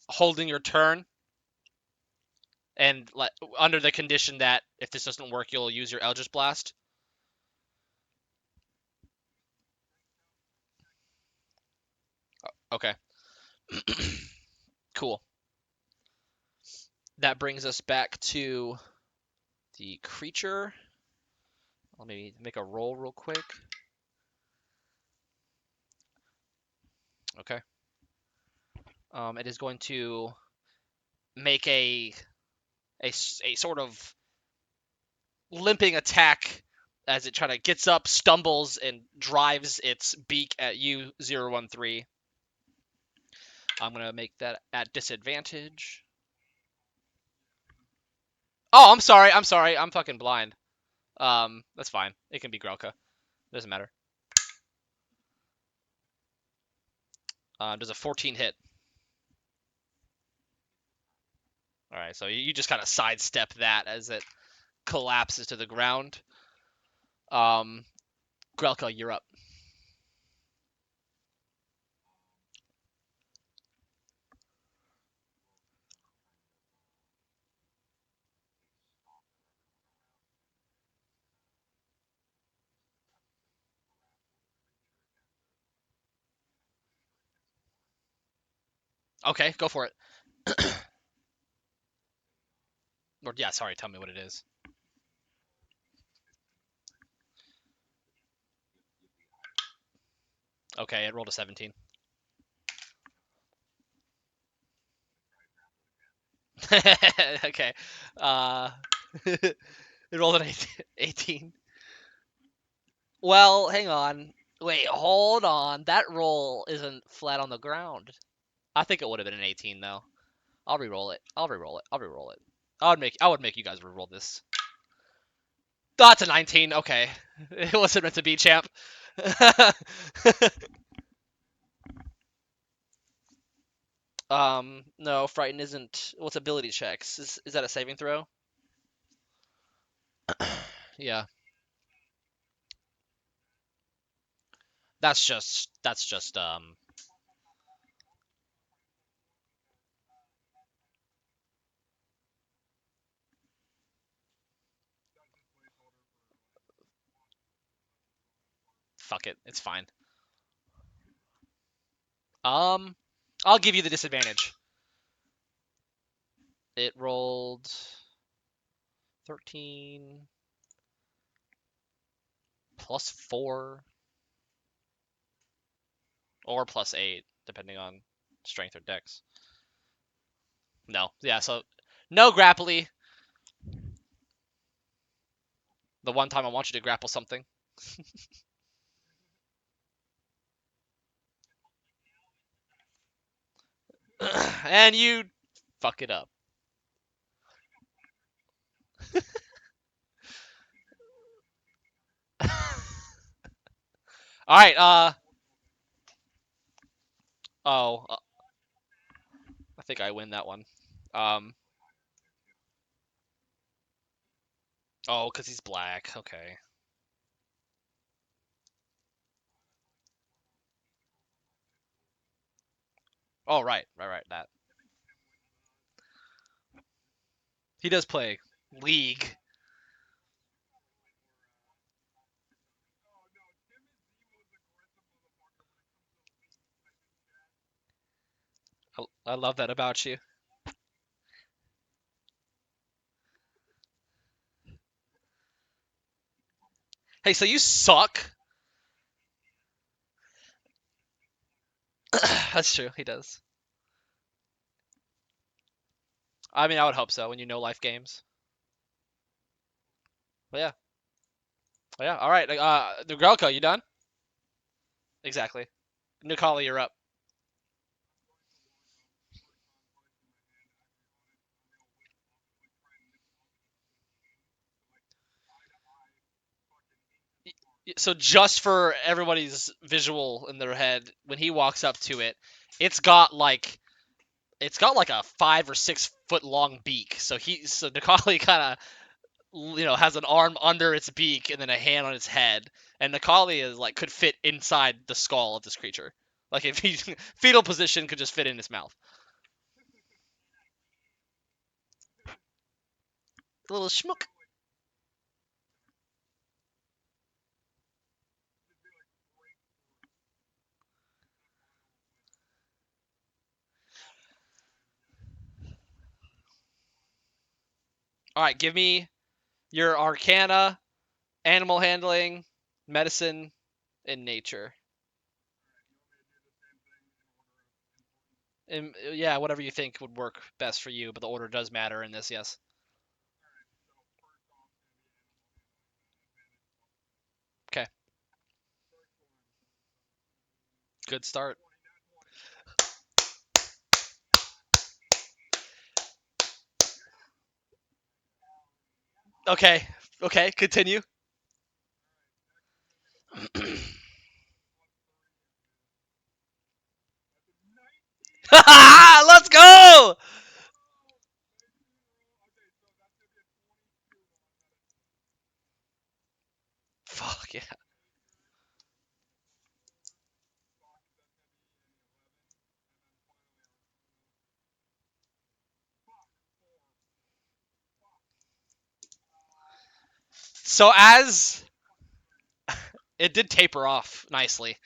holding your turn and under the condition that if this doesn't work, you'll use your Eldritch Blast? Okay. Cool. That brings us back to the creature. Let me make a roll real quick. Okay. It is going to make a sort of limping attack as it gets up, stumbles, and drives its beak at you, 013. I'm gonna make that at disadvantage. Oh, I'm sorry. I'm fucking blind. That's fine. It can be Grelka. Doesn't matter. Does a 14 hit? All right, so you just kind of sidestep that as it collapses to the ground. Grelka, you're up. Okay, go for it. Or yeah, sorry. Tell me what it is. Okay, it rolled a 17. Okay. Uh, it rolled an 18. Well, hang on. Wait, hold on. That roll isn't flat on the ground. I think it would have been an 18 though. I'll re-roll it. I'll re-roll it. I'll re-roll it. I would make you guys re-roll this. That's a 19. Okay. It wasn't meant to be, champ. No, frighten isn't. What's ability checks? Is that a saving throw? Yeah. That's just. Fuck it. It's fine. Um, I'll give you the disadvantage. It rolled 13 plus 4 or plus 8, depending on strength or dex. No. Yeah, so no grapply. The one time I want you to grapple something. And you fuck it up. All right, oh, I think I win that one. Um oh, cuz he's black. Okay. Oh, right, that. He does play League. I love that about you. Hey, so you suck. That's true. He does. I mean, I would hope so when you know life games. But yeah. But yeah. All right. The Grelko, you done? Exactly. Nikali, you're up. So just for everybody's visual in their head, when he walks up to it, it's got like a 5 or 6 foot long beak. So Nikali kind of has an arm under its beak and then a hand on its head, and Nikali is like could fit inside the skull of this creature. Like if he fetal position could just fit in his mouth. The little schmuck. All right, give me your Arcana, animal handling, medicine, and nature. And yeah, whatever you think would work best for you, but the order does matter in this. Yes. Okay. Good start. Okay. Okay. Continue. Let's go. Fuck yeah. So as it did taper off nicely,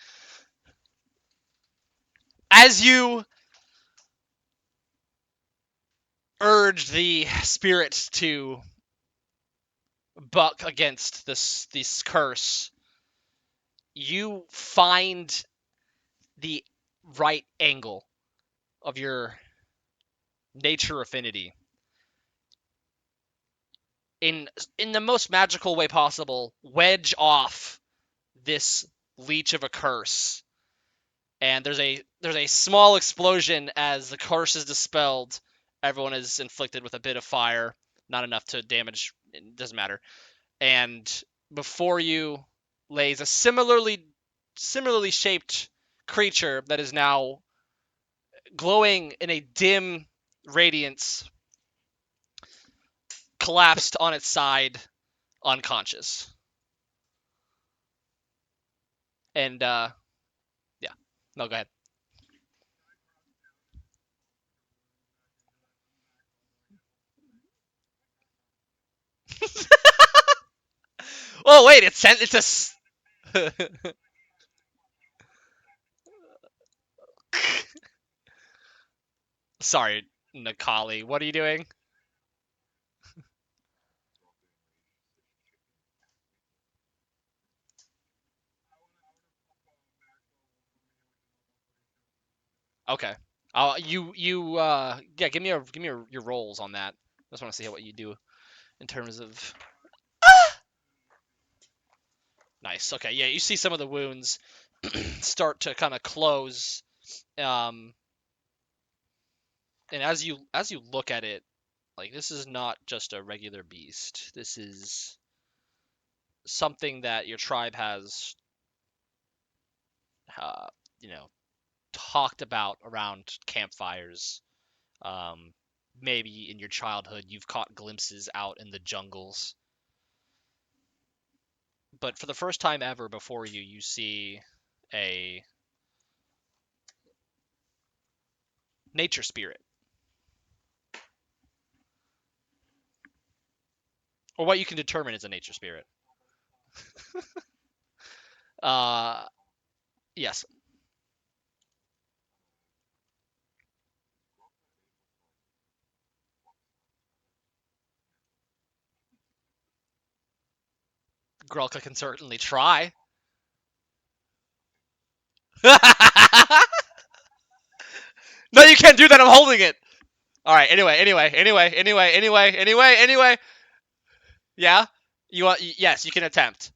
as you urged the spirits to buck against this curse, you find the right angle of your nature affinity in in the most magical way possible, wedge off this leech of a curse. And there's a small explosion as the curse is dispelled. Everyone is inflicted with a bit of fire, not enough to damage. It doesn't matter. And before you lays a similarly shaped creature that is now glowing in a dim radiance, collapsed on its side, unconscious. And yeah, no, go ahead. Oh wait, it's a. Sorry, Nakali. What are you doing? Okay. Yeah, give me your rolls on that. I just want to see what you do in terms of. Nice. Okay. Yeah, you see some of the wounds start to kind of close. Um, and as you look at it, like this is not just a regular beast. This is something that your tribe has, uh, you know, talked about around campfires. Um, Maybe in your childhood you've caught glimpses out in the jungles, but for the first time ever before you, you see a nature spirit, or what you can determine is a nature spirit. Uh, yes. Grelka can certainly try. No, you can't do that. I'm holding it. All right. Anyway. Yeah. You want? Yes, you can attempt.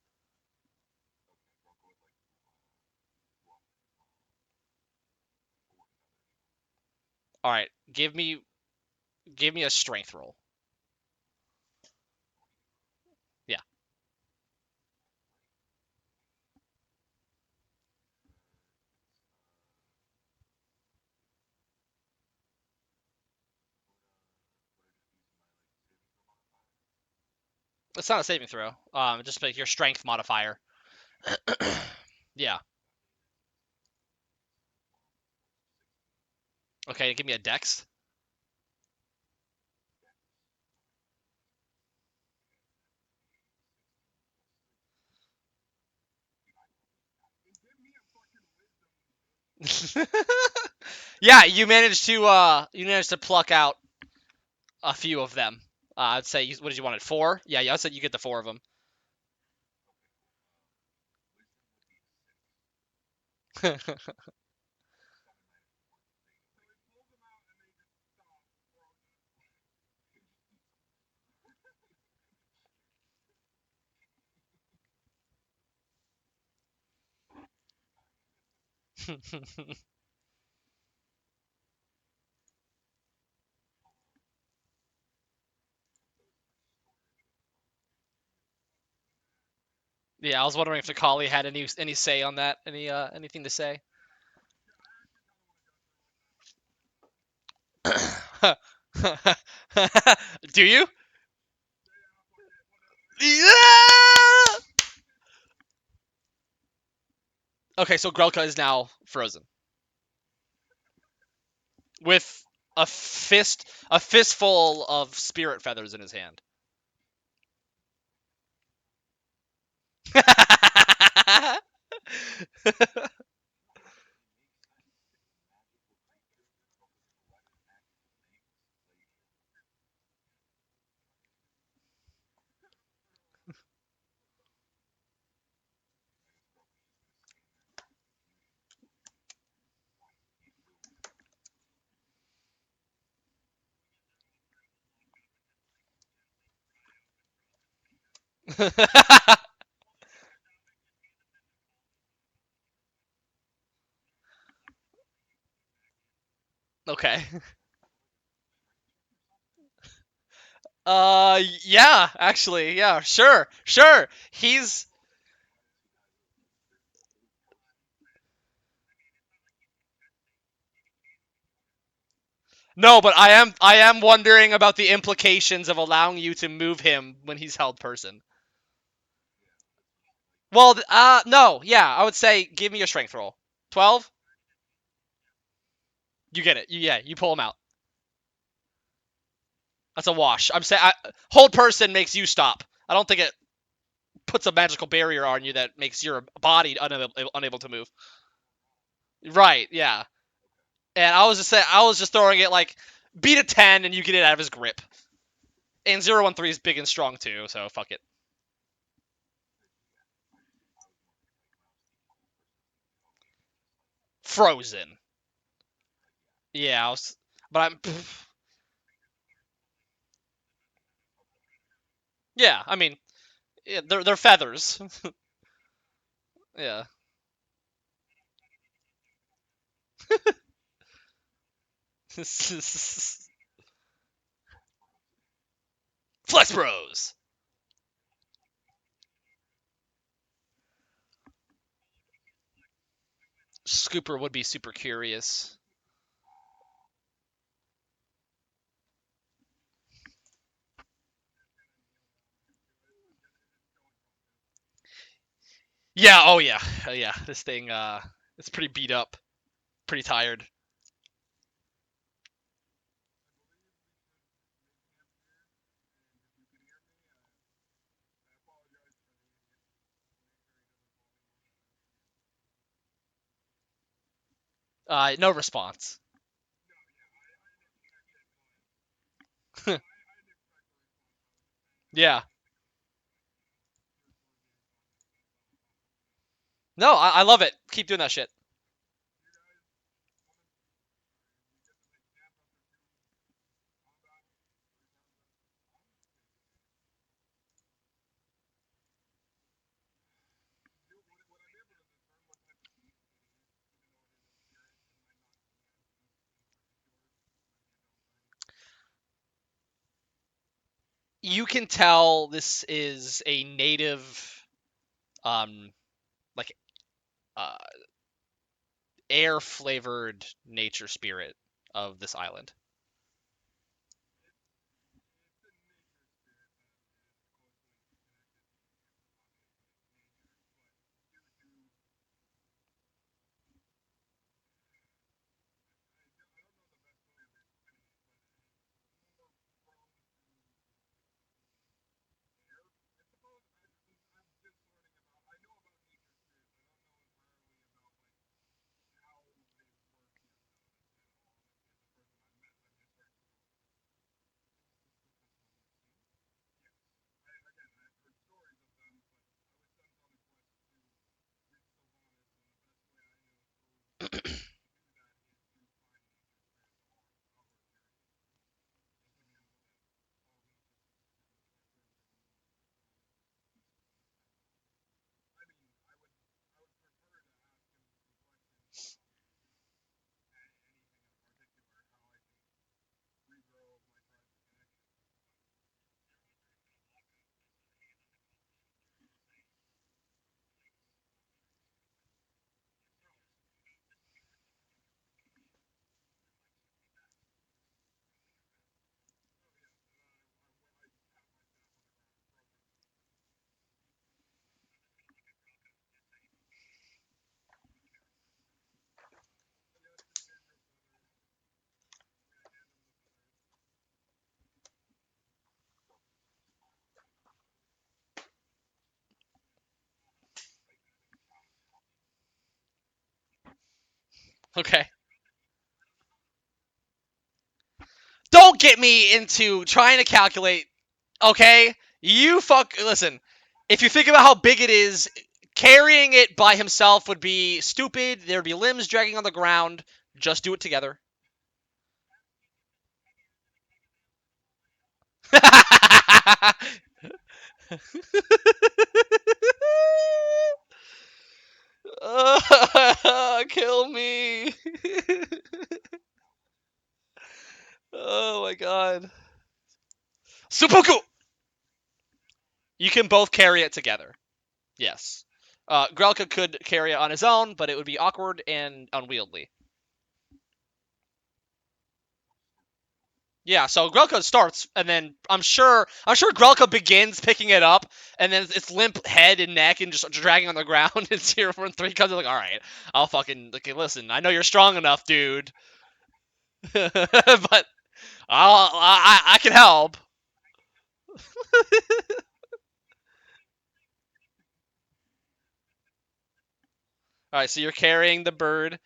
All right. Give me a strength roll. Yeah. It's not a saving throw. Just like your strength modifier. Yeah. Okay. Give me a dex. Yeah, you managed to pluck out a few of them. I'd say what did you want it 4? Yeah, I said you get the 4 of them. Yeah, I was wondering if Nikali had any say on that, anything to say. Do you? Yeah! Okay, so Grelka is now frozen with a fistful of spirit feathers in his hand. Okay. Yeah, actually, yeah, sure. He's No, but I am wondering about the implications of allowing you to move him when he's held person. Well, no, yeah, I would say give me your strength roll. 12? You get it. Yeah, you pull him out. That's a wash. I'm saying hold person makes you stop. I don't think it puts a magical barrier on you that makes your body unable to move. Right, yeah. And I was just throwing it like beat a 10 and you get it out of his grip. And 013 is big and strong too, so fuck it. Frozen. Yeah, but I'm yeah, I mean, yeah, they're feathers. Yeah. Flex Bros. Scooper would be super curious. Yeah, oh yeah. Yeah, this thing it's pretty beat up, pretty tired. No response. Yeah. No, I love it. Keep doing that shit. You can tell this is a native, um, like uh, air flavored nature spirit of this island. Okay. Don't get me into trying to calculate. Okay, you fuck. Listen, if you think about how big it is, carrying it by himself would be stupid. There would be limbs dragging on the ground. Just do it together. Kill me. Oh my god. Seppuku! You can both carry it together. Yes. Grelka could carry it on his own, but it would be awkward and unwieldy. Yeah, so Grelka starts, and then I'm sure Grelka begins picking it up, and then its limp head and neck and just dragging on the ground. And Zero from three comes like, all right, I'll fucking okay. Listen, I know you're strong enough, dude, but I can help. All right, so you're carrying the bird.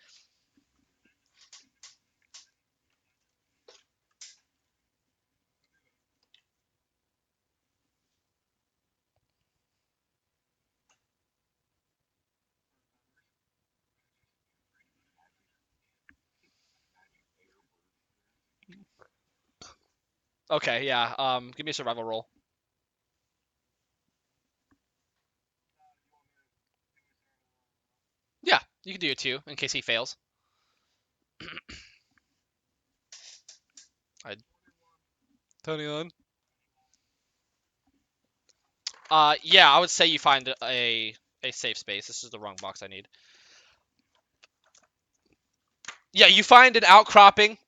Okay, yeah. Give me a survival roll. Yeah, you can do it too in case he fails. I Tony on. Yeah, I would say you find a safe space. This is the wrong box I need. Yeah, you find an outcropping.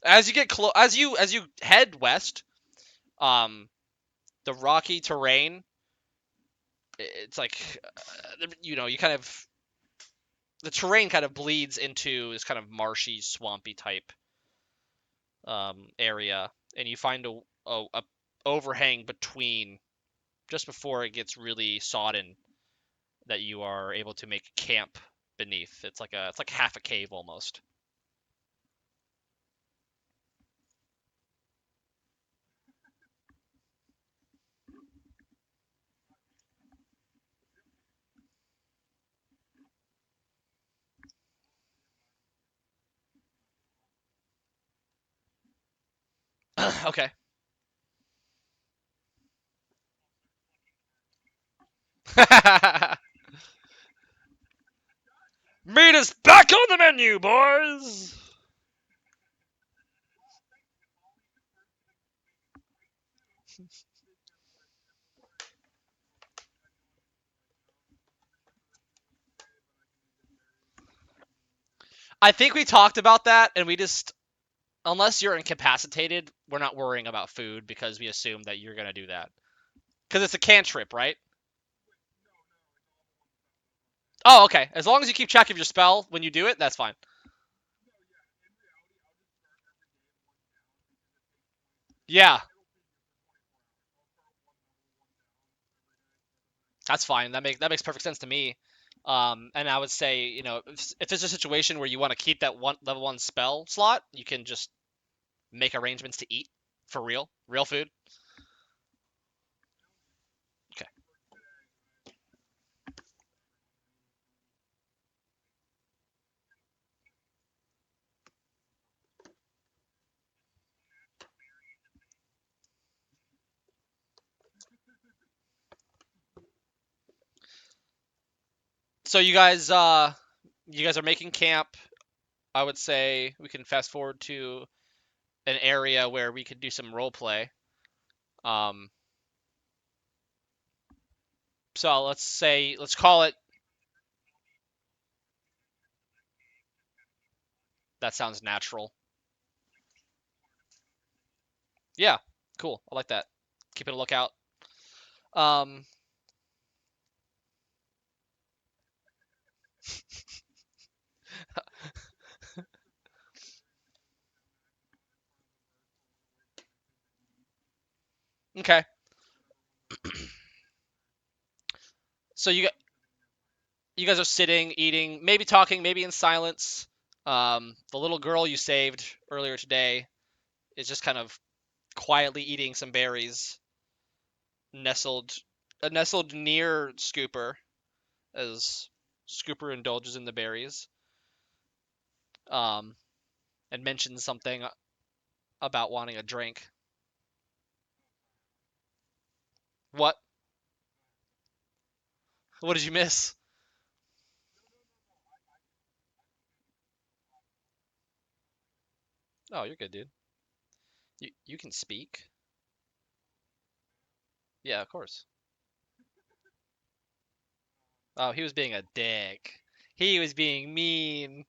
As you get close, as you head west, um, the rocky terrain. It's like, you kind of the terrain kind of bleeds into this kind of marshy, swampy type area, and you find a overhang between just before it gets really sodden that you are able to make camp beneath. It's like half a cave almost. Okay. Meat is back on the menu, boys. I think we talked about that, and we just, unless you're incapacitated, we're not worrying about food because we assume that you're gonna do that. Because it's a cantrip, right? Oh, okay. As long as you keep track of your spell when you do it, that's fine. Yeah, that's fine. That makes perfect sense to me. And I would say, if there's a situation where you want to keep that one level one spell slot, you can just make arrangements to eat for real food. Okay. So you guys are making camp. I would say we can fast forward to an area where we could do some role play. Um, so let's call it. That sounds natural. Yeah, cool. I like that. Keeping a lookout. Um, okay. So you guys are sitting, eating, maybe talking, maybe in silence. The little girl you saved earlier today is just kind of quietly eating some berries, nestled nestled near Scooper as Scooper indulges in the berries. Um, and mentions something about wanting a drink. What? What did you miss? Oh, you're good, dude. You can speak. Yeah, of course. Oh, he was being a dick. He was being mean.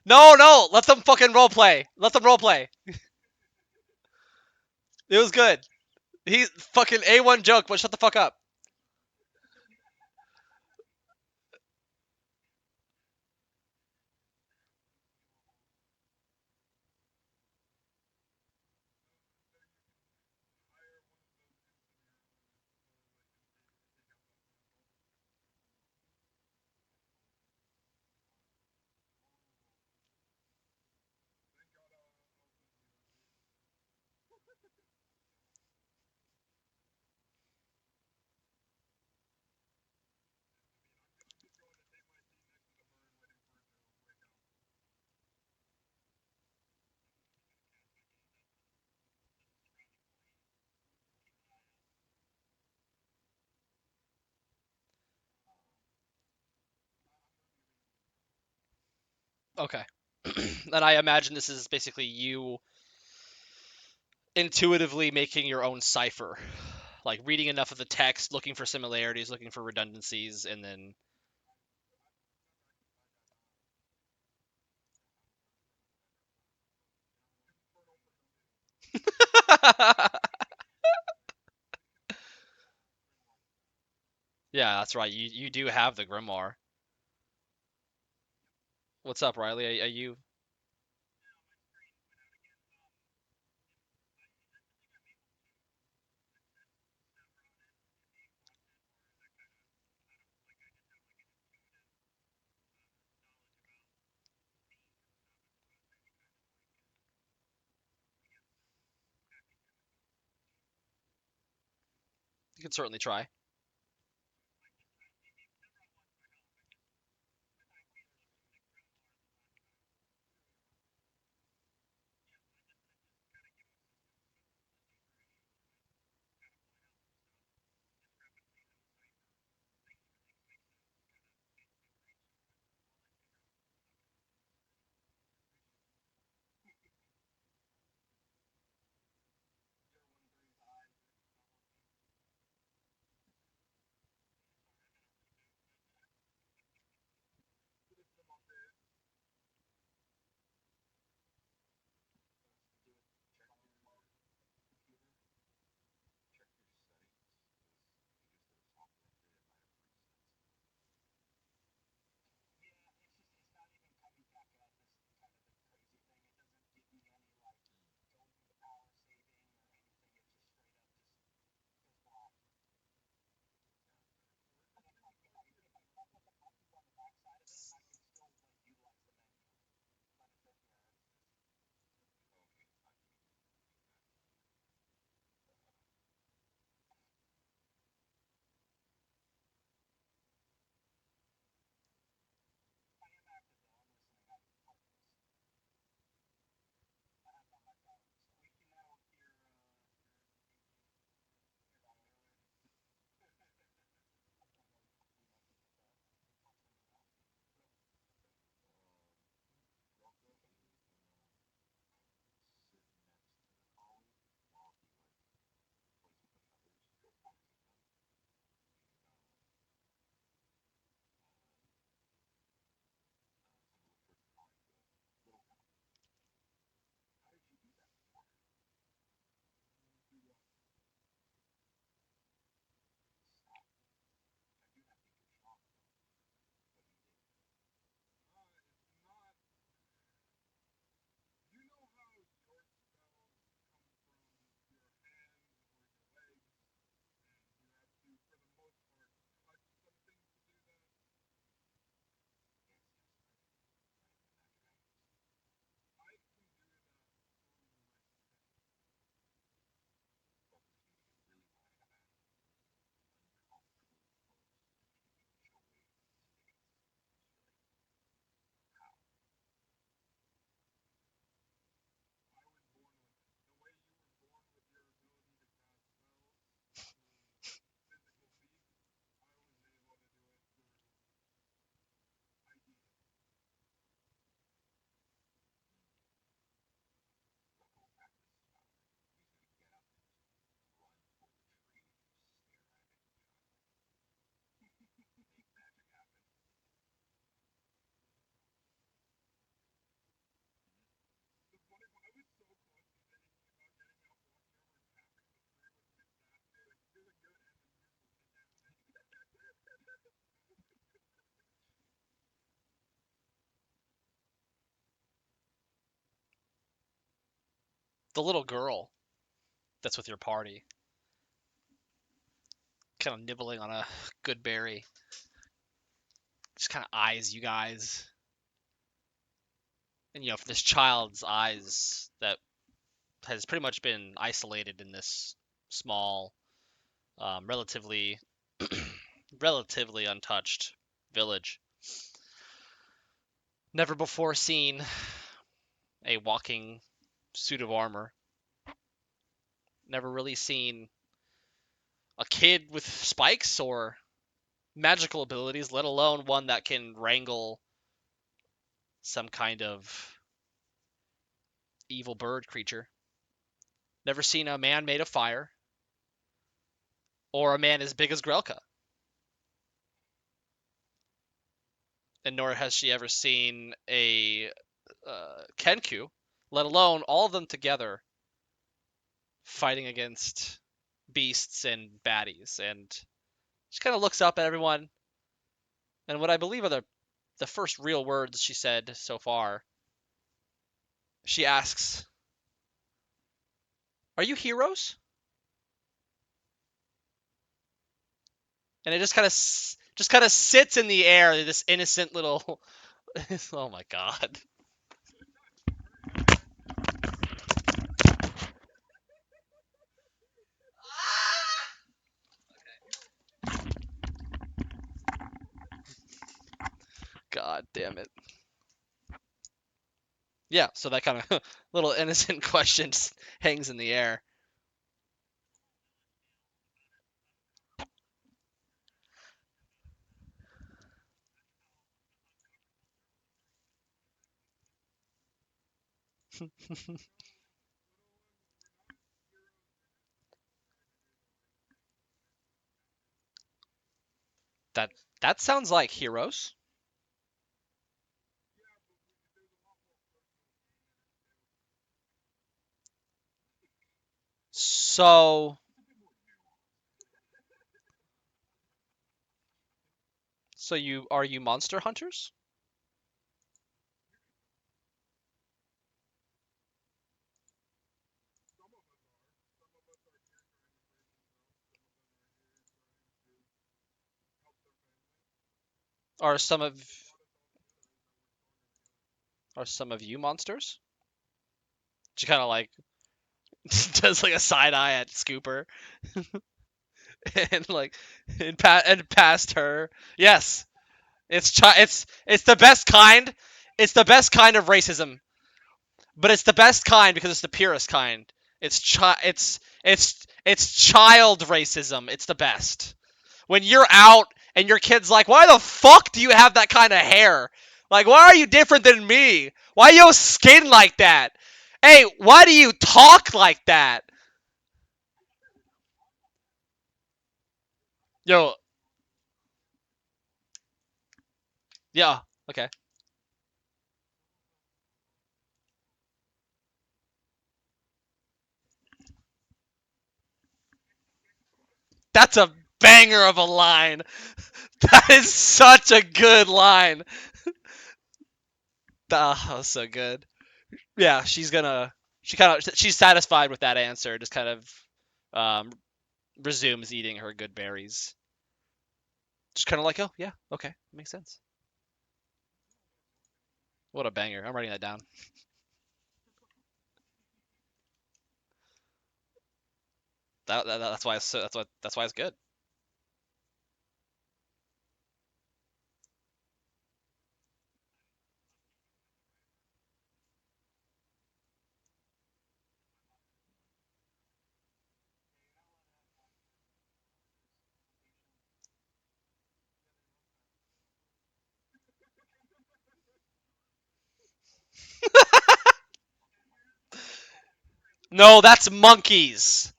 No, no, let them fucking role play. Let them role play. It was good. He fucking A1 joke, but shut the fuck up. Okay. And I imagine this is basically you intuitively making your own cipher, like reading enough of the text, looking for similarities, looking for redundancies, and then. Yeah, that's right. You do have the grimoire. What's up, Riley? Are you? You can certainly try. The little girl that's with your party, kind of nibbling on a good berry, just kind of eyes you guys. And for this child's eyes that has pretty much been isolated in this small, relatively relatively untouched village. Never before seen a walking suit of armor. Never really seen a kid with spikes or magical abilities, let alone one that can wrangle some kind of evil bird creature. Never seen a man made of fire or a man as big as Grelka. And nor has she ever seen a Kenku, let alone all of them together fighting against beasts and baddies. And she kind of looks up at everyone, and what I believe are the first real words she said so far, she asks, "Are you heroes?" And it just kind of sits in the air, this innocent little. Oh my god. God damn it. Yeah, so that kind of little innocent question just hangs in the air. that that sounds like heroes. So so you monster hunters? Are some of you monsters? She kind of like does like a side eye at Scooper and like and past her. Yes, it's the best kind. It's the best kind of racism, but it's the best kind because it's the purest kind. It's child racism. It's the best. When you're out and your kid's like, "Why the fuck do you have that kind of hair? Like, why are you different than me? Why your skin like that? Hey, why do you talk like that?" Yo, yeah, okay. That's a banger of a line. That is such a good line. Ah, that was so good. Yeah, she's satisfied with that answer. Just kind of um, resumes eating her good berries. Just kind of like, oh yeah, okay, makes sense. What a banger! I'm writing that down. That's why that's why it's good. No, that's monkeys.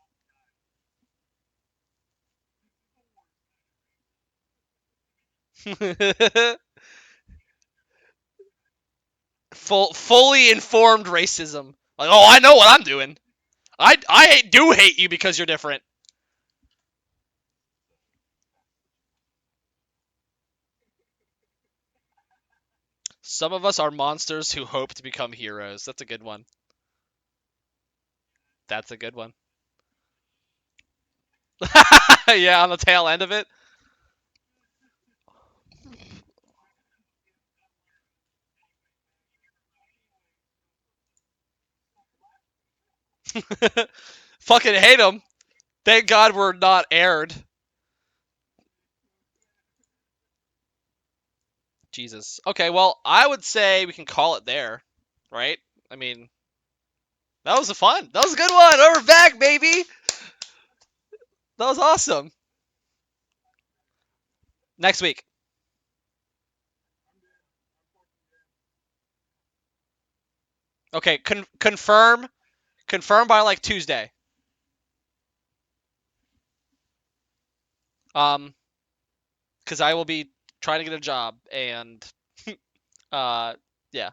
Fully informed racism. Like, oh, I know what I'm doing. I do hate you because you're different. Some of us are monsters who hope to become heroes. That's a good one. That's a good one. Yeah, on the tail end of it. Fucking hate them. Thank God we're not aired. Jesus. Okay, well, I would say we can call it there, right? I mean, that was a fun. That was a good one. We're back, baby. That was awesome. Next week. Okay, confirm by like Tuesday. Um, because I will be trying to get a job and uh, yeah.